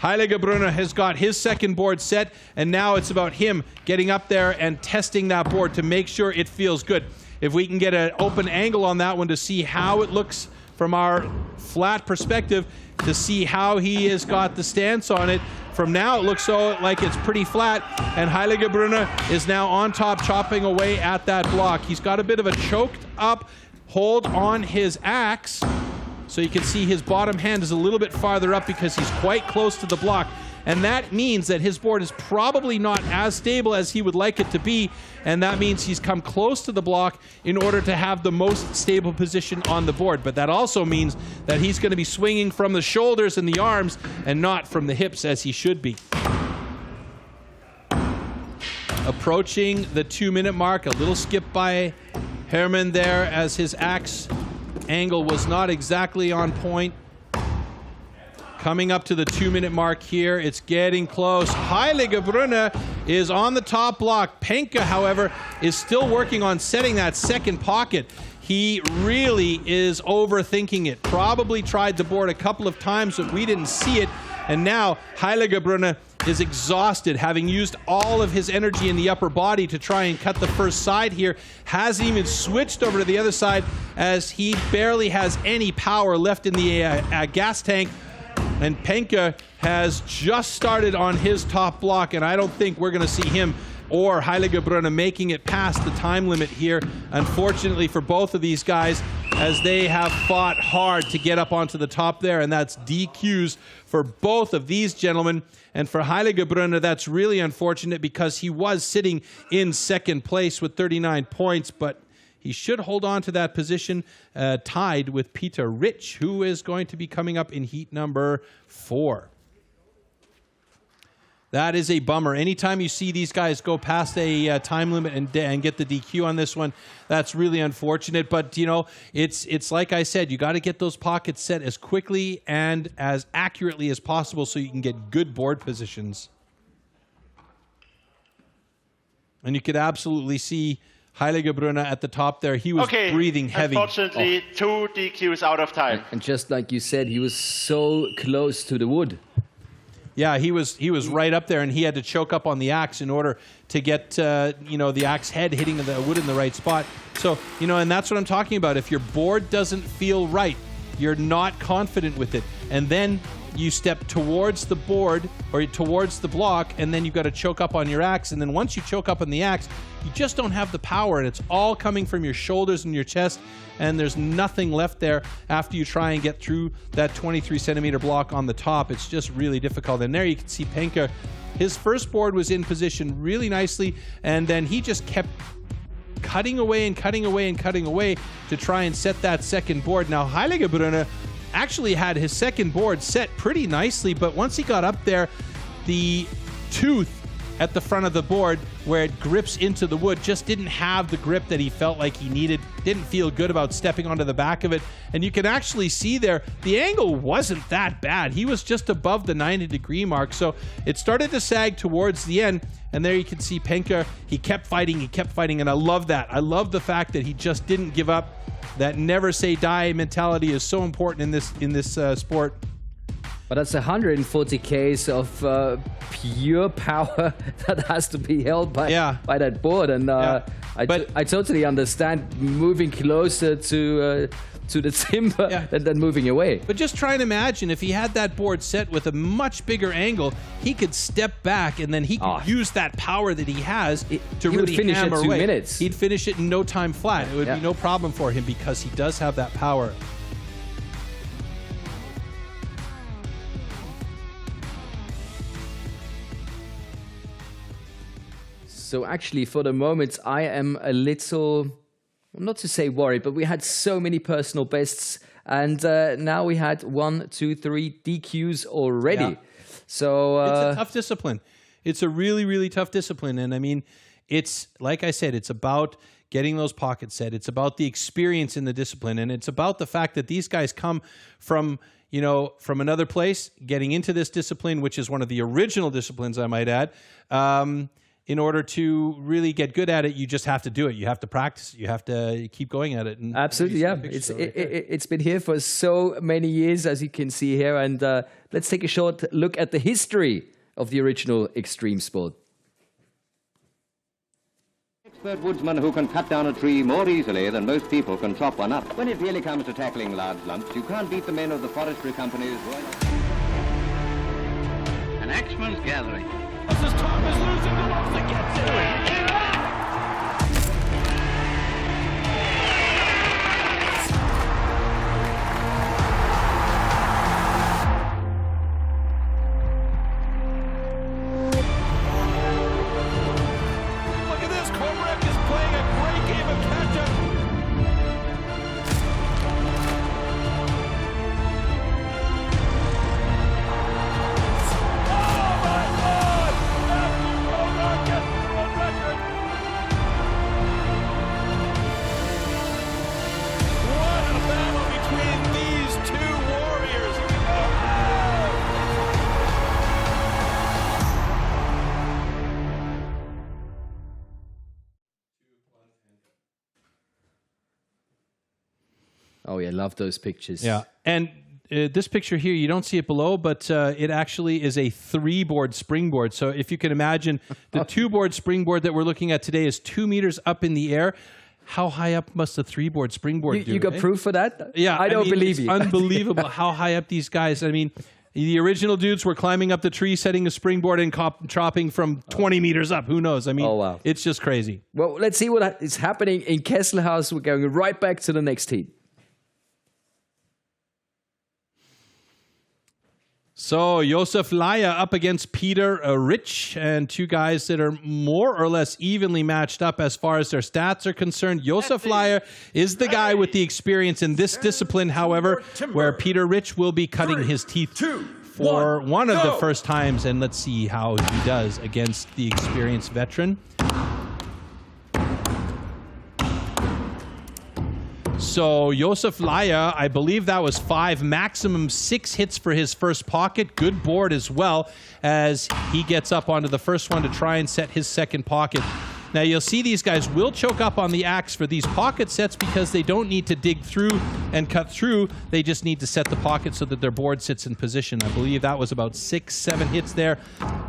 Heiligenbrunner has got his second board set, and now it's about him getting up there and testing that board to make sure it feels good. If we can get an open angle on that one to see how it looks from our flat perspective, to see how he has got the stance on it. From now, it looks like it's pretty flat, and Heiligenbrunner is now on top, chopping away at that block. He's got a bit of a choked up hold on his axe, so you can see his bottom hand is a little bit farther up because he's quite close to the block. And that means that his board is probably not as stable as he would like it to be, and that means he's come close to the block in order to have the most stable position on the board. But that also means that he's going to be swinging from the shoulders and the arms and not from the hips as he should be. Approaching the 2-minute mark, a little skip by Hermann there as his axe angle was not exactly on point. Coming up to the 2-minute mark here, it's getting close. Heiligenbrunner is on the top block. Penke, however, is still working on setting that second pocket. He really is overthinking it. Probably tried the board a couple of times, but we didn't see it. And now Heiligenbrunner is exhausted, having used all of his energy in the upper body to try and cut the first side here. Hasn't even switched over to the other side as he barely has any power left in the gas tank. And Penka has just started on his top block, and I don't think we're going to see him or Heiligebrunner making it past the time limit here, unfortunately for both of these guys, as they have fought hard to get up onto the top there, and that's DQs for both of these gentlemen. And for Heiligebrunner, that's really unfortunate because he was sitting in second place with 39 points, but he should hold on to that position, tied with Peter Rich, who is going to be coming up in heat number 4. That is a bummer. Anytime you see these guys go past a time limit and get the DQ on this one, that's really unfortunate. But, you know, it's like I said, you got to get those pockets set as quickly and as accurately as possible so you can get good board positions. And you could absolutely see Heiligebrunner at the top there. He was breathing heavy. Unfortunately, 2 DQs out of time. And just like you said, he was so close to the wood. Yeah, he was right up there, and he had to choke up on the axe in order to get you know, the axe head hitting the wood in the right spot. So, you know, and that's what I'm talking about. If your board doesn't feel right, you're not confident with it, and then you step towards the board or towards the block, and then you've got to choke up on your axe. And then once you choke up on the axe, you just don't have the power, and it's all coming from your shoulders and your chest, and there's nothing left there after you try and get through that 23 centimeter block on the top. It's just really difficult. And there you can see Penka. His first board was in position really nicely, and then he just kept cutting away and cutting away and cutting away to try and set that second board. Now, Heiligebrunner actually had his second board set pretty nicely, but once he got up there, the tooth at the front of the board where it grips into the wood just didn't have the grip that he felt like he needed. Didn't feel good about stepping onto the back of it. And you can actually see there, the angle wasn't that bad. He was just above the 90-degree mark. So it started to sag towards the end. And there you can see Penka, he kept fighting, and I love that. I love the fact that he just didn't give up. That never say die mentality is so important in this sport. But that's 140 Ks of pure power that has to be held by that board, and I totally understand moving closer to the timber than moving away. But just try and imagine if he had that board set with a much bigger angle, he could step back and then he could use that power that he has to really finish hammer it 2 away. minutes. He'd finish it in no time flat. It would be no problem for him because he does have that power. So actually, for the moment, I am a little, not to say worried, but we had so many personal bests, and now we had 1, 2, 3 DQs already. Yeah. So it's a tough discipline. It's a really, really tough discipline. And I mean, it's like I said, it's about getting those pockets set. It's about the experience in the discipline, and it's about the fact that these guys come from, you know, from another place, getting into this discipline, which is one of the original disciplines, I might add. In order to really get good at it, you just have to do it. You have to practice. You have to keep going at it. And absolutely, yeah. It's been here for so many years, as you can see here. And let's take a short look at the history of the original extreme sport. Expert woodsman who can cut down a tree more easily than most people can chop one up. When it really comes to tackling large lumps, you can't beat the men of the forestry companies. An axeman's gathering. As Tom is losing the most that gets it. Look at this, Korek is playing a great game of catch-up. Oh yeah, love those pictures. Yeah, and this picture here, you don't see it below, but it actually is a 3-board springboard. So if you can imagine, the 2-board springboard that we're looking at today is 2 meters up in the air. How high up must a 3-board springboard do? You got proof for that? Yeah. I don't believe you. Unbelievable how high up these guys. I mean, the original dudes were climbing up the tree, setting a springboard and chopping from 20 meters up. Who knows? I mean, it's just crazy. Well, let's see what is happening in Kesselhaus. We're going right back to the next heat. So Josef Laya up against Peter Rich, and 2 guys that are more or less evenly matched up as far as their stats are concerned. Josef Laya is the guy with the experience in this discipline, however, where Peter Rich will be cutting his teeth for one of the first times, and let's see how he does against the experienced veteran. So Josef Laya, I believe that was 5, maximum 6 hits for his first pocket. Good board as well as he gets up onto the first one to try and set his second pocket. Now you'll see these guys will choke up on the axe for these pocket sets because they don't need to dig through and cut through. They just need to set the pocket so that their board sits in position. I believe that was about 6, 7 hits there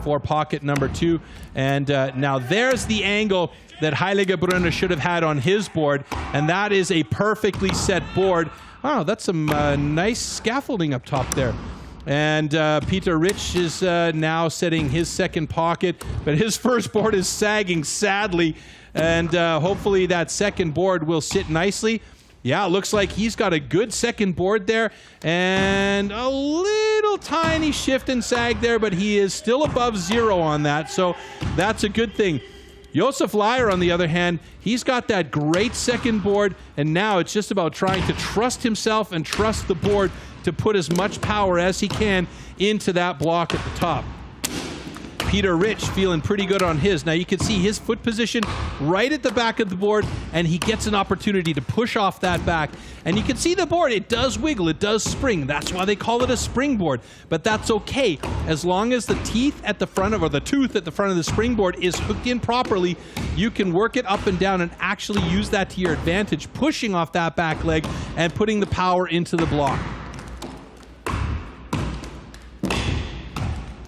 for pocket number 2. And now there's the angle that Heiligebrunner should have had on his board, and that is a perfectly set board. Oh, that's some nice scaffolding up top there. And Peter Rich is now setting his second pocket, but his first board is sagging sadly, and hopefully that second board will sit nicely. Yeah, it looks like he's got a good second board there, and a little tiny shift and sag there, but he is still above 0 on that, so that's a good thing. Josef Laya, on the other hand, he's got that great second board, and now it's just about trying to trust himself and trust the board to put as much power as he can into that block at the top. Peter Rich feeling pretty good on his. Now you can see his foot position right at the back of the board, and he gets an opportunity to push off that back. And you can see the board, it does wiggle, it does spring. That's why they call it a springboard. But that's okay. As long as the teeth at the front of, or the tooth at the front of the springboard is hooked in properly, you can work it up and down and actually use that to your advantage, pushing off that back leg and putting the power into the block.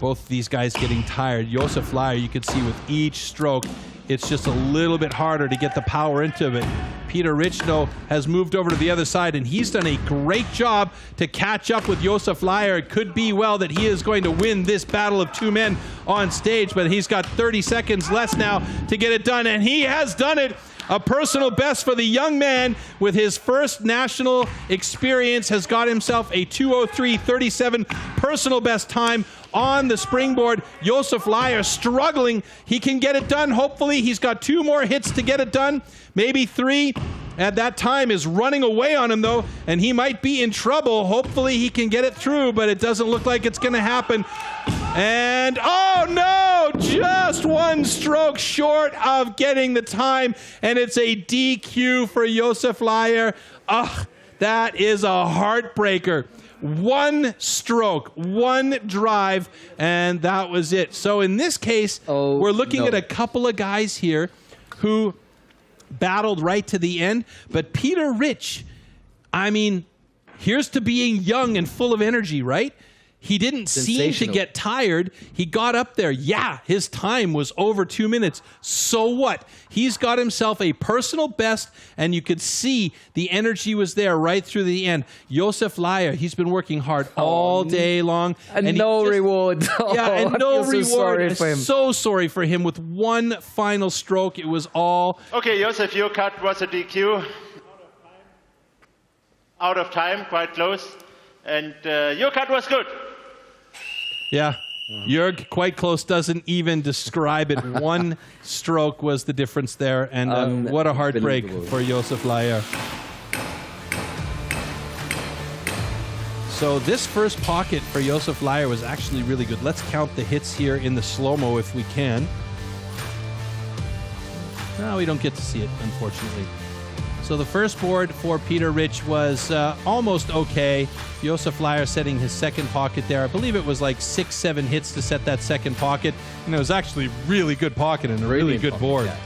Both these guys getting tired. Josef Laya, you can see with each stroke, it's just a little bit harder to get the power into it. Peter Rich, though, has moved over to the other side, and he's done a great job to catch up with Josef Laya. It could be well that he is going to win this battle of 2 men on stage, but he's got 30 seconds less now to get it done, and he has done it. A personal best for the young man with his first national experience, has got himself a 2:03.37 personal best time on the springboard. Josef Laya struggling. He can get it done. Hopefully he's got 2 more hits to get it done, maybe 3. At that time is running away on him, though, and he might be in trouble. Hopefully he can get it through, but it doesn't look like it's going to happen. And, oh no, just 1 stroke short of getting the time, and it's a DQ for Josef Laya. Ugh, that is a heartbreaker. 1 stroke, 1 drive, and that was it. So in this case, we're looking at a couple of guys here who battled right to the end, but Peter Rich, I mean, here's to being young and full of energy, right? He didn't seem to get tired. He got up there. Yeah, his time was over 2 minutes. So what? He's got himself a personal best, and you could see the energy was there right through the end. Josef Laya, he's been working hard all day long. And no reward. Yeah, and no reward. So sorry for him. So sorry for him. With 1 final stroke, it was all... Okay, Josef, your cut was a DQ. Out of time, quite close. And your cut was good. Yeah, Jörg, quite close, doesn't even describe it. 1 stroke was the difference there, and what a heartbreak for Josef Laya. So this first pocket for Josef Laya was actually really good. Let's count the hits here in the slow-mo if we can. No, we don't get to see it, unfortunately. So the first board for Peter Rich was almost okay. Josef Laya setting his second pocket there. I believe it was like 6, 7 hits to set that second pocket. And it was actually a really good pocket and a really good board. Yeah.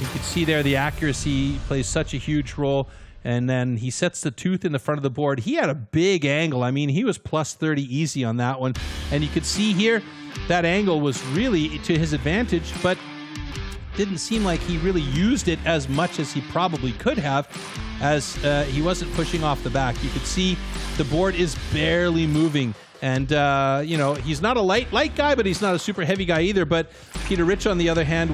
You can see there the accuracy plays such a huge role. and then he sets the tooth in the front of the board. He had a big angle. I mean, he was plus 30 easy on that one. And you could see here, that angle was really to his advantage, but didn't seem like he really used it as much as he probably could have, as he wasn't pushing off the back. You could see the board is barely moving. And, you know, he's not a light guy, but he's not a super heavy guy either. But Peter Rich, on the other hand,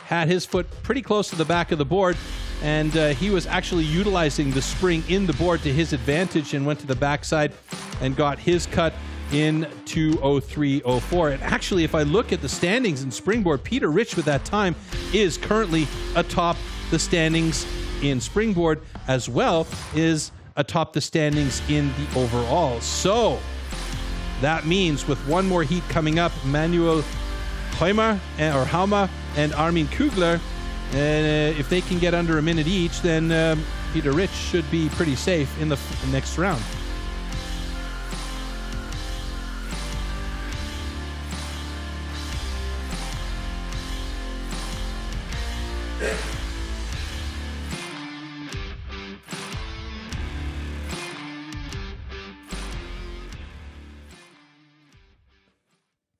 had his foot pretty close to the back of the board. And he was actually utilizing the spring in the board to his advantage and went to the backside and got his cut in 2:03.04. And actually, if I look at the standings in springboard, Peter Rich with that time is currently atop the standings in springboard, as well is atop the standings in the overall. So that means with one more heat coming up, Manuel Heumer and Armin Kugler, if they can get under a minute each, then Peter Rich should be pretty safe in the next round.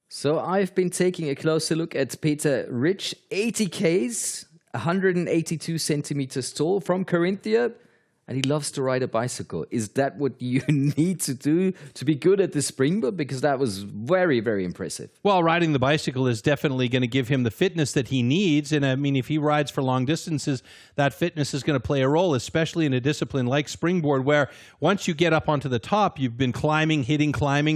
So I've been taking a closer look at Peter Rich, 80 Ks, 182 centimeters tall, from Carinthia, and he loves to ride a bicycle. Is that what you need to do to be good at the springboard? Because that was very, very impressive. Well, riding the bicycle is definitely going to give him the fitness that he needs. And I mean, if he rides for long distances, that fitness is going to play a role, especially in a discipline like springboard, where once you get up onto the top, you've been climbing,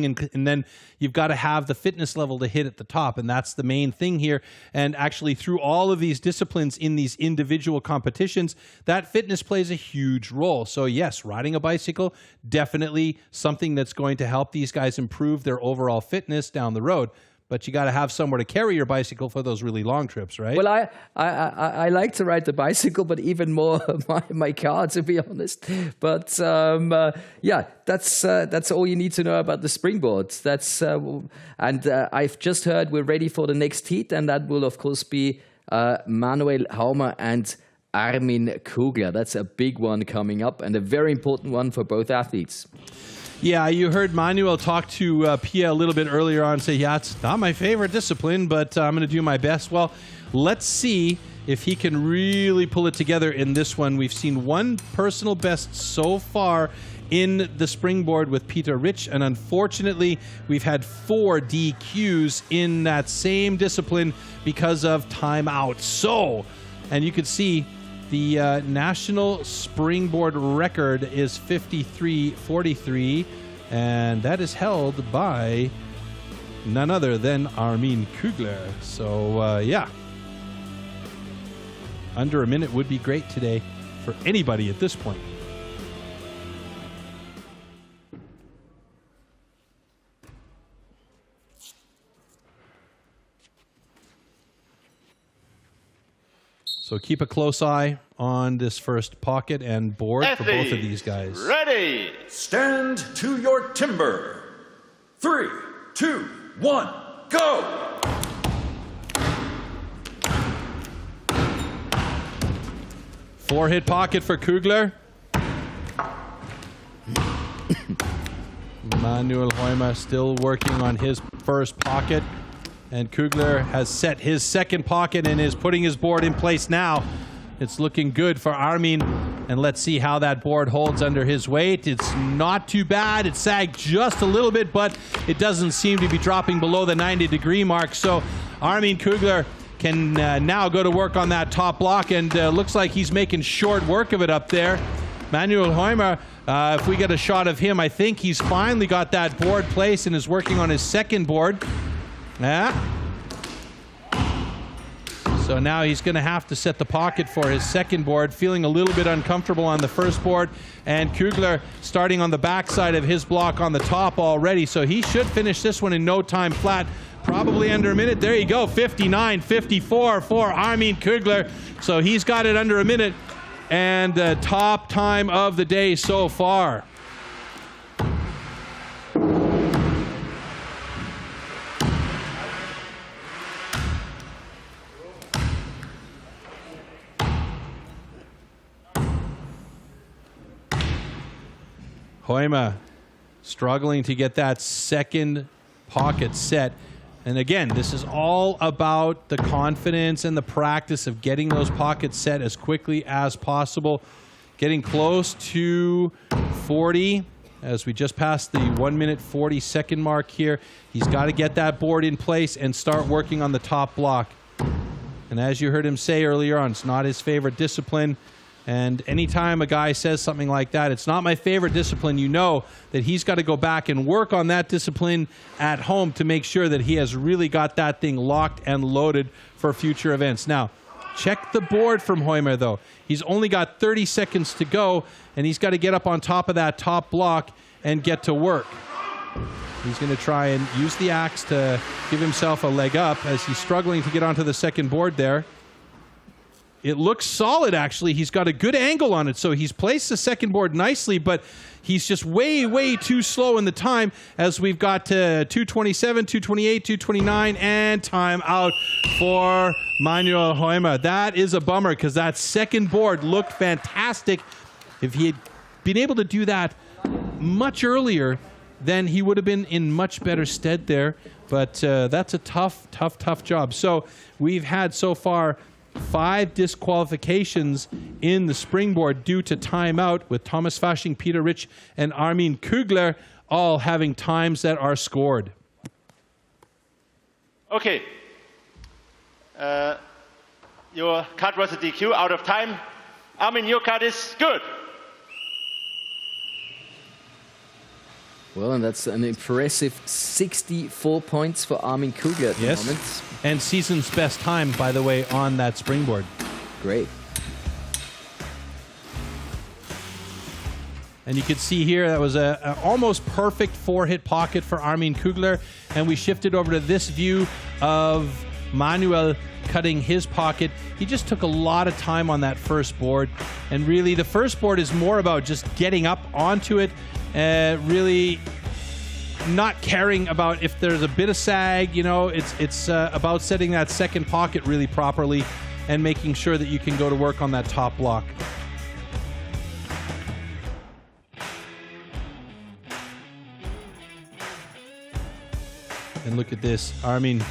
and then you've got to have the fitness level to hit at the top. And that's the main thing here. And actually, through all of these disciplines in these individual competitions, that fitness plays a huge role. So yes, riding a bicycle, definitely something that's going to help these guys improve their overall fitness down the road. But you got to have somewhere to carry your bicycle for those really long trips, right? Well, I like to ride the bicycle, but even more my car, to be honest. But yeah, that's all you need to know about the springboard. I've just heard we're ready for the next heat, and that will of course be Manuel Heumer and Armin Kugler. That's a big one coming up, and a very important one for both athletes. Yeah, you heard Manuel talk to Pia a little bit earlier on, say, yeah, it's not my favorite discipline, but I'm going to do my best. Well, let's see if he can really pull it together in this one. We've seen one personal best so far in the springboard with Peter Rich, and unfortunately, we've had 4 DQs in that same discipline because of timeout. So, and you can see the national springboard record is 53.43, and that is held by none other than Armin Kugler. So, yeah. Under a minute would be great today for anybody at this point. So keep a close eye on this first pocket and board for both of these guys. Ready. Stand to your timber. 3, 2, 1, go! Four-hit pocket for Kugler. Manuel Heumer still working on his first pocket. And Kugler has set his second pocket and is putting his board in place now. It's looking good for Armin. And let's see how that board holds under his weight. It's not too bad. It sagged just a little bit, but it doesn't seem to be dropping below the 90-degree mark. So Armin Kugler can now go to work on that top block, and looks like he's making short work of it up there. Manuel Heumer, if we get a shot of him, I think he's finally got that board placed and is working on his second board. Yeah. So now he's going to have to set the pocket for his second board, feeling a little bit uncomfortable on the first board. And Kugler starting on the backside of his block on the top already. So he should finish this one in no time flat, probably under a minute. There you go, 59.54 for Armin Kugler. So he's got it under a minute, and the top time of the day so far. Hoima struggling to get that second pocket set. And again, this is all about the confidence and the practice of getting those pockets set as quickly as possible. Getting close to 40 as we just passed the 1 minute 40 second mark here. He's got to get that board in place and start working on the top block. And as you heard him say earlier on, it's not his favorite discipline. And anytime a guy says something like that, it's not my favorite discipline, you know that he's got to go back and work on that discipline at home to make sure that he has really got that thing locked and loaded for future events. Now, check the board from Hoima, though. He's only got 30 seconds to go, and he's got to get up on top of that top block and get to work. He's going to try and use the axe to give himself a leg up as he's struggling to get onto the second board there. It looks solid, actually. He's got a good angle on it, so he's placed the second board nicely, but he's just way, way too slow in the time as we've got to 2:27, 2:28, 2:29, and time out for Manuel Hoima. That is a bummer because that second board looked fantastic. If he had been able to do that much earlier, then he would have been in much better stead there. But that's a tough, tough, tough job. So we've had so far 5 disqualifications in the springboard due to timeout, with Thomas Fasching, Peter Rich, and Armin Kugler all having times that are scored. Okay. Your cut was a DQ, out of time. Armin, your cut is good. Well, and that's an impressive 64 points for Armin Kugler at the moment. And season's best time, by the way, on that springboard. Great. And you can see here that was a almost perfect 4-hit pocket for Armin Kugler. And we shifted over to this view of Manuel cutting his pocket. He just took a lot of time on that first board. And really, the first board is more about just getting up onto it, really not caring about if there's a bit of sag. You know, it's about setting that second pocket really properly and making sure that you can go to work on that top block. And look at this, Armin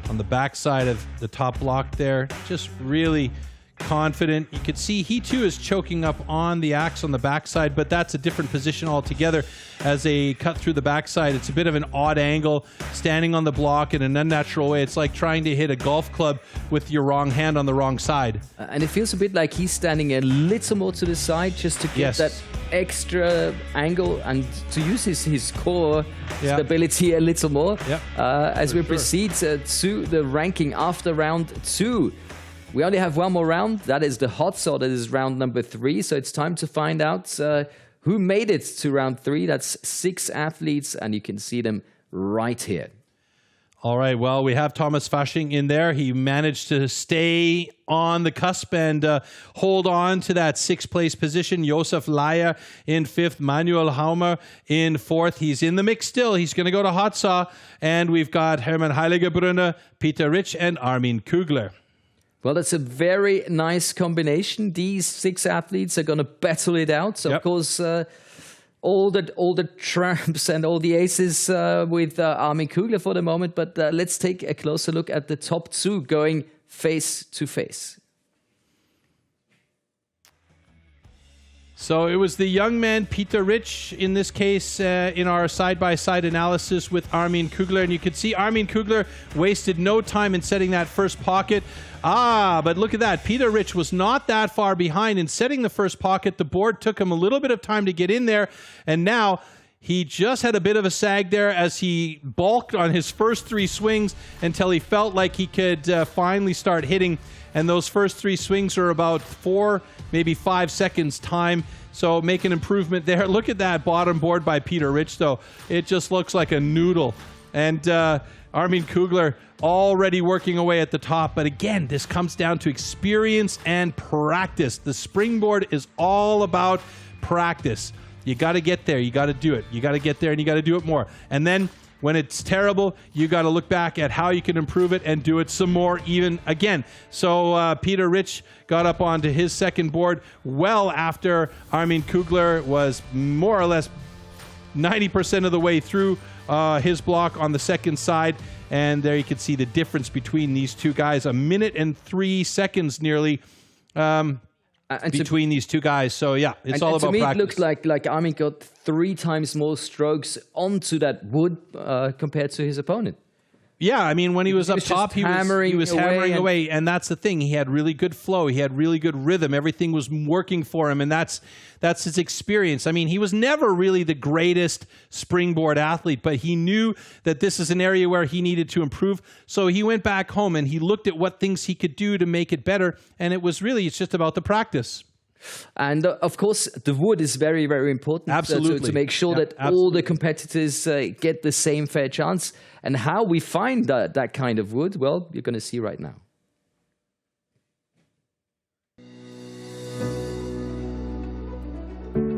on the backside of the top block there, just really confident. You could see he too is choking up on the axe on the backside, but that's a different position altogether as they cut through the backside. It's a bit of an odd angle, standing on the block in an unnatural way. It's like trying to hit a golf club with your wrong hand on the wrong side. And it feels a bit like he's standing a little more to the side just to get that extra angle and to use his core stability a little more. As we proceed to the ranking after round 2. We only have one more round. That is the hot saw. That is round number 3. So it's time to find out who made it to round 3. That's 6 athletes, and you can see them right here. All right, well, we have Thomas Fasching in there. He managed to stay on the cusp and hold on to that 6th place position. Josef Leier in 5th, Manuel Hoima in 4th. He's in the mix still. He's going to go to hot saw. And we've got Hermann Heiligerbrunner, Peter Rich, and Armin Kugler. Well, that's a very nice combination. These 6 athletes are going to battle it out. So, of course, all the trumps and all the aces with Armin Kugler for the moment. But let's take a closer look at the top 2 going face to face. So it was the young man, Peter Rich, in this case, in our side-by-side analysis with Armin Kugler. And you could see Armin Kugler wasted no time in setting that first pocket. But look at that. Peter Rich was not that far behind in setting the first pocket. The board took him a little bit of time to get in there. And now he just had a bit of a sag there as he balked on his first 3 swings until he felt like he could finally start hitting. And those first 3 swings are about 4, maybe 5 seconds time. So make an improvement there. Look at that bottom board by Peter Rich, though. It just looks like a noodle. And Armin Kugler already working away at the top. But again, this comes down to experience and practice. The springboard is all about practice. You got to get there. You got to do it. You got to get there and you got to do it more. And then when it's terrible, you got to look back at how you can improve it and do it some more even again. So Peter Rich got up onto his second board well after Armin Kugler was more or less 90% of the way through his block on the second side. And there you can see the difference between these two guys. 1 minute and 3 seconds nearly between these two guys. So yeah, it's all about practice. practice. It looked like Armin got 3 times more strokes onto that wood compared to his opponent. Yeah, I mean, when he was up top, he was hammering away, and that's the thing. He had really good flow. He had really good rhythm. Everything was working for him, and that's his experience. I mean, he was never really the greatest springboard athlete, but he knew that this is an area where he needed to improve. So he went back home, and he looked at what things he could do to make it better, and it's just about the practice. And of course, the wood is very, very important. Absolutely. To make sure that all the competitors get the same fair chance. And how we find that kind of wood, well, you're going to see right now.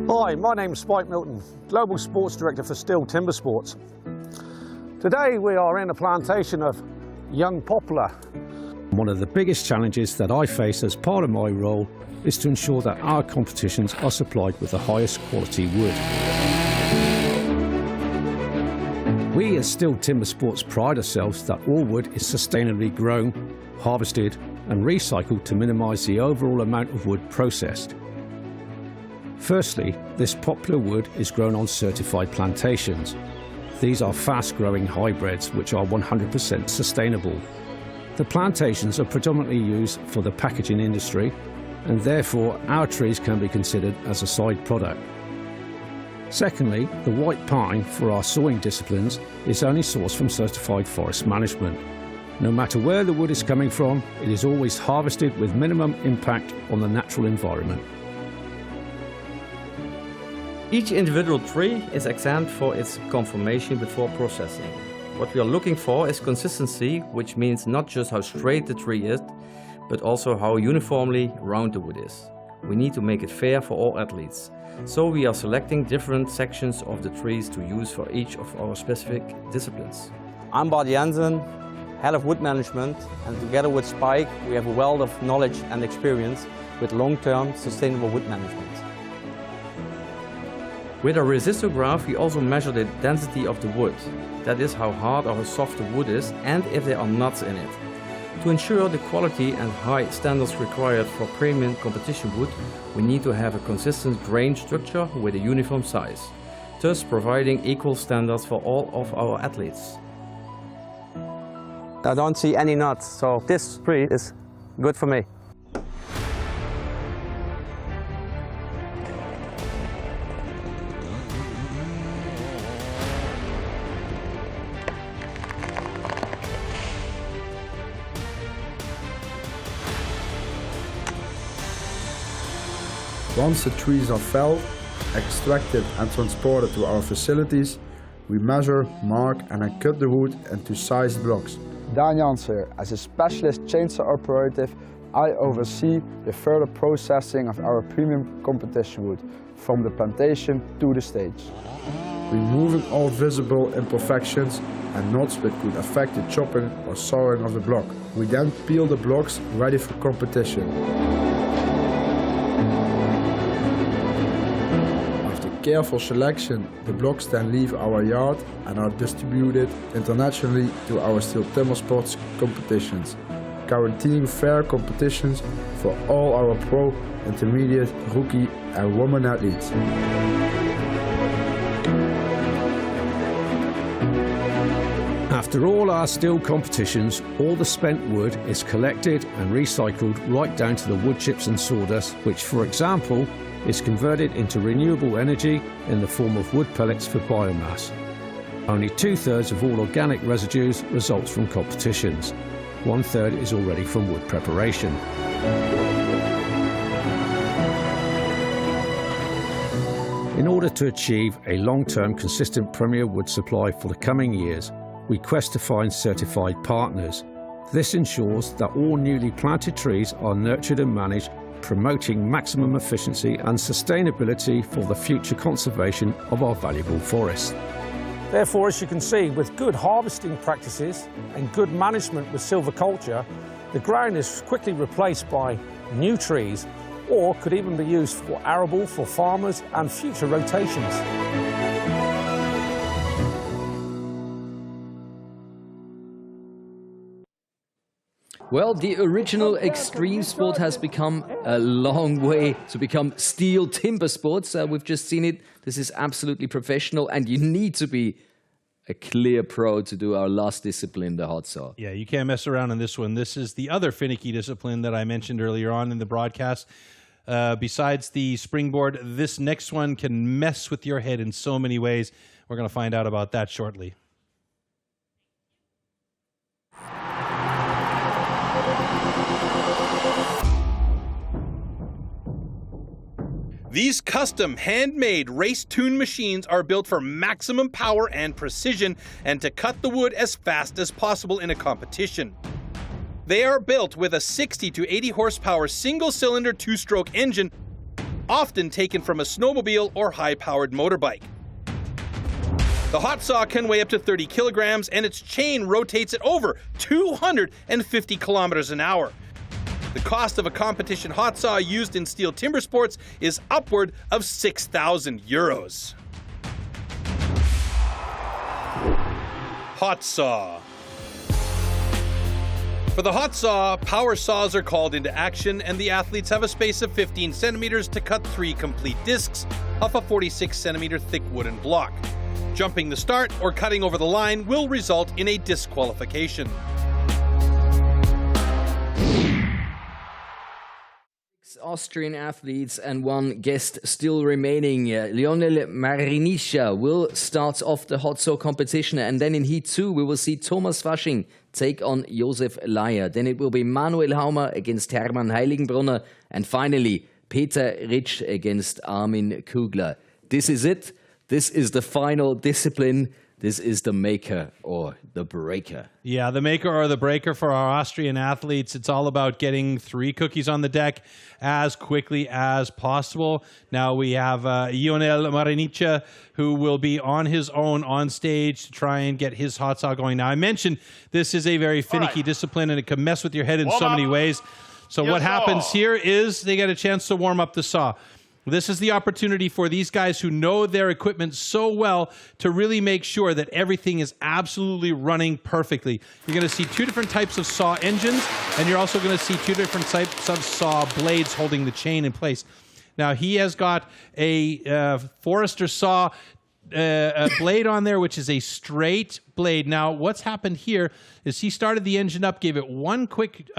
Hi, my name's Spike Milton, Global Sports Director for STIHL TIMBERSPORTS. Today we are in a plantation of young poplar. One of the biggest challenges that I face as part of my role is to ensure that our competitions are supplied with the highest quality wood. We as STIHL TIMBERSPORTS pride ourselves that all wood is sustainably grown, harvested and recycled to minimise the overall amount of wood processed. Firstly, this poplar wood is grown on certified plantations. These are fast-growing hybrids which are 100% sustainable. The plantations are predominantly used for the packaging industry, and therefore our trees can be considered as a side product. Secondly, the white pine for our sawing disciplines is only sourced from certified forest management. No matter where the wood is coming from, it is always harvested with minimum impact on the natural environment. Each individual tree is examined for its conformation before processing. What we are looking for is consistency, which means not just how straight the tree is, but also how uniformly round the wood is. We need to make it fair for all athletes. So we are selecting different sections of the trees to use for each of our specific disciplines. I'm Bart Jensen, Head of Wood Management, and together with Spike we have a wealth of knowledge and experience with long-term sustainable wood management. With our resistograph we also measure the density of the wood. That is how hard or soft the wood is and if there are nuts in it. To ensure the quality and high standards required for premium competition wood, we need to have a consistent grain structure with a uniform size, thus providing equal standards for all of our athletes. I don't see any nuts, so this tree is good for me. Once the trees are felled, extracted and transported to our facilities, we measure, mark and then cut the wood into sized blocks. Daan Jansen, as a specialist chainsaw operative, I oversee the further processing of our premium competition wood, from the plantation to the stage. Removing all visible imperfections and knots which could affect the chopping or sawing of the block. We then peel the blocks ready for competition. Careful selection, the blocks then leave our yard and are distributed internationally to our STIHL TIMBERSPORTS competitions, guaranteeing fair competitions for all our pro, intermediate, rookie and women athletes. After all our STIHL competitions, all the spent wood is collected and recycled right down to the wood chips and sawdust, which, for example, is converted into renewable energy in the form of wood pellets for biomass. Only 2/3 of all organic residues results from competitions. 1/3 is already from wood preparation. In order to achieve a long-term consistent premier wood supply for the coming years, we quest to find certified partners. This ensures that all newly planted trees are nurtured and managed, promoting maximum efficiency and sustainability for the future conservation of our valuable forests. Therefore, as you can see, with good harvesting practices and good management with silviculture, the ground is quickly replaced by new trees, or could even be used for arable for farmers and future rotations. Well, the original extreme sport has become a long way to become STIHL timber sports. We've just seen it. This is absolutely professional, and you need to be a clear pro to do our last discipline, the hot saw. Yeah, you can't mess around on this one. This is the other finicky discipline that I mentioned earlier on in the broadcast. Besides the springboard, this next one can mess with your head in so many ways. We're going to find out about that shortly. These custom, handmade, race-tuned machines are built for maximum power and precision and to cut the wood as fast as possible in a competition. They are built with a 60 to 80 horsepower single-cylinder two-stroke engine, often taken from a snowmobile or high-powered motorbike. The hot saw can weigh up to 30 kilograms and its chain rotates at over 250 kilometers an hour. The cost of a competition hot saw used in STIHL timber sports is upward of 6,000 euros. Hot saw. For the hot saw, power saws are called into action and the athletes have a space of 15 centimeters to cut 3 complete discs off a 46 centimeter thick wooden block. Jumping the start or cutting over the line will result in a disqualification. Austrian athletes and one guest still remaining. Lionel Marinisha will start off the hot saw competition, and then in Heat 2 we will see Thomas Fasching take on Josef Leier. Then it will be Manuel Haumer against Hermann Heiligenbrunner, and finally Peter Ritsch against Armin Kugler. This is it. This is the final discipline. This is the maker or the breaker. Yeah, the maker or the breaker for our Austrian athletes. It's all about getting 3 cookies on the deck as quickly as possible. Now we have Lionel Marinisha, who will be on his own on stage to try and get his hot saw going. Now, I mentioned this is a very finicky discipline and it can mess with your head in so many ways. So what happens here is they get a chance to warm up the saw. This is the opportunity for these guys who know their equipment so well to really make sure that everything is absolutely running perfectly. You're going to see 2 different types of saw engines, and you're also going to see 2 different types of saw blades holding the chain in place. Now, he has got a Forester saw a blade on there, which is a straight blade. Now, what's happened here is he started the engine up, gave it 1 quick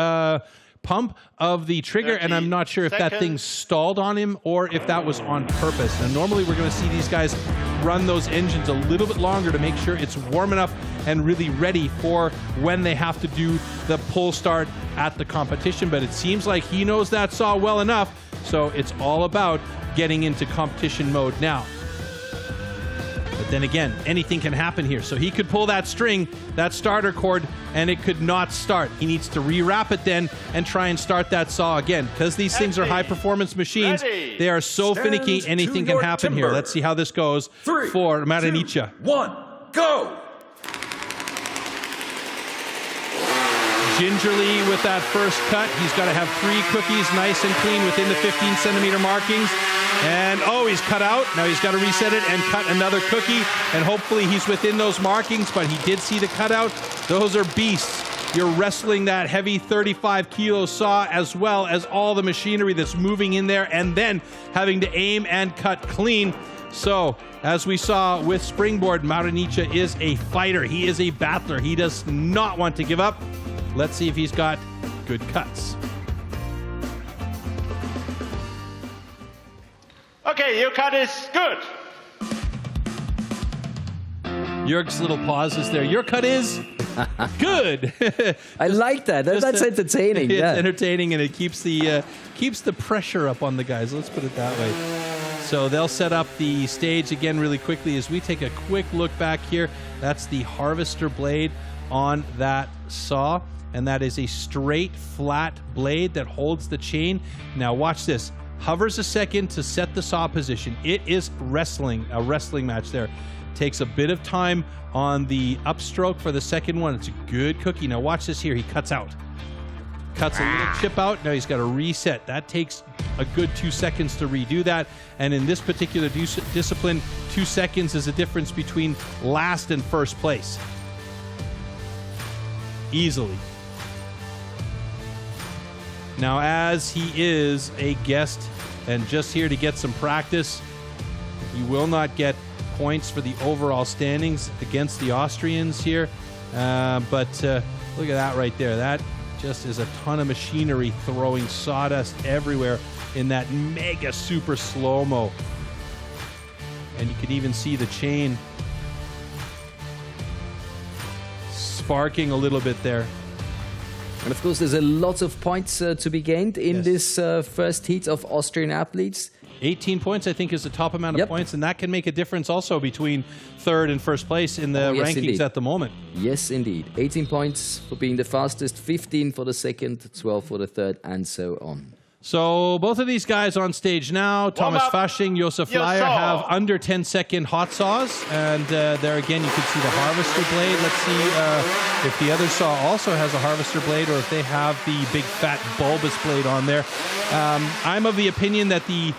pump of the trigger, and I'm not sure if that thing stalled on him or if that was on purpose. And normally we're going to see these guys run those engines a little bit longer to make sure it's warm enough and really ready for when they have to do the pull start at the competition. But it seems like he knows that saw well enough, so it's all about getting into competition mode now. But then again, anything can happen here. So he could pull that string, that starter cord, and it could not start. He needs to rewrap it then and try and start that saw again. Because these things are high-performance machines, they are so finicky, anything can happen here. Let's see how this goes for Marinisha. 2, 1, go! Gingerly with that first cut. He's got to have 3 cookies nice and clean within the 15 centimeter markings. And oh, he's cut out. Now he's got to reset it and cut another cookie. And hopefully he's within those markings, but he did see the cutout. Those are beasts. You're wrestling that heavy 35 kilo saw as well as all the machinery that's moving in there and then having to aim and cut clean. So, as we saw with Springboard, Marinisha is a fighter. He is a battler. He does not want to give up. Let's see if he's got good cuts. Okay, your cut is good. Jörg's little pauses there. Your cut is good. I like that. That's entertaining. It's yeah. entertaining, and it keeps the pressure up on the guys. Let's put it that way. So they'll set up the stage again really quickly as we take a quick look back here. That's the harvester blade on that saw, and that is a straight, flat blade that holds the chain. Now watch this. hovers a second to set the saw position. It is wrestling, a wrestling match there. Takes a bit of time on the upstroke for the second one. It's a good cookie. Now watch this here. He cuts out. Cuts a little chip out. Now he's got to reset. That takes a good 2 seconds to redo that. And in this particular discipline, 2 seconds is the difference between last and first place. Easily. Now, as he is a guest and just here to get some practice, he will not get points for the overall standings against the Austrians here. But look at that right there. That just is a ton of machinery throwing sawdust everywhere in that mega super slow-mo. And you can even see the chain sparking a little bit there. And of course, there's a lot of points to be gained in this first heat of Austrian athletes. 18 points, I think, is the top amount of points, and that can make a difference also between third and first place in the rankings at the moment. Yes, indeed. 18 points for being the fastest, 15 for the second, 12 for the third, and so on. So both of these guys on stage now, Thomas Fasching, Josef Lyer, have under 10-second hot saws. And there again, you can see the harvester blade. Let's see if the other saw also has a harvester blade or if they have the big fat bulbous blade on there. I'm of the opinion that the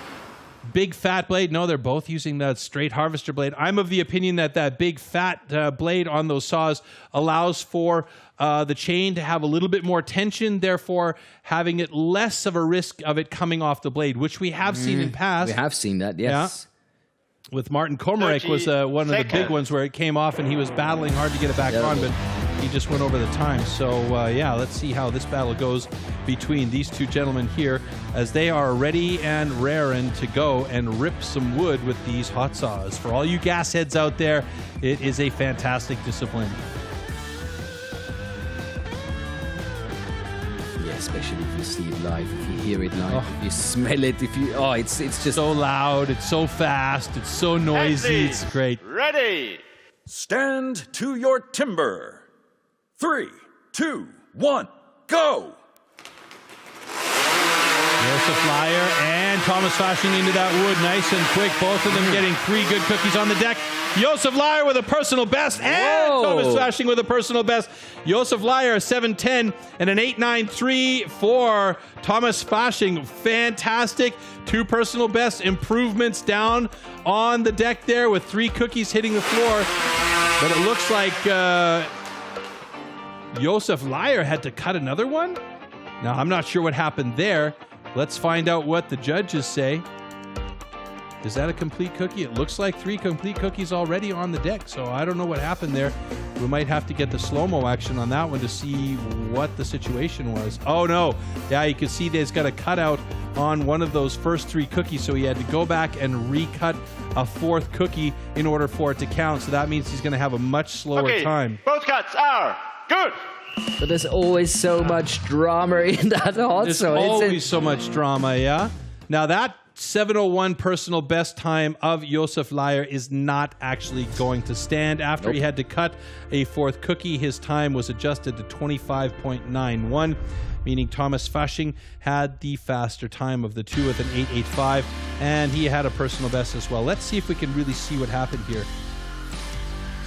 big fat blade, no, they're both using that straight harvester blade. I'm of the opinion that that big fat blade on those saws allows for the chain to have a little bit more tension, therefore having it less of a risk of it coming off the blade, which we have seen in past. We have seen that, yes. Yeah. With Martin Komarek was one of the big ones where it came off and he was battling hard to get it back on, but he just went over the time. So, yeah, let's see how this battle goes between these two gentlemen here as they are ready and raring to go and rip some wood with these hot saws. For all you gas heads out there, it is a fantastic discipline. Yeah, especially if you see it live, if you hear it live, if you smell it, if you... Oh, it's just... so loud, it's so fast, it's so noisy, it's great. Ready! Stand to your timber. 3, 2, 1, go! Josef Lyer and Thomas Fasching into that wood nice and quick. Both of them getting 3 good cookies on the deck. Josef Lyer with a personal best and Thomas Fasching with a personal best. Josef Lyer, a 7.10 and an 8.93 for Thomas Fasching. Fantastic. 2 personal best improvements down on the deck there with 3 cookies hitting the floor. But it looks like Josef Lyer had to cut another one. Now, I'm not sure what happened there. Let's find out what the judges say. Is that a complete cookie? It looks like 3 complete cookies already on the deck, so I don't know what happened there. We might have to get the slow-mo action on that one to see what the situation was. Oh, no. Yeah, you can see there's got a cutout on one of those first 3 cookies, so he had to go back and recut a 4th cookie in order for it to count, so that means he's going to have a much slower time. Both cuts are good. But there's always so much drama in that hot There's saw. always so much drama, yeah? Now that 7:01 personal best time of Josef Lyer is not actually going to stand. After he had to cut a 4th cookie, his time was adjusted to 25.91, meaning Thomas Fasching had the faster time of the two with an 8.85, and he had a personal best as well. Let's see if we can really see what happened here.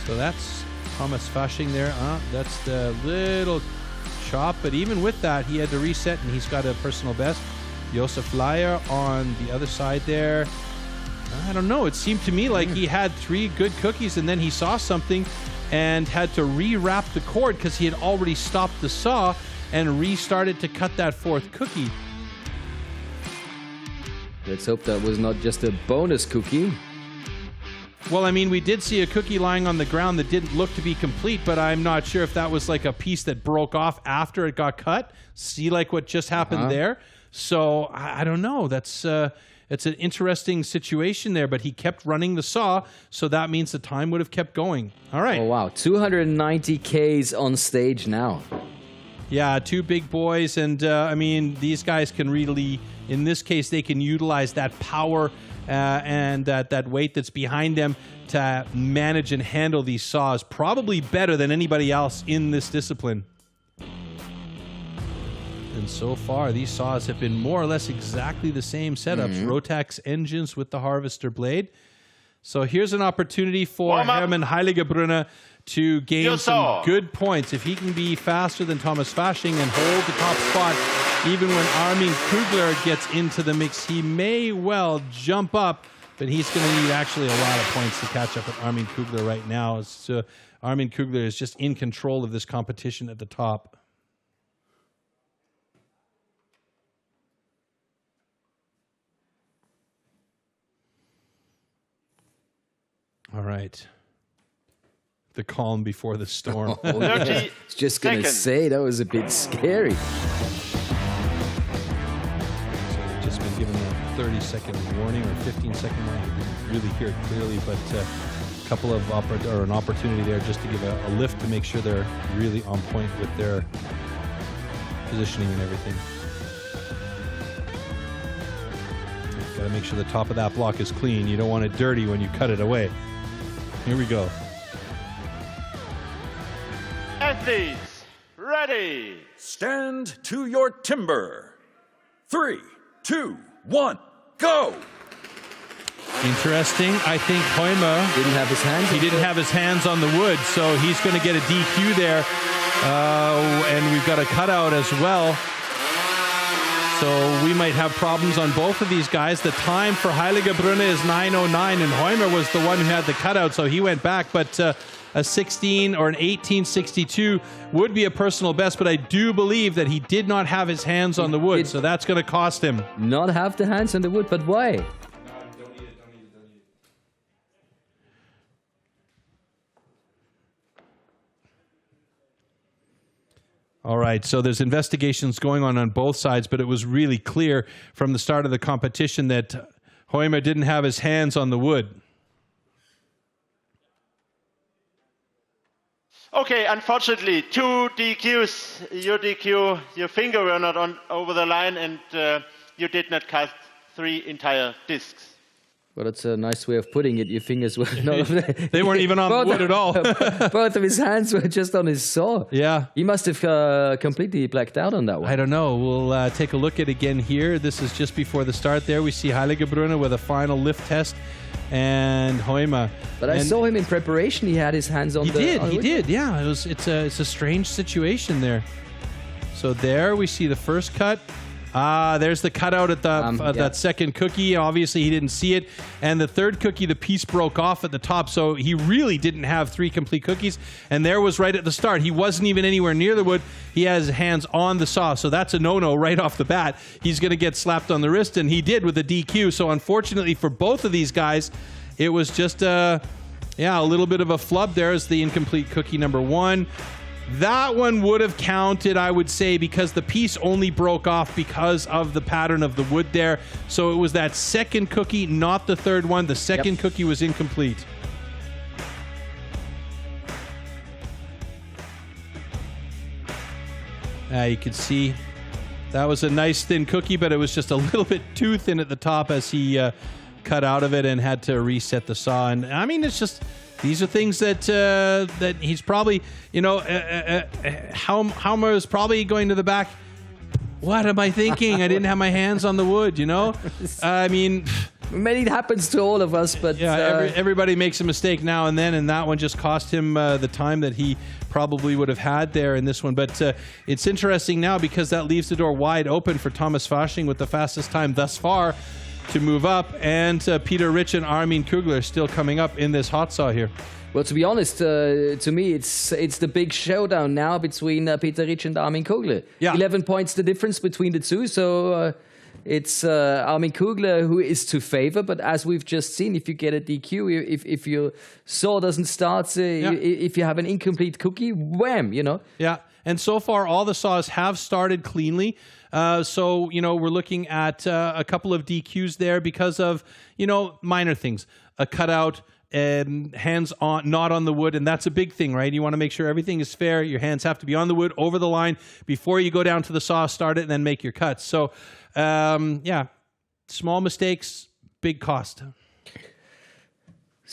So that's Thomas Fasching there. That's the little chop, but even with that, he had to reset, and he's got a personal best. Josef Lyer on the other side there. I don't know. It seemed to me like he had 3 good cookies, and then he saw something and had to rewrap the cord because he had already stopped the saw and restarted to cut that 4th cookie. Let's hope that was not just a bonus cookie. Well, I mean, we did see a cookie lying on the ground that didn't look to be complete, but I'm not sure if that was like a piece that broke off after it got cut. See, like what just happened there? So, I don't know. That's it's an interesting situation there, but he kept running the saw, so that means the time would have kept going. All right. Oh, wow. 290 Ks on stage now. Yeah, 2 big boys, and I mean, these guys can really, in this case, they can utilize that power and that weight that's behind them to manage and handle these saws probably better than anybody else in this discipline. And And so far, these saws have been more or less exactly the same setups. Rotax engines with the harvester blade. So here's an opportunity for Hermann Heiligebrunner to gain some good points. If he can be faster than Thomas Fasching and hold the top spot, even when Armin Kugler gets into the mix, he may well jump up, but he's going to need actually a lot of points to catch up with Armin Kugler right now. So Armin Kugler is just in control of this competition at the top. All right. The calm before the storm. Oh, yeah. I was just going to say, that was a bit scary. So they've just been given a 30-second warning or 15-second warning. I didn't really hear it clearly, but a couple of an opportunity there just to give a lift to make sure they're really on point with their positioning and everything. Got to make sure the top of that block is clean. You don't want it dirty when you cut it away. Here we go. Athletes, ready. Stand to your timber. 3, 2, 1, go. Interesting. I think Hoyma didn't have his hands. He didn't have his hands on the wood, so he's going to get a DQ there. And we've got a cutout as well. So we might have problems on both of these guys. The time for Heiligebrunner is 9:09, and Hoyma was the one who had the cutout, so he went back. But a 16 or an 18:62 would be a personal best, but I do believe that he did not have his hands on the wood, so that's going to cost him. Not have the hands on the wood, but why? All right, so there's investigations going on both sides, but it was really clear from the start of the competition that Hoyma didn't have his hands on the wood. Okay, unfortunately, 2 DQs. Your DQ, your finger were not on over the line, and you did not cut 3 entire discs. Well, that's a nice way of putting it. Your fingers were not. They weren't even on the wood at all. Both of his hands were just on his saw. Yeah. He must have completely blacked out on that one. I don't know. We'll take a look at it again here. This is just before the start there. We see Heiligebrunner with a final lift test and Hoyma. But I saw him in preparation. He had his hands on the wood. He did. Yeah, it's a strange situation there. So there we see the first cut. There's the cutout at the that second cookie. Obviously, he didn't see it. And the third cookie, the piece broke off at the top. So he really didn't have 3 complete cookies. And there was right at the start. He wasn't even anywhere near the wood. He has his hands on the saw. So that's a no-no right off the bat. He's going to get slapped on the wrist. And he did with the DQ. So unfortunately for both of these guys, it was just a little bit of a flub. There's the incomplete cookie number 1. That one would have counted, I would say, because the piece only broke off because of the pattern of the wood there. So it was that second cookie, not the third one. The second cookie was incomplete. You can see that was a nice thin cookie, but it was just a little bit too thin at the top as he cut out of it and had to reset the saw. And I mean, it's just... These are things that that he's probably, Haumer is probably going to the back. What am I thinking? I didn't have my hands on the wood, I mean... Maybe it happens to all of us, but... Yeah, everybody makes a mistake now and then, and that one just cost him the time that he probably would have had there in this one. But it's interesting now because that leaves the door wide open for Thomas Fasching with the fastest time thus far to move up, and Peter Rich and Armin Kugler still coming up in this hot saw here. Well, to be honest, to me, it's the big showdown now between Peter Rich and Armin Kugler. Yeah. 11 points the difference between the two, so it's Armin Kugler who is to favor. But as we've just seen, if you get a DQ, if your saw doesn't start, if you have an incomplete cookie, wham, Yeah, and so far all the saws have started cleanly. So, we're looking at a couple of DQs there because of, minor things. A cutout, hands on, not on the wood, and that's a big thing, right? You want to make sure everything is fair. Your hands have to be on the wood, over the line, before you go down to the saw, start it, and then make your cuts. So, small mistakes, big cost.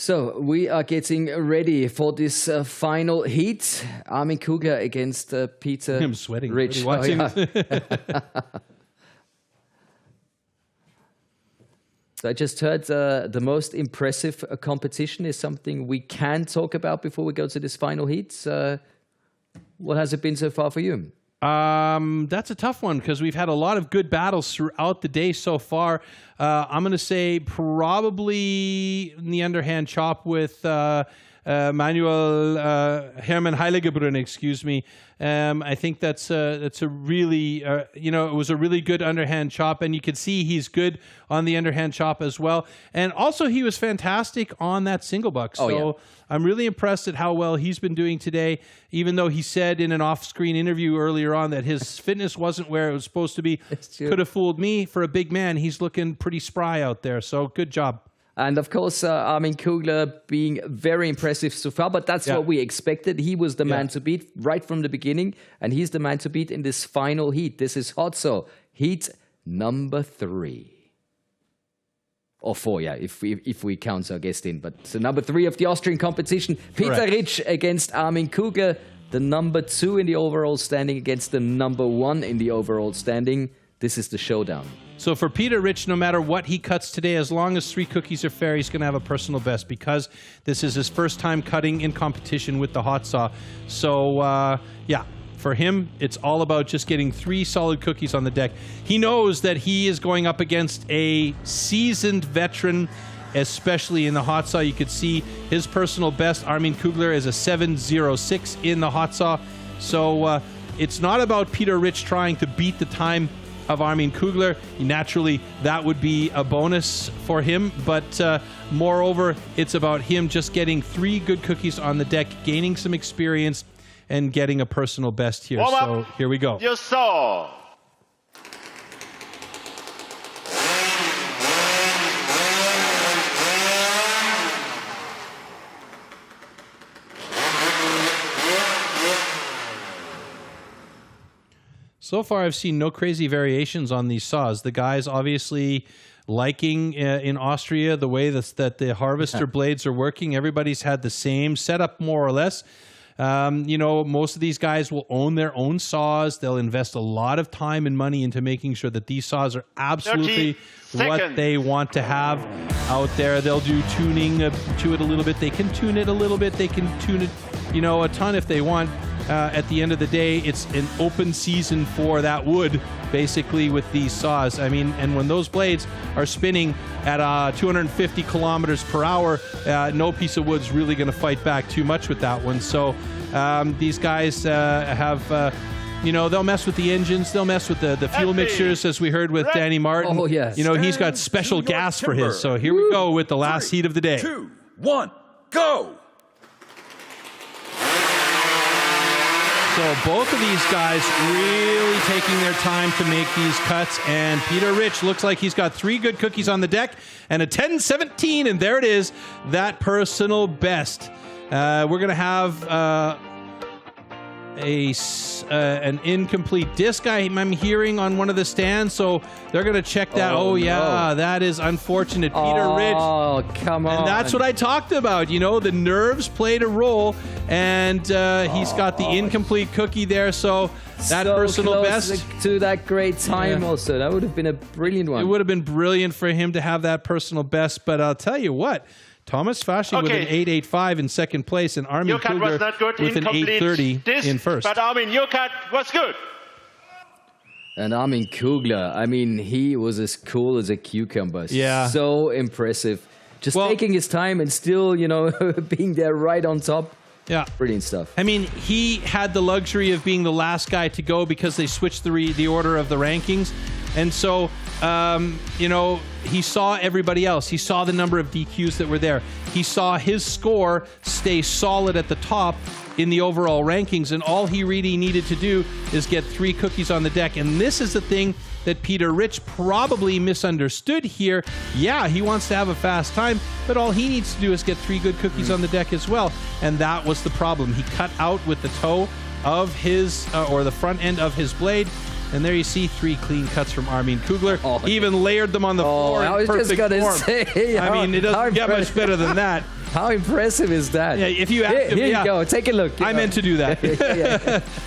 So we are getting ready for this final heat. Armin Kugler against Peter I'm sweating. Rich. Watching. Oh, yeah. So I just heard the most impressive competition is something we can talk about before we go to this final heat. What has it been so far for you? That's a tough one because we've had a lot of good battles throughout the day so far. I'm going to say probably in the underhand chop with Manuel Hermann Heiligebrunn, excuse me. I think that's a really, it was a really good underhand chop, and you could see he's good on the underhand chop as well. And also he was fantastic on that single buck. So I'm really impressed at how well he's been doing today, even though he said in an off-screen interview earlier on that his fitness wasn't where it was supposed to be. Could have fooled me. For a big man, he's looking pretty spry out there. So good job. And of course, Armin Kugler being very impressive so far, but that's what we expected. He was the man to beat right from the beginning, and he's the man to beat in this final heat. This is hot, so heat number 3. Or 4, yeah, if we count our guest in. But so number 3 of the Austrian competition, Peter Rich against Armin Kugler, the number 2 in the overall standing against the number 1 in the overall standing. This is the showdown. So for Peter Rich, no matter what he cuts today, as long as 3 cookies are fair, he's going to have a personal best because this is his first time cutting in competition with the hot saw. So, yeah, for him, it's all about just getting 3 solid cookies on the deck. He knows that he is going up against a seasoned veteran, especially in the hot saw. You could see his personal best, Armin Kugler, is a 7:06 in the hot saw. So it's not about Peter Rich trying to beat the time of Armin Kugler. Naturally, that would be a bonus for him, but moreover, it's about him just getting 3 good cookies on the deck, gaining some experience, and getting a personal best here. So here we go. You saw. So far, I've seen no crazy variations on these saws. The guys obviously liking in Austria the way that the harvester blades are working. Everybody's had the same setup, more or less. Most of these guys will own their own saws. They'll invest a lot of time and money into making sure that these saws are absolutely what they want to have out there. They'll do tuning to it a little bit. They can tune it a little bit. They can tune it, a ton if they want. At the end of the day, it's an open season for that wood, basically, with these saws. I mean, and when those blades are spinning at 250 kilometers per hour, no piece of wood's really going to fight back too much with that one. So these guys have, they'll mess with the engines, they'll mess with the fuel mixtures, as we heard with Danny Martin. Oh, yes. He's got special gas for his. So here we go with the last heat of the day. 2, 1, go! So both of these guys really taking their time to make these cuts, and Peter Rich looks like he's got 3 good cookies on the deck and a 10-17, and there it is, that personal best. We're going to have an incomplete disc I'm hearing on one of the stands, so they're going to check that. That is unfortunate. Peter Rich. Oh, come on. And that's what I talked about. The nerves played a role, and he's got the incomplete cookie there, so that personal best. To that great time also. That would have been a brilliant one. It would have been brilliant for him to have that personal best, but I'll tell you what, Thomas Fasching with an 8.85 in second place, and Armin Kugler with an 8.30 in first. But Armin, your cut was good. And Armin Kugler, I mean, he was as cool as a cucumber. Yeah. So impressive. Just taking his time and still, being there right on top. Yeah. Brilliant stuff. I mean, he had the luxury of being the last guy to go because they switched the order of the rankings. And so, he saw everybody else. He saw the number of DQs that were there. He saw his score stay solid at the top in the overall rankings, and all he really needed to do is get 3 cookies on the deck. And this is the thing that Peter Rich probably misunderstood here. Yeah, he wants to have a fast time, but all he needs to do is get 3 good cookies on the deck as well. And that was the problem. He cut out with the toe of his, or the front end of his blade. And there you see 3 clean cuts from Armin Kugler. He even layered them on the floor in perfect form. Say, I mean, it doesn't get much better than that. How impressive is that? Yeah, if you ask him, here you go. Take a look. I meant to do that.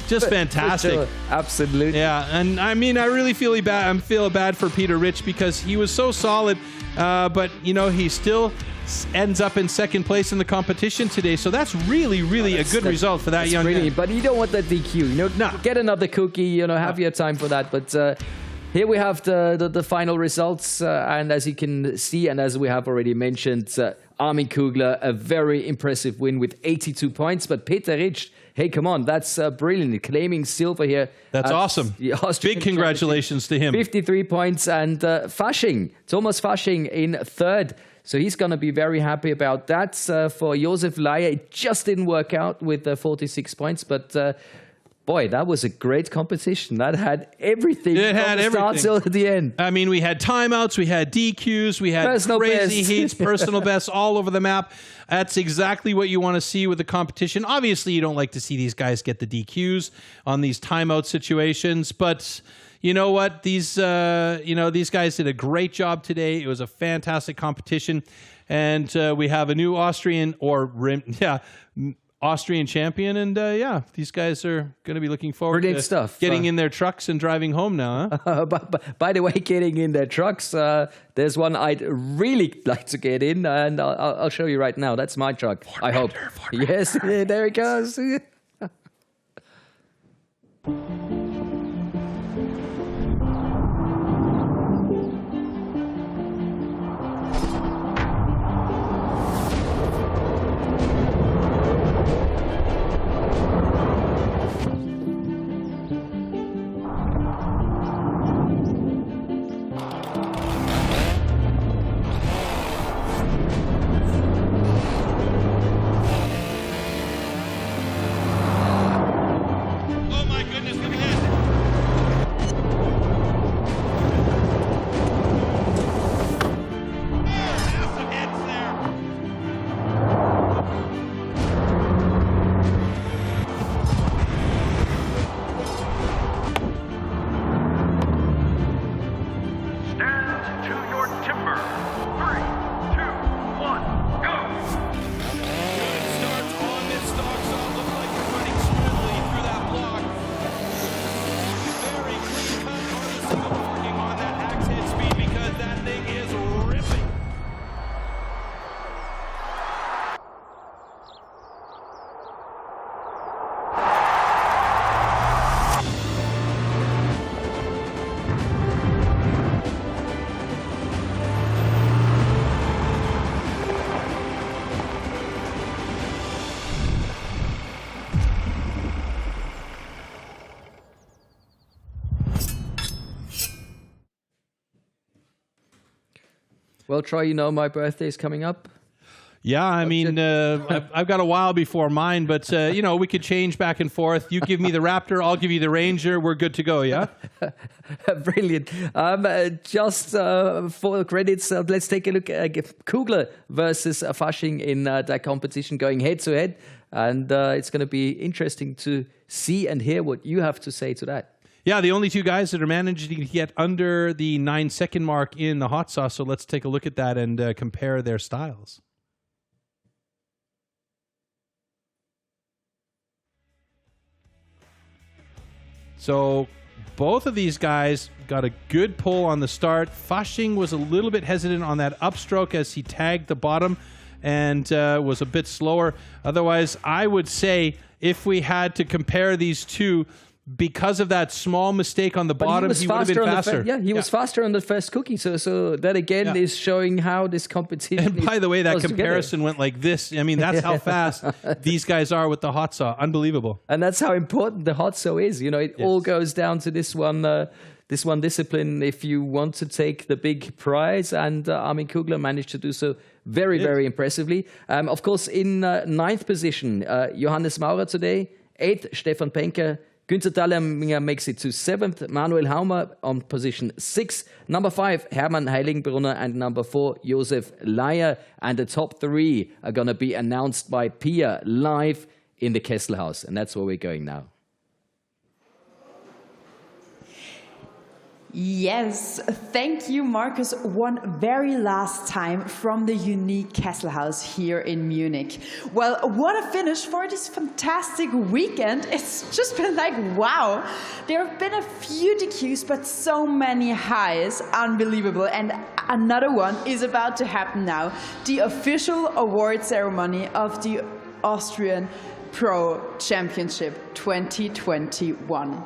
Just fantastic. Sure. Absolutely. Yeah, and I mean, I really feel bad for Peter Rich because he was so solid, but you know, he still ends up in second place in the competition today. So that's really, really a good result for that young man. But you don't want that DQ. You know, get another cookie. You know, have your time for that. But here we have the final results, and as you can see, and as we have already mentioned, Armin Kugler, a very impressive win with 82 points. But Peter Rich, hey, come on, that's brilliant. Claiming silver here. That's awesome. Big congratulations to him. 53 points. And Thomas Fasching in third. So he's going to be very happy about that. For Josef Leier, it just didn't work out with 46 points. But boy, that was a great competition. That had everything. It had everything. Start till the end. I mean, we had timeouts, we had DQs, we had personal crazy best. heats, personal bests all over the map. That's exactly what you want to see with the competition. Obviously, you don't like to see these guys get the DQs on these timeout situations, but you know what? These guys did a great job today. It was a fantastic competition, and we have a new Austrian champion, and these guys are going to be looking forward to getting in their trucks and driving home now. Huh? By the way, getting in their trucks, there's one I'd really like to get in, and I'll show you right now. That's my truck, I hope. Yes, there it goes. Well, Troy, you know my birthday is coming up. Yeah, I mean, I've got a while before mine, but, we could change back and forth. You give me the Raptor, I'll give you the Ranger. We're good to go, yeah? Brilliant. Just for the credits, let's take a look at Kugler versus Fasching in that competition going head-to-head. And it's going to be interesting to see and hear what you have to say to that. Yeah, the only two guys that are managing to get under the 9-second mark in the hot sauce. So let's take a look at that and compare their styles. So both of these guys got a good pull on the start. Fasching was a little bit hesitant on that upstroke as he tagged the bottom and was a bit slower. Otherwise, I would say if we had to compare these two, because of that small mistake on the bottom, he would have been faster. He was faster on the first cookie. So that again is showing how this competition. And by the way, that comparison went like this. I mean, that's how fast these guys are with the hot saw. Unbelievable. And that's how important the hot saw is. You know, it all goes down to this one discipline if you want to take the big prize. And Armin Kugler managed to do so very, very impressively. Of course, in ninth position, Johannes Maurer today. 8th, Stefan Penker. Günther Thalhammer makes it to 7th. Manuel Haumer on position 6. Number 5, Hermann Heiligenbrunner. And number 4, Josef Leier. And the top 3 are going to be announced by Pia live in the Kesselhaus. And that's where we're going now. Yes, thank you, Marcus. One very last time from the unique Kessel House here in Munich. Well, what a finish for this fantastic weekend. It's just been like, wow. There have been a few DQs, but so many highs. Unbelievable. And another one is about to happen now. The official award ceremony of the Austrian Pro Championship 2021.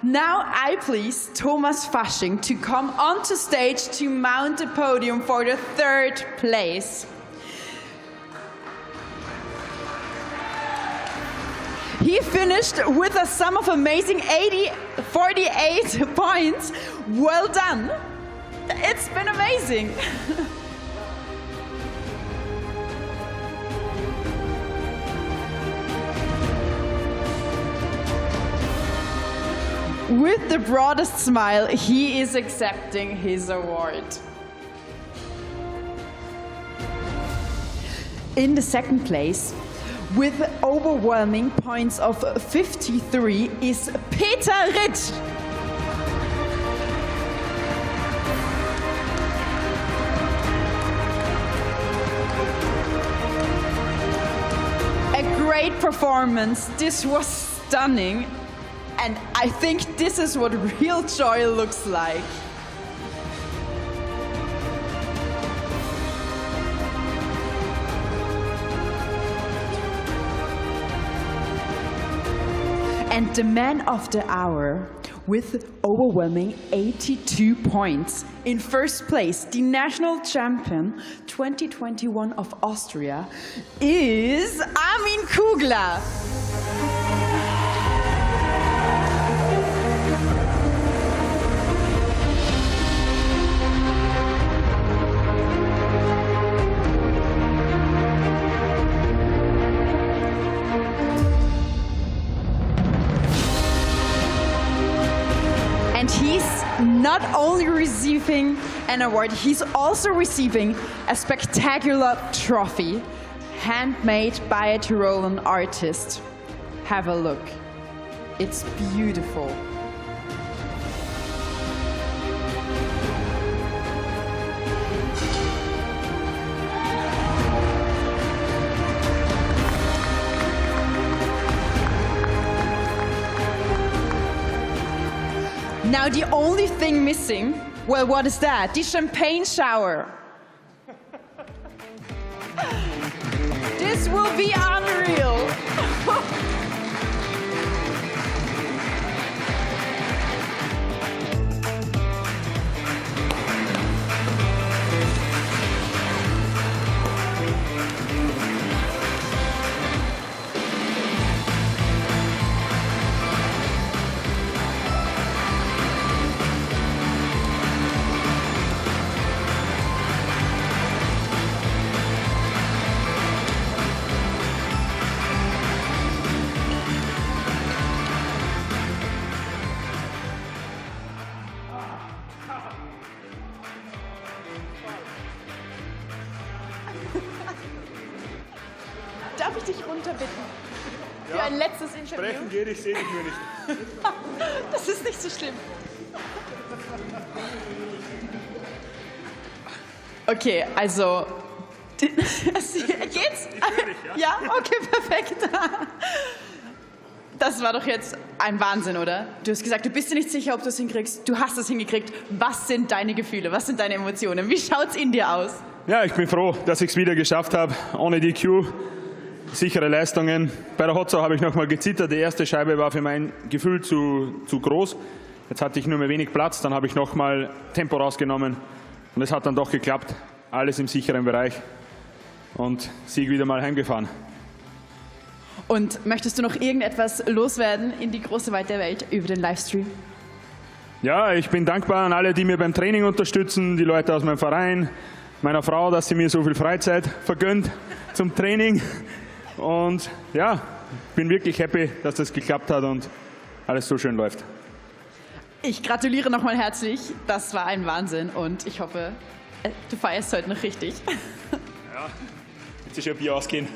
Now I please Thomas Fasching to come onto stage to mount the podium for the 3rd place. He finished with a sum of amazing 48 points. Well done. It's been amazing. With the broadest smile, he is accepting his award. In the 2nd place, with overwhelming points of 53, is Peter Ritt. A great performance. This was stunning. And I think this is what real joy looks like. And the man of the hour, with overwhelming 82 points. In 1st place, the national champion 2021 of Austria is Armin Kugler. And he's not only receiving an award, he's also receiving a spectacular trophy, handmade by a Tyrolean artist. Have a look. It's beautiful. Now the only thing missing, well, what is that? The champagne shower. This will be unreal. Darf ich dich runterbitten? Für ein letztes Interview? Sprechen geht, ich sehe dich nur nicht. Das ist nicht so schlimm. Okay, also... Geht's? Ja, okay, perfekt. Das war doch jetzt ein Wahnsinn, oder? Du hast gesagt, du bist dir nicht sicher, ob du es hinkriegst. Du hast es hingekriegt. Was sind deine Gefühle? Was sind deine Emotionen? Wie schaut's in dir aus? Ja, ich bin froh, dass ich es wieder geschafft habe, ohne DQ. Sichere Leistungen. Bei der Hotzau habe ich noch mal gezittert. Die erste Scheibe war für mein Gefühl zu groß. Jetzt hatte ich nur mehr wenig Platz. Dann habe ich noch mal Tempo rausgenommen. Und es hat dann doch geklappt. Alles im sicheren Bereich. Und Sieg wieder mal heimgefahren. Und möchtest du noch irgendetwas loswerden in die große weite Welt über den Livestream? Ja, ich bin dankbar an alle, die mir beim Training unterstützen, die Leute aus meinem Verein, meiner Frau, dass sie mir so viel Freizeit vergönnt zum Training. Und ja, ich bin wirklich happy, dass das geklappt hat und alles so schön läuft. Ich gratuliere nochmal herzlich. Das war ein Wahnsinn und ich hoffe, du feierst heute noch richtig. Ja, jetzt ist ja Bier ausgehen.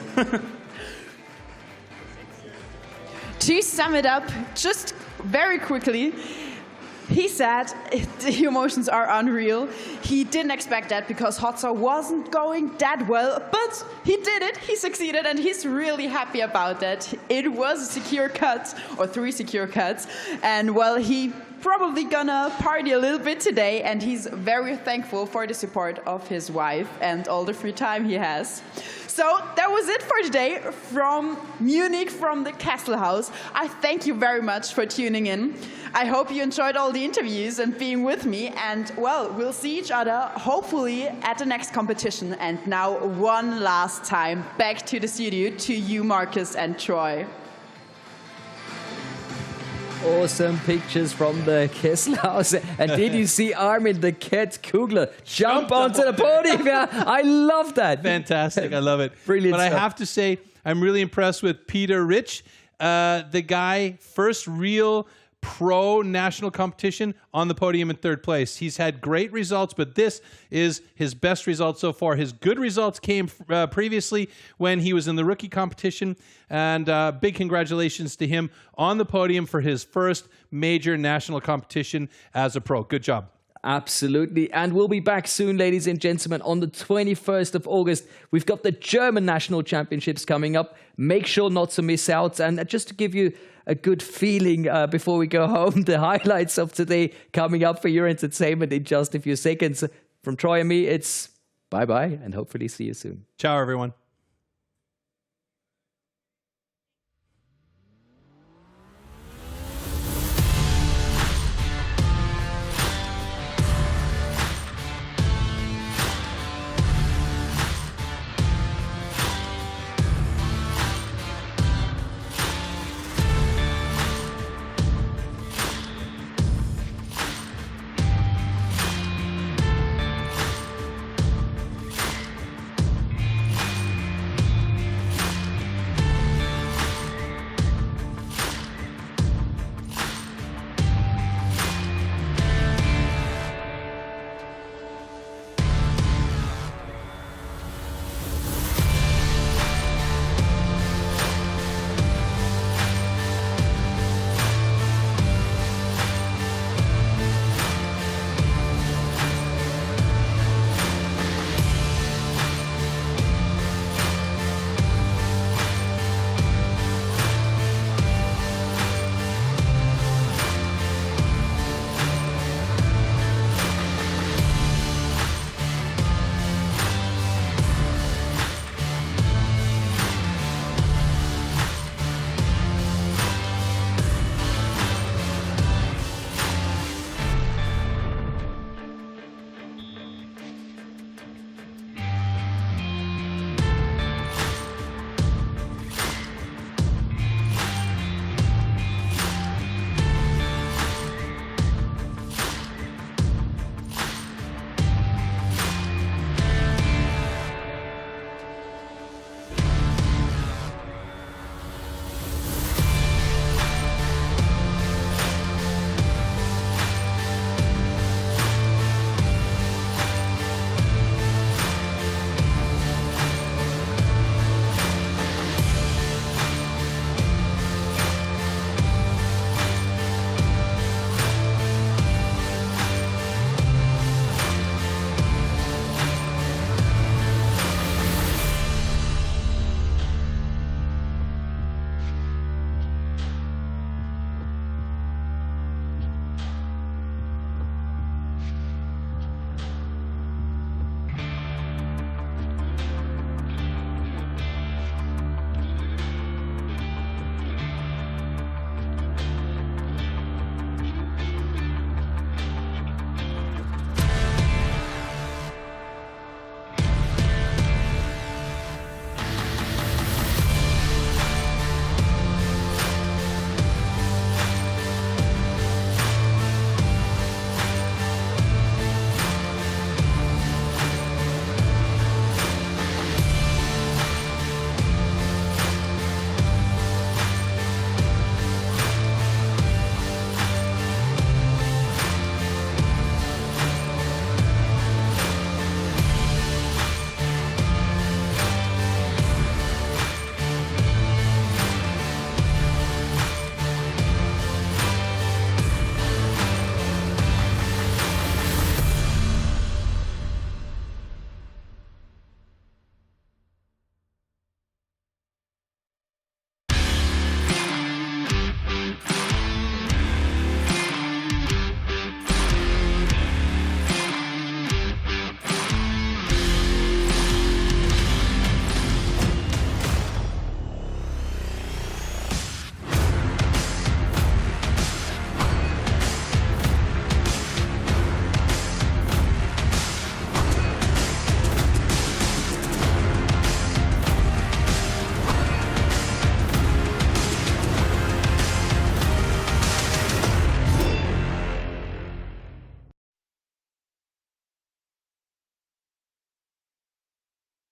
To sum it up, just very quickly, He said the emotions are unreal. He didn't expect that because hot saw wasn't going that well, but he did it, he succeeded, and he's really happy about that. It was a secure cut, or 3 secure cuts, and well, he probably gonna party a little bit today, and he's very thankful for the support of his wife and all the free time he has. So that was it for today from Munich, from the Castle House. I thank you very much for tuning in. I hope you enjoyed all the interviews and being with me. And well, we'll see each other hopefully at the next competition. And now one last time back to the studio to you, Marcus and Troy. Awesome pictures from the Kessel House. And did you see Armin, the cat Kugler, jump onto the podium? Yeah, I love that. Fantastic. I love it. Brilliant But stuff. I have to say, I'm really impressed with Peter Rich, the guy, first real pro national competition on the podium in 3rd place. He's had great results, but this is his best result so far. His good results came previously when he was in the rookie competition, and big congratulations to him on the podium for his first major national competition as a pro. Good job. Absolutely. And we'll be back soon, ladies and gentlemen, on the 21st of August. We've got the German National Championships coming up. Make sure not to miss out. And just to give you a good feeling before we go home, the highlights of today coming up for your entertainment in just a few seconds. From Troy and me, it's bye-bye and hopefully see you soon. Ciao, everyone.